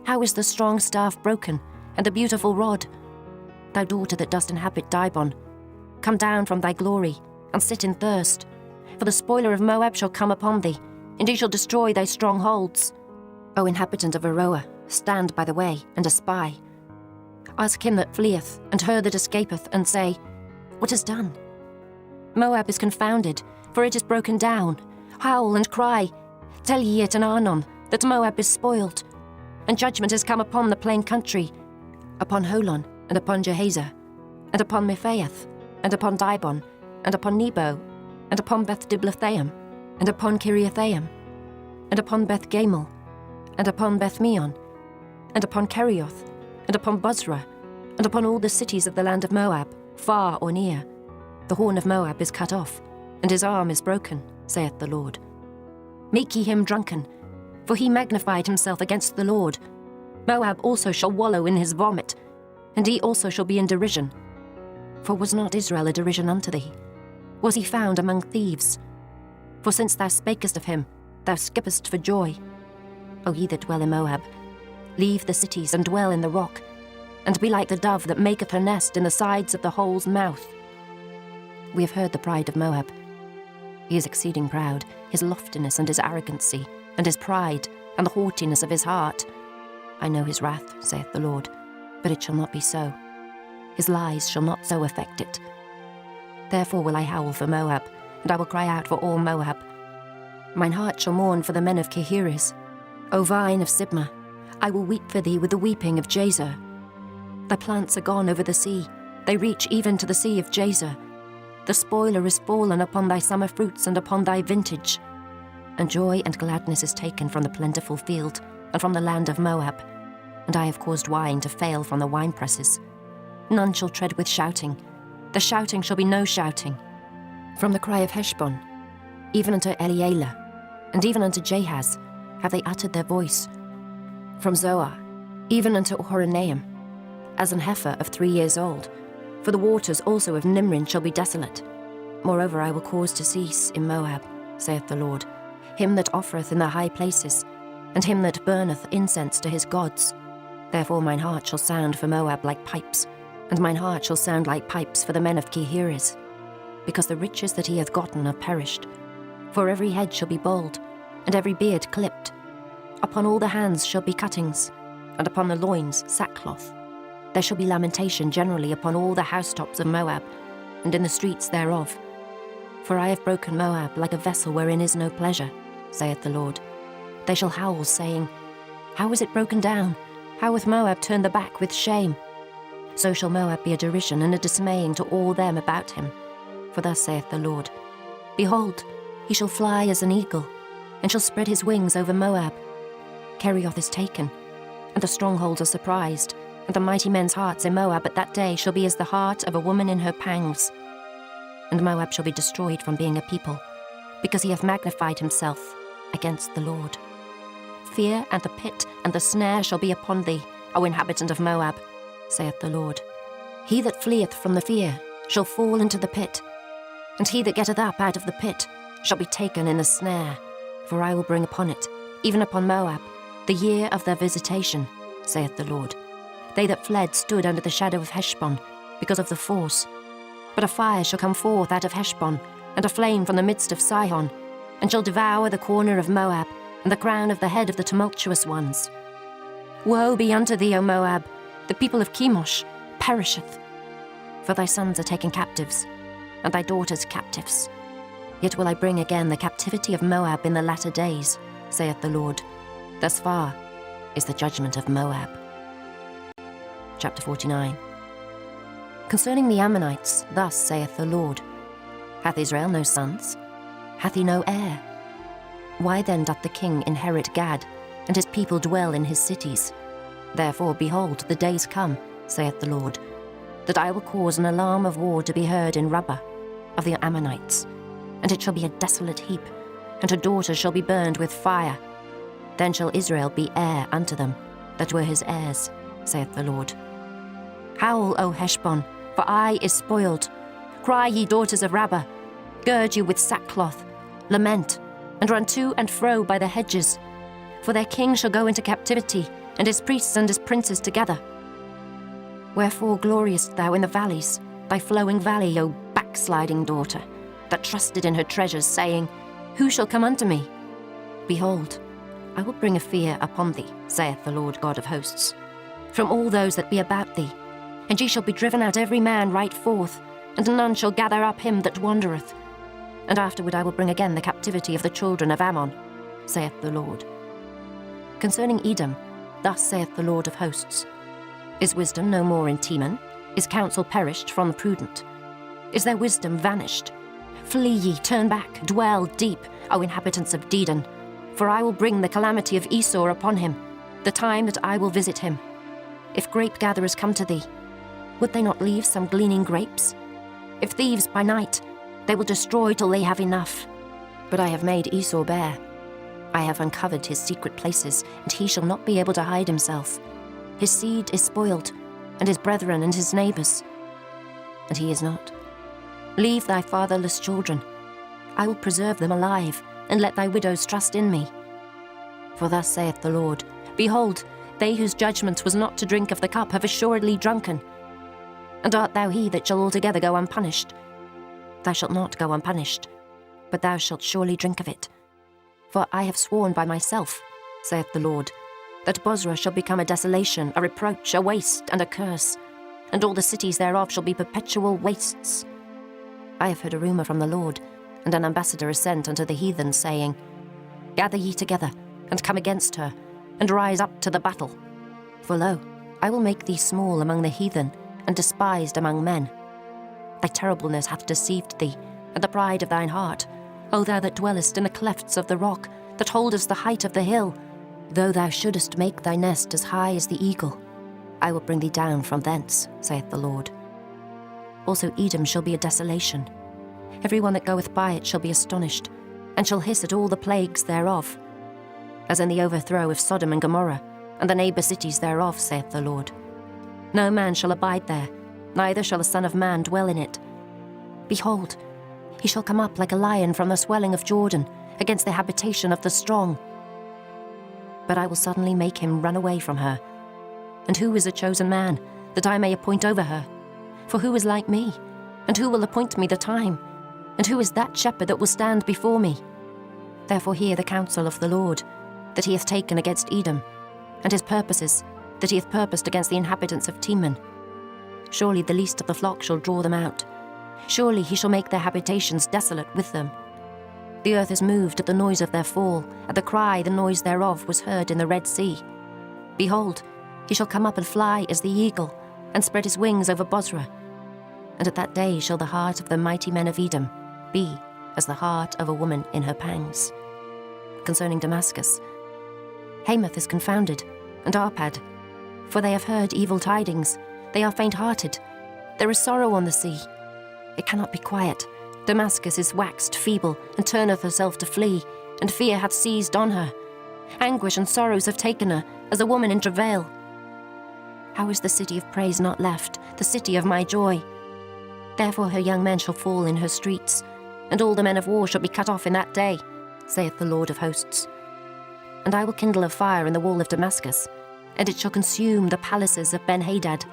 How is the strong staff broken, and the beautiful rod? Thou daughter that dost inhabit Dibon, come down from thy glory, and sit in thirst. For the spoiler of Moab shall come upon thee, and he shall destroy thy strongholds. O inhabitant of Aroer, stand by the way, and espy. Ask him that fleeth, and her that escapeth, and say, What is done? Moab is confounded, for it is broken down. Howl and cry, tell ye it in Arnon, that Moab is spoiled. And judgment is come upon the plain country, upon Holon, and upon Jehazer, and upon Mephaeth, and upon Dibon, and upon Nebo, and upon Beth-Diblathaim, and upon Kiriathaim, and upon Beth-Gamel, and upon Beth-Meon, and upon Kerioth, and upon Bozrah, and upon all the cities of the land of Moab, far or near. The horn of Moab is cut off, and his arm is broken, saith the Lord. Make ye him drunken, for he magnified himself against the Lord. Moab also shall wallow in his vomit, and he also shall be in derision. For was not Israel a derision unto thee? Was he found among thieves? For since thou spakest of him, thou skippest for joy. O ye that dwell in Moab, leave the cities and dwell in the rock, and be like the dove that maketh her nest in the sides of the hole's mouth. We have heard the pride of Moab. He is exceeding proud, his loftiness and his arrogancy, and his pride, and the haughtiness of his heart. I know his wrath, saith the Lord, but it shall not be so. His lies shall not so affect it. Therefore will I howl for Moab, and I will cry out for all Moab. Mine heart shall mourn for the men of Kehires. O vine of Sibmah, I will weep for thee with the weeping of Jazer. Thy plants are gone over the sea, they reach even to the sea of Jazer. The spoiler is fallen upon thy summer fruits and upon thy vintage. And joy and gladness is taken from the plentiful field, and from the land of Moab. And I have caused wine to fail from the winepresses. None shall tread with shouting. The shouting shall be no shouting. From the cry of Heshbon, even unto Elealeh, and even unto Jahaz, have they uttered their voice. From Zoar, even unto Horonaim, as an heifer of 3 years old. For the waters also of Nimrin shall be desolate. Moreover, I will cause to cease in Moab, saith the Lord, him that offereth in the high places, and him that burneth incense to his gods. Therefore mine heart shall sound for Moab like pipes, and mine heart shall sound like pipes for the men of Kehires, because the riches that he hath gotten are perished. For every head shall be bald, and every beard clipped. Upon all the hands shall be cuttings, and upon the loins sackcloth. There shall be lamentation generally upon all the housetops of Moab, and in the streets thereof. For I have broken Moab like a vessel wherein is no pleasure, saith the Lord. They shall howl, saying, How is it broken down? How hath Moab turned the back with shame? So shall Moab be a derision and a dismaying to all them about him. For thus saith the Lord, Behold, he shall fly as an eagle, and shall spread his wings over Moab. Kerioth is taken, and the strongholds are surprised, and the mighty men's hearts in Moab at that day shall be as the heart of a woman in her pangs. And Moab shall be destroyed from being a people, because he hath magnified himself against the Lord. Fear and the pit and the snare shall be upon thee, O inhabitant of Moab, saith the Lord. He that fleeth from the fear shall fall into the pit, and he that getteth up out of the pit shall be taken in the snare. For I will bring upon it, even upon Moab, the year of their visitation, saith the Lord. they that fled stood under the shadow of Heshbon, because of the force. But a fire shall come forth out of Heshbon, and a flame from the midst of Sihon, and shall devour the corner of Moab, and the crown of the head of the tumultuous ones. Woe be unto thee, O Moab! The people of Chemosh perisheth. For thy sons are taken captives, and thy daughters captives. Yet will I bring again the captivity of Moab in the latter days, saith the Lord. Thus far is the judgment of Moab. Chapter 49. Concerning the Ammonites, thus saith the Lord, Hath Israel no sons? Hath he no heir? Why then doth the king inherit Gad, and his people dwell in his cities? Therefore, behold, the days come, saith the Lord, that I will cause an alarm of war to be heard in Rabbah of the Ammonites, and it shall be a desolate heap, and her daughters shall be burned with fire. Then shall Israel be heir unto them, that were his heirs, saith the Lord. Howl, O Heshbon, for Ai is spoiled. Cry, ye daughters of Rabbah, gird you with sackcloth, lament, and run to and fro by the hedges. For their king shall go into captivity, and his priests and his princes together. Wherefore gloriest thou in the valleys, thy flowing valley, O backsliding daughter, that trusted in her treasures, saying, Who shall come unto me? Behold, I will bring a fear upon thee, saith the Lord God of hosts, from all those that be about thee, and ye shall be driven out every man right forth, and none shall gather up him that wandereth. And afterward I will bring again the captivity of the children of Ammon, saith the Lord. Concerning Edom, thus saith the Lord of hosts, Is wisdom no more in Teman? Is counsel perished from the prudent? Is their wisdom vanished? Flee ye, turn back, dwell deep, O inhabitants of Dedan, for I will bring the calamity of Esau upon him, the time that I will visit him. If grape-gatherers come to thee, would they not leave some gleaning grapes? If thieves by night, they will destroy till they have enough. But I have made Esau bare. I have uncovered his secret places, and he shall not be able to hide himself. His seed is spoiled, and his brethren and his neighbors, and he is not. Leave thy fatherless children. I will preserve them alive, and let thy widows trust in me. For thus saith the Lord, Behold, they whose judgment was not to drink of the cup have assuredly drunken. And art thou he that shall altogether go unpunished? Thou shalt not go unpunished, but thou shalt surely drink of it. For I have sworn by myself, saith the Lord, that Bozrah shall become a desolation, a reproach, a waste, and a curse, and all the cities thereof shall be perpetual wastes. I have heard a rumour from the Lord, and an ambassador is sent unto the heathen, saying, Gather ye together, and come against her, and rise up to the battle. For lo, I will make thee small among the heathen, and despised among men. Thy terribleness hath deceived thee, and the pride of thine heart, O thou that dwellest in the clefts of the rock, that holdest the height of the hill. Though thou shouldest make thy nest as high as the eagle, I will bring thee down from thence, saith the Lord. Also Edom shall be a desolation. Every one that goeth by it shall be astonished, and shall hiss at all the plagues thereof, as in the overthrow of Sodom and Gomorrah, and the neighbour cities thereof, saith the Lord. No man shall abide there, neither shall a son of man dwell in it. Behold, he shall come up like a lion from the swelling of Jordan, against the habitation of the strong. But I will suddenly make him run away from her. And who is a chosen man, that I may appoint over her? For who is like me? And who will appoint me the time? And who is that shepherd that will stand before me? Therefore hear the counsel of the Lord, that he hath taken against Edom, and his purposes, that he hath purposed against the inhabitants of Teman. Surely the least of the flock shall draw them out. Surely he shall make their habitations desolate with them. The earth is moved at the noise of their fall, at the cry the noise thereof was heard in the Red Sea. Behold, he shall come up and fly as the eagle, and spread his wings over Bozrah. And at that day shall the heart of the mighty men of Edom be as the heart of a woman in her pangs. Concerning Damascus, Hamath is confounded, and Arpad, for they have heard evil tidings. They are faint-hearted. There is sorrow on the sea. It cannot be quiet. Damascus is waxed feeble, and turneth herself to flee, and fear hath seized on her. Anguish and sorrows have taken her, as a woman in travail. How is the city of praise not left, the city of my joy? Therefore her young men shall fall in her streets, and all the men of war shall be cut off in that day, saith the Lord of hosts. And I will kindle a fire in the wall of Damascus, and it shall consume the palaces of Ben-Hadad.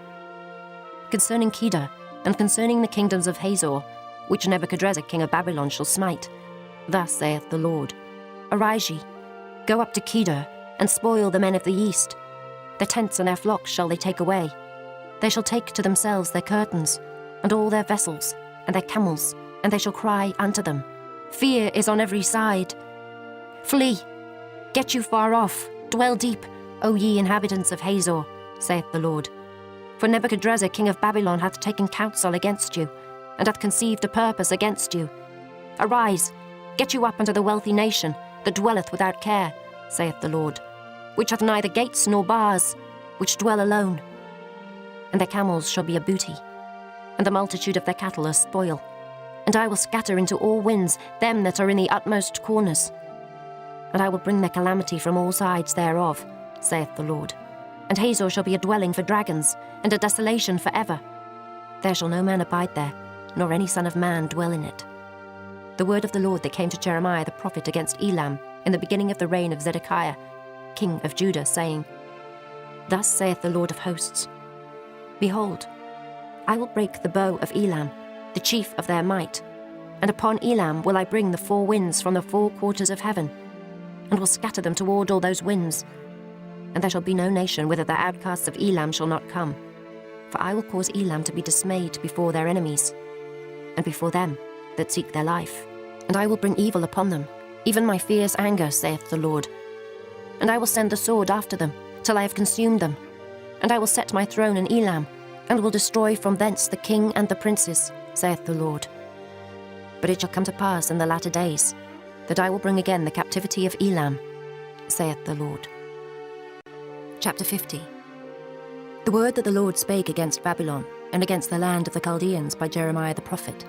Concerning Kedar, and concerning the kingdoms of Hazor, which Nebuchadrezzar king of Babylon shall smite, thus saith the Lord, Arise ye, go up to Kedar, and spoil the men of the east. Their tents and their flocks shall they take away. They shall take to themselves their curtains, and all their vessels, and their camels, and they shall cry unto them, Fear is on every side. Flee, get you far off, dwell deep, O ye inhabitants of Hazor, saith the Lord. For Nebuchadrezzar king of Babylon hath taken counsel against you, and hath conceived a purpose against you. Arise, get you up unto the wealthy nation, that dwelleth without care, saith the Lord, which hath neither gates nor bars, which dwell alone. And their camels shall be a booty, and the multitude of their cattle a spoil. And I will scatter into all winds them that are in the utmost corners. And I will bring their calamity from all sides thereof, saith the Lord. And Hazor shall be a dwelling for dragons, and a desolation for ever. There shall no man abide there, nor any son of man dwell in it. The word of the Lord that came to Jeremiah the prophet against Elam in the beginning of the reign of Zedekiah, king of Judah, saying, Thus saith the Lord of hosts, Behold, I will break the bow of Elam, the chief of their might, and upon Elam will I bring the four winds from the four quarters of heaven, and will scatter them toward all those winds. And there shall be no nation whither the outcasts of Elam shall not come. For I will cause Elam to be dismayed before their enemies, and before them that seek their life. And I will bring evil upon them, even my fierce anger, saith the Lord. And I will send the sword after them, till I have consumed them. And I will set my throne in Elam, and will destroy from thence the king and the princes, saith the Lord. But it shall come to pass in the latter days, that I will bring again the captivity of Elam, saith the Lord. Chapter 50. The word that the Lord spake against Babylon, and against the land of the Chaldeans by Jeremiah the prophet.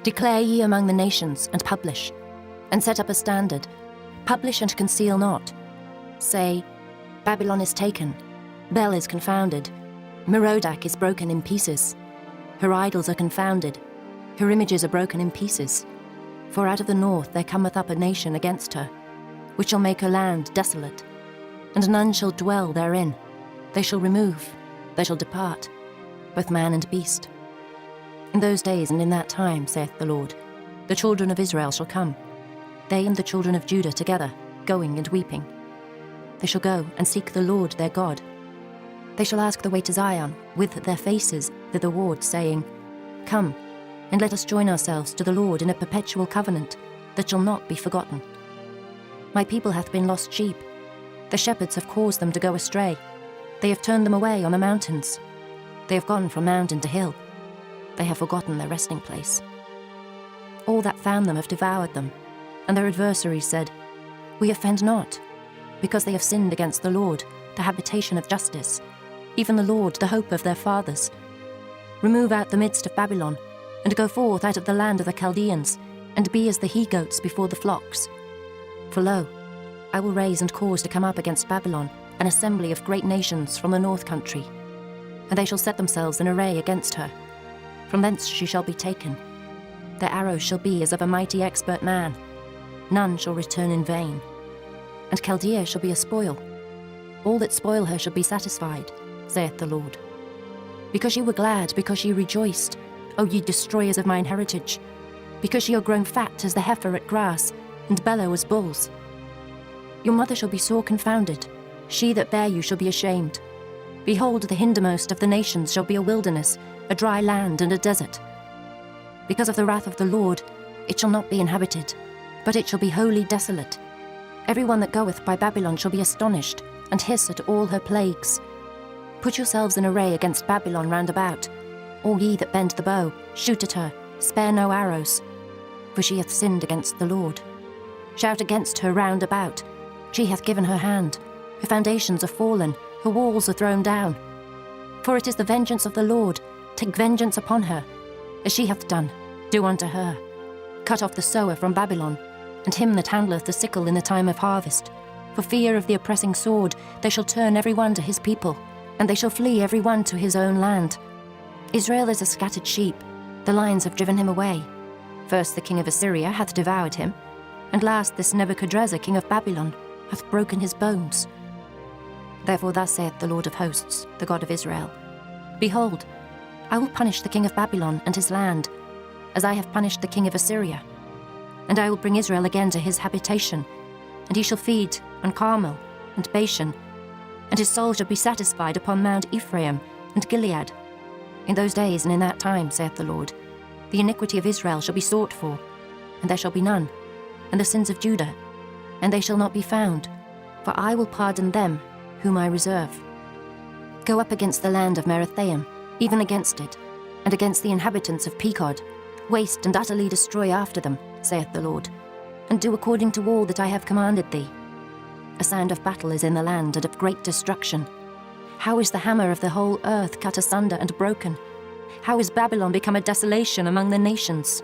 Declare ye among the nations, and publish, and set up a standard. Publish and conceal not. Say, Babylon is taken, Bel is confounded, Merodach is broken in pieces. Her idols are confounded, her images are broken in pieces. For out of the north there cometh up a nation against her, which shall make her land desolate, and none shall dwell therein. They shall remove, they shall depart, both man and beast. In those days and in that time, saith the Lord, the children of Israel shall come, they and the children of Judah together, going and weeping. They shall go and seek the Lord their God. They shall ask the way to Zion, with their faces thitherward, saying, Come, and let us join ourselves to the Lord in a perpetual covenant, that shall not be forgotten. My people hath been lost sheep. The shepherds have caused them to go astray. They have turned them away on the mountains. They have gone from mountain to hill. They have forgotten their resting place. All that found them have devoured them, and their adversaries said, We offend not, because they have sinned against the Lord, the habitation of justice, even the Lord, the hope of their fathers. Remove out the midst of Babylon, and go forth out of the land of the Chaldeans, and be as the he-goats before the flocks. For lo, I will raise and cause to come up against Babylon an assembly of great nations from the north country, and they shall set themselves in array against her. From thence she shall be taken. Their arrows shall be as of a mighty expert man. None shall return in vain. And Chaldea shall be a spoil. All that spoil her shall be satisfied, saith the Lord. Because ye were glad, because ye rejoiced, O ye destroyers of mine heritage, because ye are grown fat as the heifer at grass, and bellow as bulls. Your mother shall be sore confounded, she that bare you shall be ashamed. Behold, the hindermost of the nations shall be a wilderness, a dry land and a desert. Because of the wrath of the Lord, it shall not be inhabited, but it shall be wholly desolate. Every one that goeth by Babylon shall be astonished, and hiss at all her plagues. Put yourselves in array against Babylon round about. All ye that bend the bow, shoot at her, spare no arrows. For she hath sinned against the Lord. Shout against her round about. She hath given her hand. Her foundations are fallen, her walls are thrown down. For it is the vengeance of the Lord. Take vengeance upon her. As she hath done, do unto her. Cut off the sower from Babylon, and him that handleth the sickle in the time of harvest. For fear of the oppressing sword, they shall turn every one to his people, and they shall flee every one to his own land. Israel is a scattered sheep, the lions have driven him away. First the king of Assyria hath devoured him, and last this Nebuchadrezzar king of Babylon hath broken his bones. Therefore thus saith the Lord of hosts, the God of Israel, Behold, I will punish the king of Babylon and his land, as I have punished the king of Assyria. And I will bring Israel again to his habitation, and he shall feed on Carmel and Bashan, and his soul shall be satisfied upon Mount Ephraim and Gilead. In those days and in that time, saith the Lord, the iniquity of Israel shall be sought for, and there shall be none, and the sins of Judah, and they shall not be found, for I will pardon them whom I reserve. Go up against the land of Merathaim, even against it, and against the inhabitants of Pekod, waste and utterly destroy after them, saith the Lord, and do according to all that I have commanded thee. A sound of battle is in the land, and of great destruction. How is the hammer of the whole earth cut asunder and broken? How is Babylon become a desolation among the nations?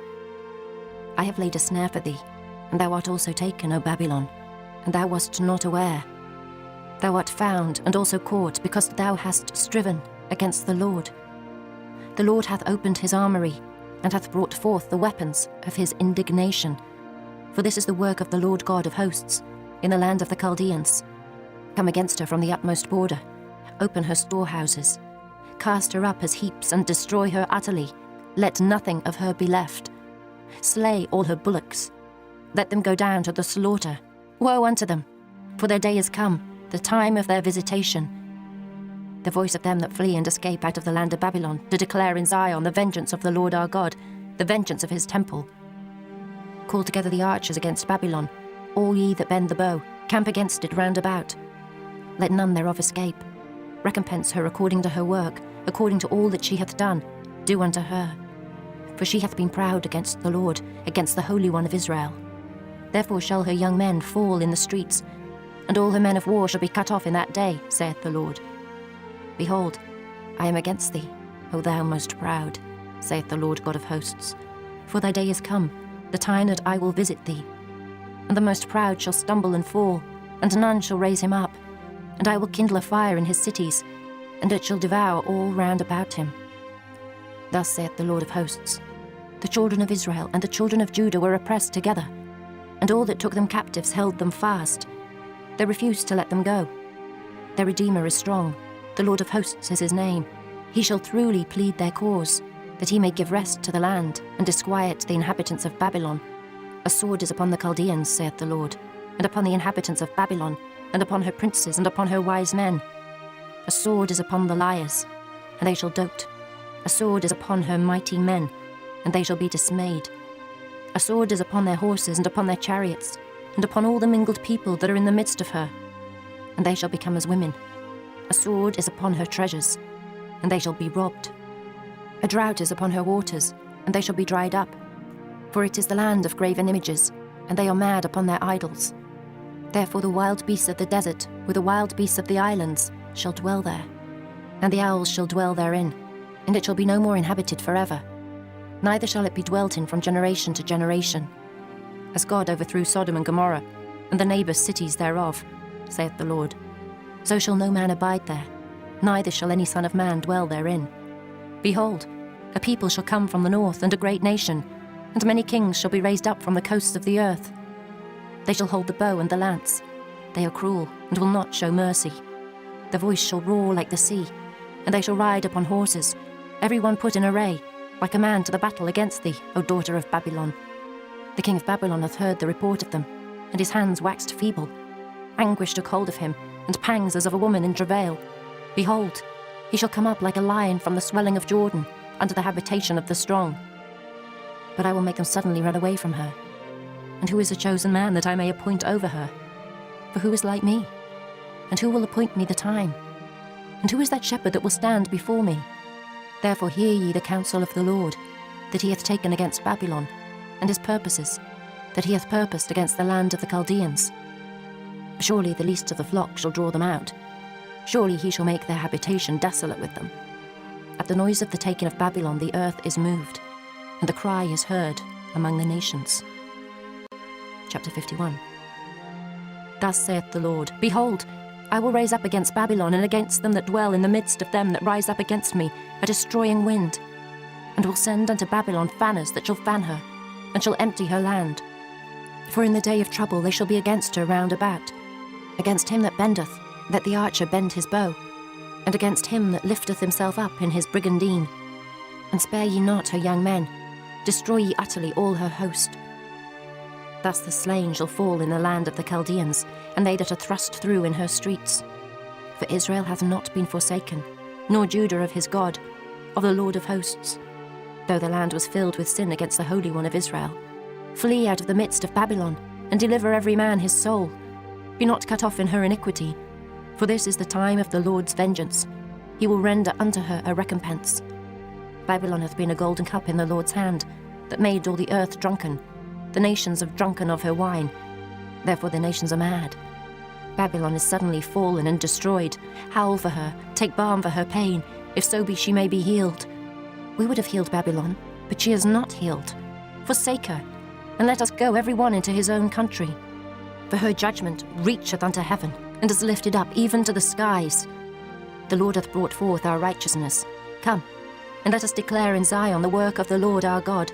I have laid a snare for thee, and thou art also taken, O Babylon, and thou wast not aware. Thou art found and also caught, because thou hast striven against the Lord. The Lord hath opened his armory, and hath brought forth the weapons of his indignation. For this is the work of the Lord God of hosts, in the land of the Chaldeans. Come against her from the utmost border, open her storehouses, cast her up as heaps, and destroy her utterly. Let nothing of her be left. Slay all her bullocks. Let them go down to the slaughter. Woe unto them, for their day is come, the time of their visitation. The voice of them that flee and escape out of the land of Babylon, to declare in Zion the vengeance of the Lord our God, the vengeance of his temple. Call together the archers against Babylon, all ye that bend the bow, camp against it round about. Let none thereof escape. Recompense her according to her work, according to all that she hath done, do unto her. For she hath been proud against the Lord, against the Holy One of Israel. Therefore shall her young men fall in the streets, and all her men of war shall be cut off in that day, saith the Lord. Behold, I am against thee, O thou most proud, saith the Lord God of hosts. For thy day is come, the time that I will visit thee. And the most proud shall stumble and fall, and none shall raise him up. And I will kindle a fire in his cities, and it shall devour all round about him. Thus saith the Lord of hosts, the children of Israel and the children of Judah were oppressed together, and all that took them captives held them fast. They refused to let them go. Their Redeemer is strong, the Lord of hosts is his name. He shall truly plead their cause, that he may give rest to the land, and disquiet the inhabitants of Babylon. A sword is upon the Chaldeans, saith the Lord, and upon the inhabitants of Babylon, and upon her princes, and upon her wise men. A sword is upon the liars, and they shall dote. A sword is upon her mighty men, and they shall be dismayed. A sword is upon their horses, and upon their chariots, and upon all the mingled people that are in the midst of her, and they shall become as women. A sword is upon her treasures, and they shall be robbed. A drought is upon her waters, and they shall be dried up. For it is the land of graven images, and they are mad upon their idols. Therefore the wild beasts of the desert, with the wild beasts of the islands, shall dwell there, and the owls shall dwell therein, and it shall be no more inhabited forever. Neither shall it be dwelt in from generation to generation. As God overthrew Sodom and Gomorrah, and the neighbour cities thereof, saith the Lord, so shall no man abide there, neither shall any son of man dwell therein. Behold, a people shall come from the north, and a great nation, and many kings shall be raised up from the coasts of the earth. They shall hold the bow and the lance. They are cruel, and will not show mercy. Their voice shall roar like the sea, and they shall ride upon horses, every one put in array, like a man to the battle against thee, O daughter of Babylon. The king of Babylon hath heard the report of them, and his hands waxed feeble. Anguish took hold of him, and pangs as of a woman in travail. Behold, he shall come up like a lion from the swelling of Jordan, unto the habitation of the strong. But I will make them suddenly run away from her. And who is a chosen man that I may appoint over her? For who is like me? And who will appoint me the time? And who is that shepherd that will stand before me? Therefore hear ye the counsel of the Lord, that he hath taken against Babylon, and his purposes, that he hath purposed against the land of the Chaldeans. Surely the least of the flock shall draw them out. Surely he shall make their habitation desolate with them. At the noise of the taking of Babylon the earth is moved, and the cry is heard among the nations. Chapter 51. Thus saith the Lord, Behold, I will raise up against Babylon, and against them that dwell in the midst of them that rise up against me, a destroying wind, and will send unto Babylon fanners that shall fan her, and shall empty her land. For in the day of trouble they shall be against her round about, against him that bendeth, Let the archer bend his bow, and against him that lifteth himself up in his brigandine. And spare ye not her young men, destroy ye utterly all her host. Thus the slain shall fall in the land of the Chaldeans, and they that are thrust through in her streets. For Israel hath not been forsaken, nor Judah of his God, of the Lord of hosts. Though the land was filled with sin against the Holy One of Israel. Flee out of the midst of Babylon, and deliver every man his soul. Be not cut off in her iniquity, for this is the time of the Lord's vengeance. He will render unto her a recompense. Babylon hath been a golden cup in the Lord's hand, that made all the earth drunken. The nations have drunken of her wine, therefore the nations are mad. Babylon is suddenly fallen and destroyed. Howl for her, take balm for her pain, if so be she may be healed. We would have healed Babylon, but she is not healed. Forsake her, and let us go every one into his own country. For her judgment reacheth unto heaven, and is lifted up even to the skies. The Lord hath brought forth our righteousness. Come, and let us declare in Zion the work of the Lord our God.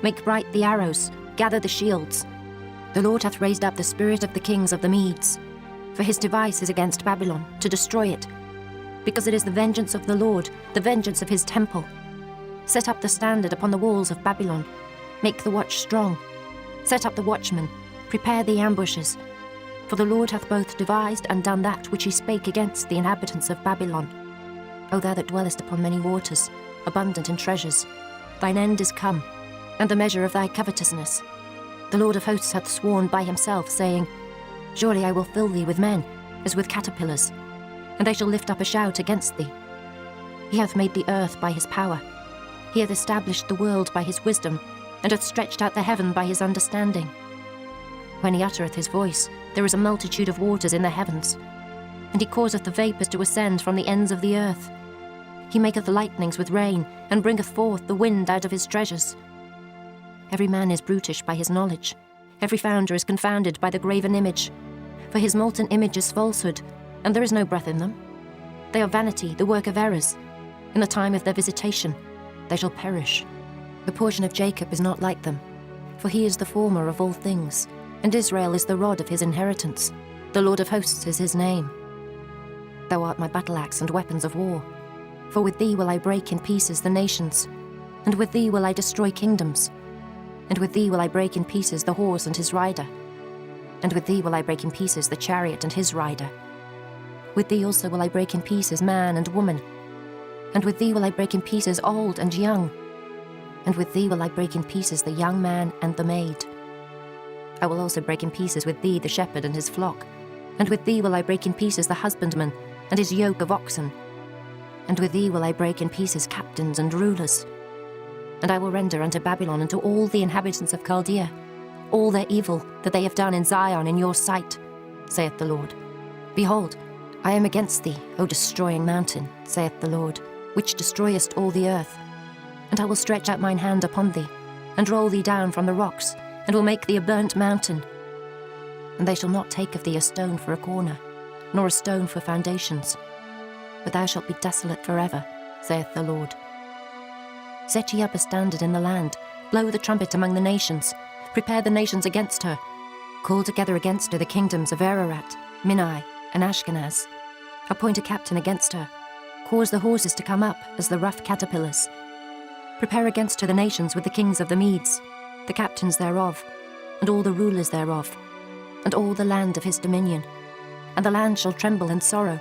Make bright the arrows, gather the shields. The Lord hath raised up the spirit of the kings of the Medes. For his device is against Babylon, to destroy it. Because it is the vengeance of the Lord, the vengeance of his temple. Set up the standard upon the walls of Babylon. Make the watch strong. Set up the watchmen. Prepare the ambushes. For the Lord hath both devised and done that which he spake against the inhabitants of Babylon. O thou that dwellest upon many waters, abundant in treasures, thine end is come, and the measure of thy covetousness. The Lord of hosts hath sworn by himself, saying, Surely I will fill thee with men, as with caterpillars, and they shall lift up a shout against thee. He hath made the earth by his power. He hath established the world by his wisdom, and hath stretched out the heaven by his understanding. When he uttereth his voice, there is a multitude of waters in the heavens, and he causeth the vapours to ascend from the ends of the earth. He maketh lightnings with rain, and bringeth forth the wind out of his treasures. Every man is brutish by his knowledge. Every founder is confounded by the graven image. For his molten image is falsehood, and there is no breath in them. They are vanity, the work of errors. In the time of their visitation, they shall perish. The portion of Jacob is not like them, for he is the former of all things, and Israel is the rod of his inheritance. The Lord of hosts is his name. Thou art my battle axe and weapons of war. For with thee will I break in pieces the nations, and with thee will I destroy kingdoms. And with thee will I break in pieces the horse and his rider. And with thee will I break in pieces the chariot and his rider. With thee also will I break in pieces man and woman. And with thee will I break in pieces old and young. And with thee will I break in pieces the young man and the maid. I will also break in pieces with thee the shepherd and his flock. And with thee will I break in pieces the husbandman and his yoke of oxen. And with thee will I break in pieces captains and rulers. And I will render unto Babylon and to all the inhabitants of Chaldea all their evil that they have done in Zion in your sight, saith the Lord. Behold, I am against thee, O destroying mountain, saith the Lord, which destroyest all the earth. And I will stretch out mine hand upon thee, and roll thee down from the rocks, and will make thee a burnt mountain. And they shall not take of thee a stone for a corner, nor a stone for foundations. But thou shalt be desolate forever, saith the Lord. Set ye up a standard in the land, blow the trumpet among the nations, prepare the nations against her. Call together against her the kingdoms of Ararat, Minai, and Ashkenaz. Appoint a captain against her. Cause the horses to come up as the rough caterpillars. Prepare against her the nations with the kings of the Medes, the captains thereof, and all the rulers thereof, and all the land of his dominion. And the land shall tremble in sorrow.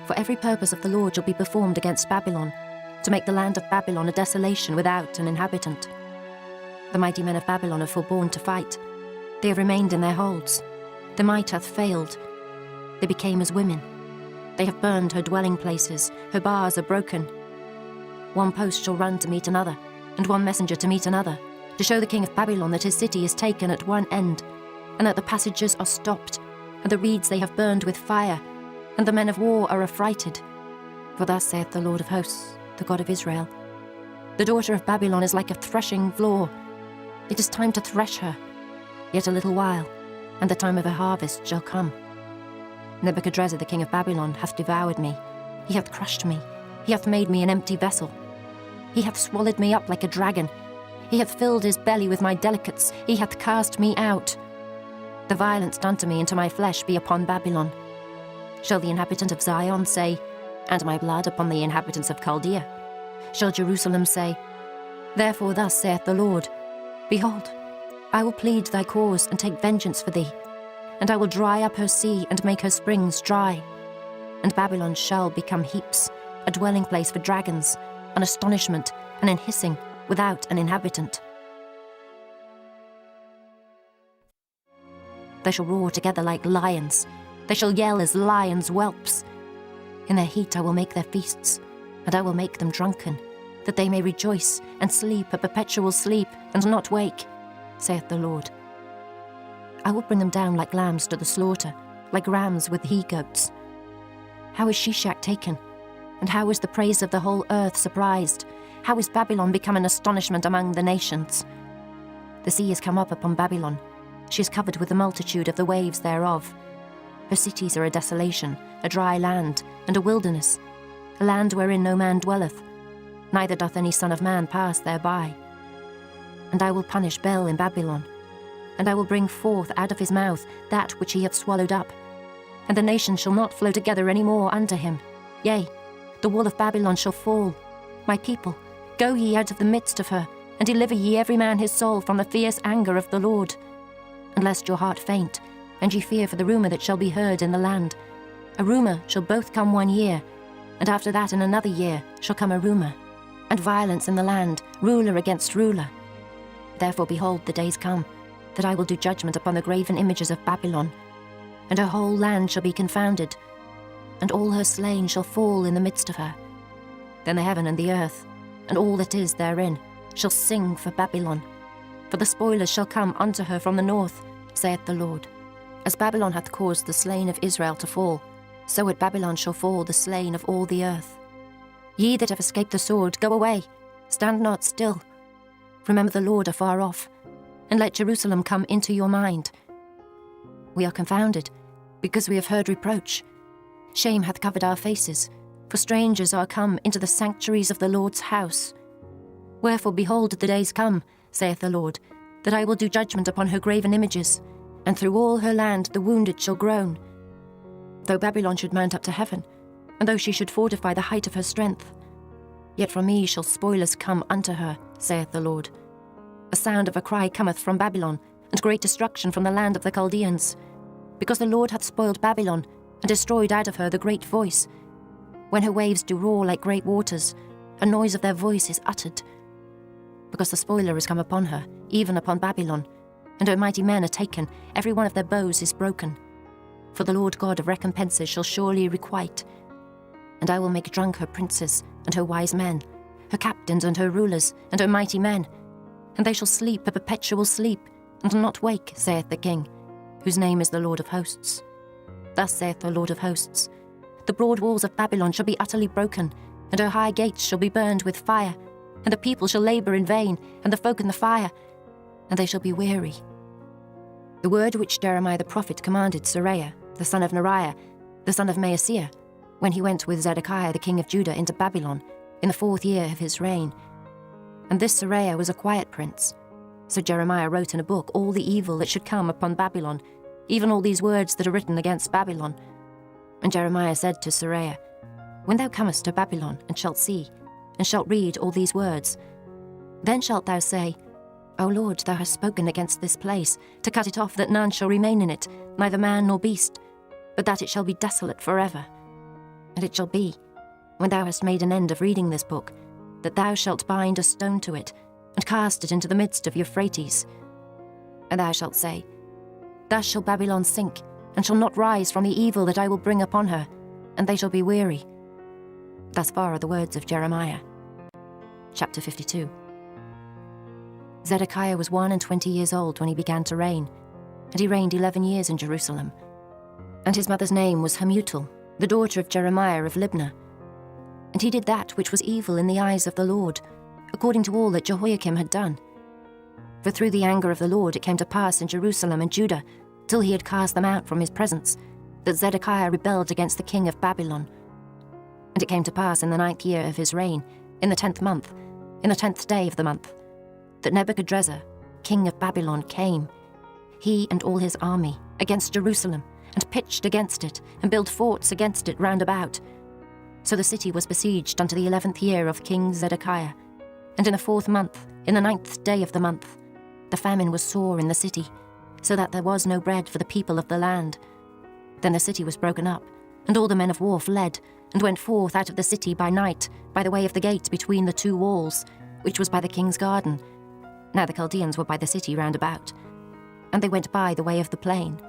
For every purpose of the Lord shall be performed against Babylon, to make the land of Babylon a desolation without an inhabitant. The mighty men of Babylon have forborne to fight. They have remained in their holds. The might hath failed. They became as women. They have burned her dwelling places. Her bars are broken. One post shall run to meet another, and one messenger to meet another, to show the king of Babylon that his city is taken at one end, and that the passages are stopped, and the reeds they have burned with fire, and the men of war are affrighted. For thus saith the Lord of hosts, the God of Israel, the daughter of Babylon is like a threshing floor. It is time to thresh her. Yet a little while, and the time of her harvest shall come. Nebuchadrezzar the king of Babylon hath devoured me. He hath crushed me. He hath made me an empty vessel. He hath swallowed me up like a dragon. He hath filled his belly with my delicates. He hath cast me out. The violence done to me and to my flesh be upon Babylon. Shall the inhabitant of Zion say, "And my blood upon the inhabitants of Chaldea"? Shall Jerusalem say, "Therefore thus saith the Lord, Behold, I will plead thy cause and take vengeance for thee, and I will dry up her sea and make her springs dry. And Babylon shall become heaps, a dwelling place for dragons, an astonishment, and an hissing, without an inhabitant. They shall roar together like lions, they shall yell as lions' whelps. In their heat I will make their feasts, and I will make them drunken, that they may rejoice and sleep a perpetual sleep, and not wake, saith the Lord. I will bring them down like lambs to the slaughter, like rams with he-goats. How is Shishak taken? And how is the praise of the whole earth surprised? How is Babylon become an astonishment among the nations? The sea is come up upon Babylon. She is covered with the multitude of the waves thereof. Her cities are a desolation, a dry land, and a wilderness, a land wherein no man dwelleth, neither doth any son of man pass thereby. And I will punish Bel in Babylon, and I will bring forth out of his mouth that which he hath swallowed up. And the nations shall not flow together any more unto him. Yea, the wall of Babylon shall fall. My people, go ye out of the midst of her, and deliver ye every man his soul from the fierce anger of the Lord. And lest your heart faint, and ye fear for the rumour that shall be heard in the land. A rumour shall both come 1 year, and after that in another year shall come a rumour, and violence in the land, ruler against ruler. Therefore behold, the days come, that I will do judgment upon the graven images of Babylon, and her whole land shall be confounded, and all her slain shall fall in the midst of her. Then the heaven and the earth, and all that is therein, shall sing for Babylon. For the spoilers shall come unto her from the north, saith the Lord. As Babylon hath caused the slain of Israel to fall, so at Babylon shall fall the slain of all the earth. Ye that have escaped the sword, go away, stand not still. Remember the Lord afar off, and let Jerusalem come into your mind. We are confounded, because we have heard reproach. Shame hath covered our faces, for strangers are come into the sanctuaries of the Lord's house. Wherefore behold, the days come, saith the Lord, that I will do judgment upon her graven images, and through all her land the wounded shall groan. Though Babylon should mount up to heaven, and though she should fortify the height of her strength, yet from me shall spoilers come unto her, saith the Lord. A sound of a cry cometh from Babylon, and great destruction from the land of the Chaldeans, because the Lord hath spoiled Babylon, and destroyed out of her the great voice. When her waves do roar like great waters, a noise of their voice is uttered. Because the spoiler is come upon her, even upon Babylon, and her mighty men are taken, every one of their bows is broken. For the Lord God of recompenses shall surely requite. And I will make drunk her princes, and her wise men, her captains and her rulers, and her mighty men, and they shall sleep a perpetual sleep, and not wake, saith the King, whose name is the Lord of hosts. Thus saith the Lord of hosts, the broad walls of Babylon shall be utterly broken, and her high gates shall be burned with fire, and the people shall labour in vain, and the folk in the fire, and they shall be weary. The word which Jeremiah the prophet commanded Seraiah, the son of Neriah, the son of Maaseiah, when he went with Zedekiah the king of Judah into Babylon, in the 4th year of his reign. And this Seraiah was a quiet prince. So Jeremiah wrote in a book all the evil that should come upon Babylon, even all these words that are written against Babylon. And Jeremiah said to Seraiah, When thou comest to Babylon, and shalt see, and shalt read all these words, then shalt thou say, O Lord, thou hast spoken against this place, to cut it off that none shall remain in it, neither man nor beast, but that it shall be desolate forever. And it shall be, when thou hast made an end of reading this book, that thou shalt bind a stone to it, and cast it into the midst of Euphrates. And thou shalt say, Thus shall Babylon sink, and shall not rise from the evil that I will bring upon her, and they shall be weary. Thus far are the words of Jeremiah. Chapter 52. Zedekiah was 21 years old when he began to reign, and he reigned 11 years in Jerusalem. And his mother's name was Hamutal, the daughter of Jeremiah of Libnah. And he did that which was evil in the eyes of the Lord, according to all that Jehoiakim had done. For through the anger of the Lord it came to pass in Jerusalem and Judah, till he had cast them out from his presence, that Zedekiah rebelled against the king of Babylon. And it came to pass in the 9th year of his reign, in the 10th month, in the 10th day of the month, that Nebuchadrezzar, king of Babylon, came, he and all his army, against Jerusalem, and pitched against it, and built forts against it round about. So the city was besieged unto the 11th year of King Zedekiah. And in the 4th month, in the 9th day of the month, the famine was sore in the city, so that there was no bread for the people of the land. Then the city was broken up, and all the men of war fled, and went forth out of the city by night, by the way of the gate between the 2 walls, which was by the king's garden. Now the Chaldeans were by the city round about, and they went by the way of the plain.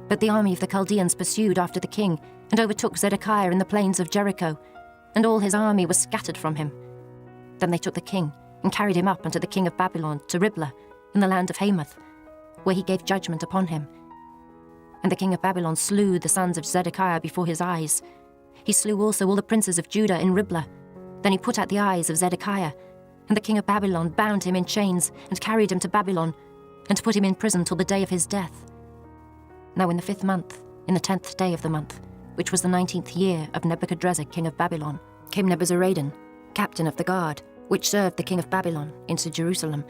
But the army of the Chaldeans pursued after the king, and overtook Zedekiah in the plains of Jericho, and all his army was scattered from him. Then they took the king, and carried him up unto the king of Babylon to Riblah, in the land of Hamath, where he gave judgment upon him. And the king of Babylon slew the sons of Zedekiah before his eyes. He slew also all the princes of Judah in Riblah. Then he put out the eyes of Zedekiah, and the king of Babylon bound him in chains, and carried him to Babylon, and put him in prison till the day of his death. Now in the 5th month, in the 10th day of the month, which was the 19th year of Nebuchadrezzar king of Babylon, came Nebuzaradan, captain of the guard, which served the king of Babylon, into Jerusalem,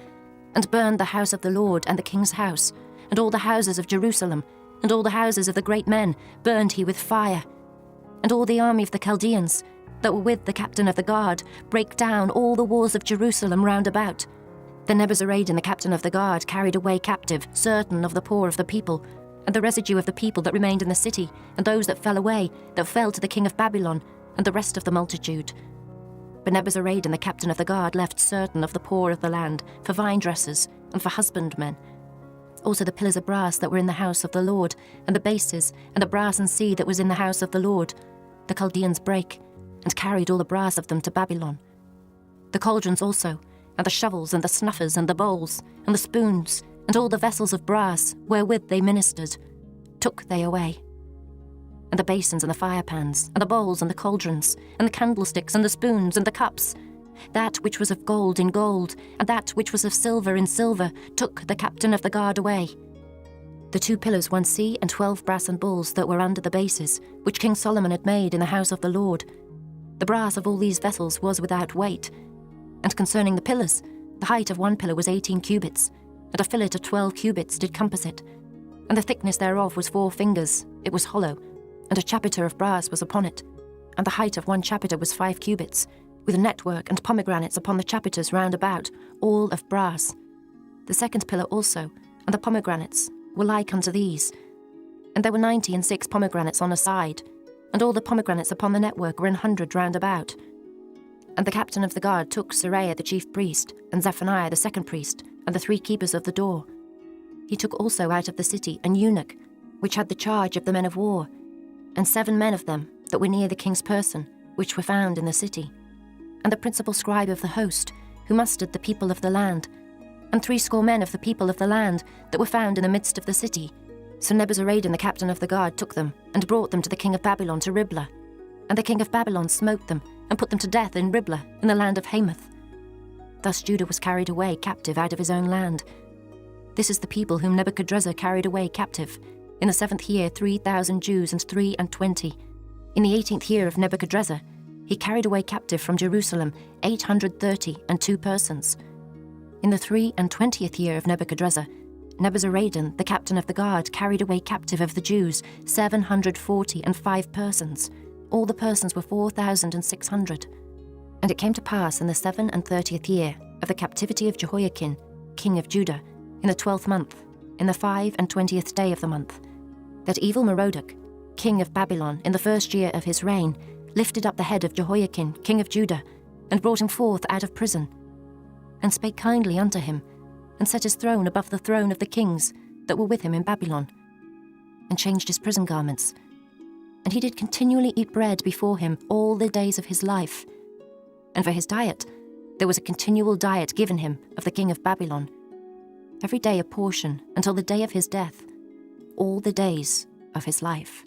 and burned the house of the Lord and the king's house, and all the houses of Jerusalem, and all the houses of the great men burned he with fire. And all the army of the Chaldeans, that were with the captain of the guard, brake down all the walls of Jerusalem round about. Then Nebuzaradan the captain of the guard carried away captive certain of the poor of the people, and the residue of the people that remained in the city, and those that fell away, that fell to the king of Babylon, and the rest of the multitude. But Nebuzaradan the captain of the guard left certain of the poor of the land for vine dressers and for husbandmen. Also the pillars of brass that were in the house of the Lord, and the bases, and the brass and sea that was in the house of the Lord, the Chaldeans brake, and carried all the brass of them to Babylon. The cauldrons also, and the shovels, and the snuffers, and the bowls, and the spoons, and all the vessels of brass wherewith they ministered, took they away. And the basins, and the firepans, and the bowls, and the cauldrons, and the candlesticks, and the spoons, and the cups, that which was of gold in gold, and that which was of silver in silver, took the captain of the guard away. The 2 pillars, 1 sea, and 12 brassen bulls that were under the bases, which King Solomon had made in the house of the Lord. The brass of all these vessels was without weight. And concerning the pillars, the height of 1 pillar was 18 cubits, and a fillet of 12 cubits did compass it. And the thickness thereof was 4 fingers, it was hollow, and a chapiter of brass was upon it. And the height of 1 chapiter was 5 cubits, with network and pomegranates upon the chapiters round about, all of brass. The 2nd pillar also, and the pomegranates, were like unto these. And there were 96 pomegranates on a side, and all the pomegranates upon the network were 100 round about. And the captain of the guard took Seraiah the chief priest, and Zephaniah the 2nd priest, and the 3 keepers of the door. He took also out of the city an eunuch, which had the charge of the men of war, and 7 men of them that were near the king's person, which were found in the city, and the principal scribe of the host, who mustered the people of the land, and 70 men of the people of the land that were found in the midst of the city. So Nebuzaradan the captain of the guard took them, and brought them to the king of Babylon to Riblah. And the king of Babylon smote them, and put them to death in Riblah, in the land of Hamath. Thus Judah was carried away captive out of his own land. This is the people whom Nebuchadrezzar carried away captive. In the 7th year 3,000 Jews and 23. In the 18th year of Nebuchadrezzar, he carried away captive from Jerusalem 832 persons. In the 23 year of Nebuchadrezzar, Nebuzaradan, the captain of the guard, carried away captive of the Jews 745 persons. All the persons were 4,600. And it came to pass in the 37th year of the captivity of Jehoiakim, king of Judah, in the 12th month, in the 25th day of the month, that evil Merodach, king of Babylon, in the 1st year of his reign, lifted up the head of Jehoiakim, king of Judah, and brought him forth out of prison, and spake kindly unto him, and set his throne above the throne of the kings that were with him in Babylon, and changed his prison garments. And he did continually eat bread before him all the days of his life. And for his diet, there was a continual diet given him of the king of Babylon, every day a portion until the day of his death, all the days of his life.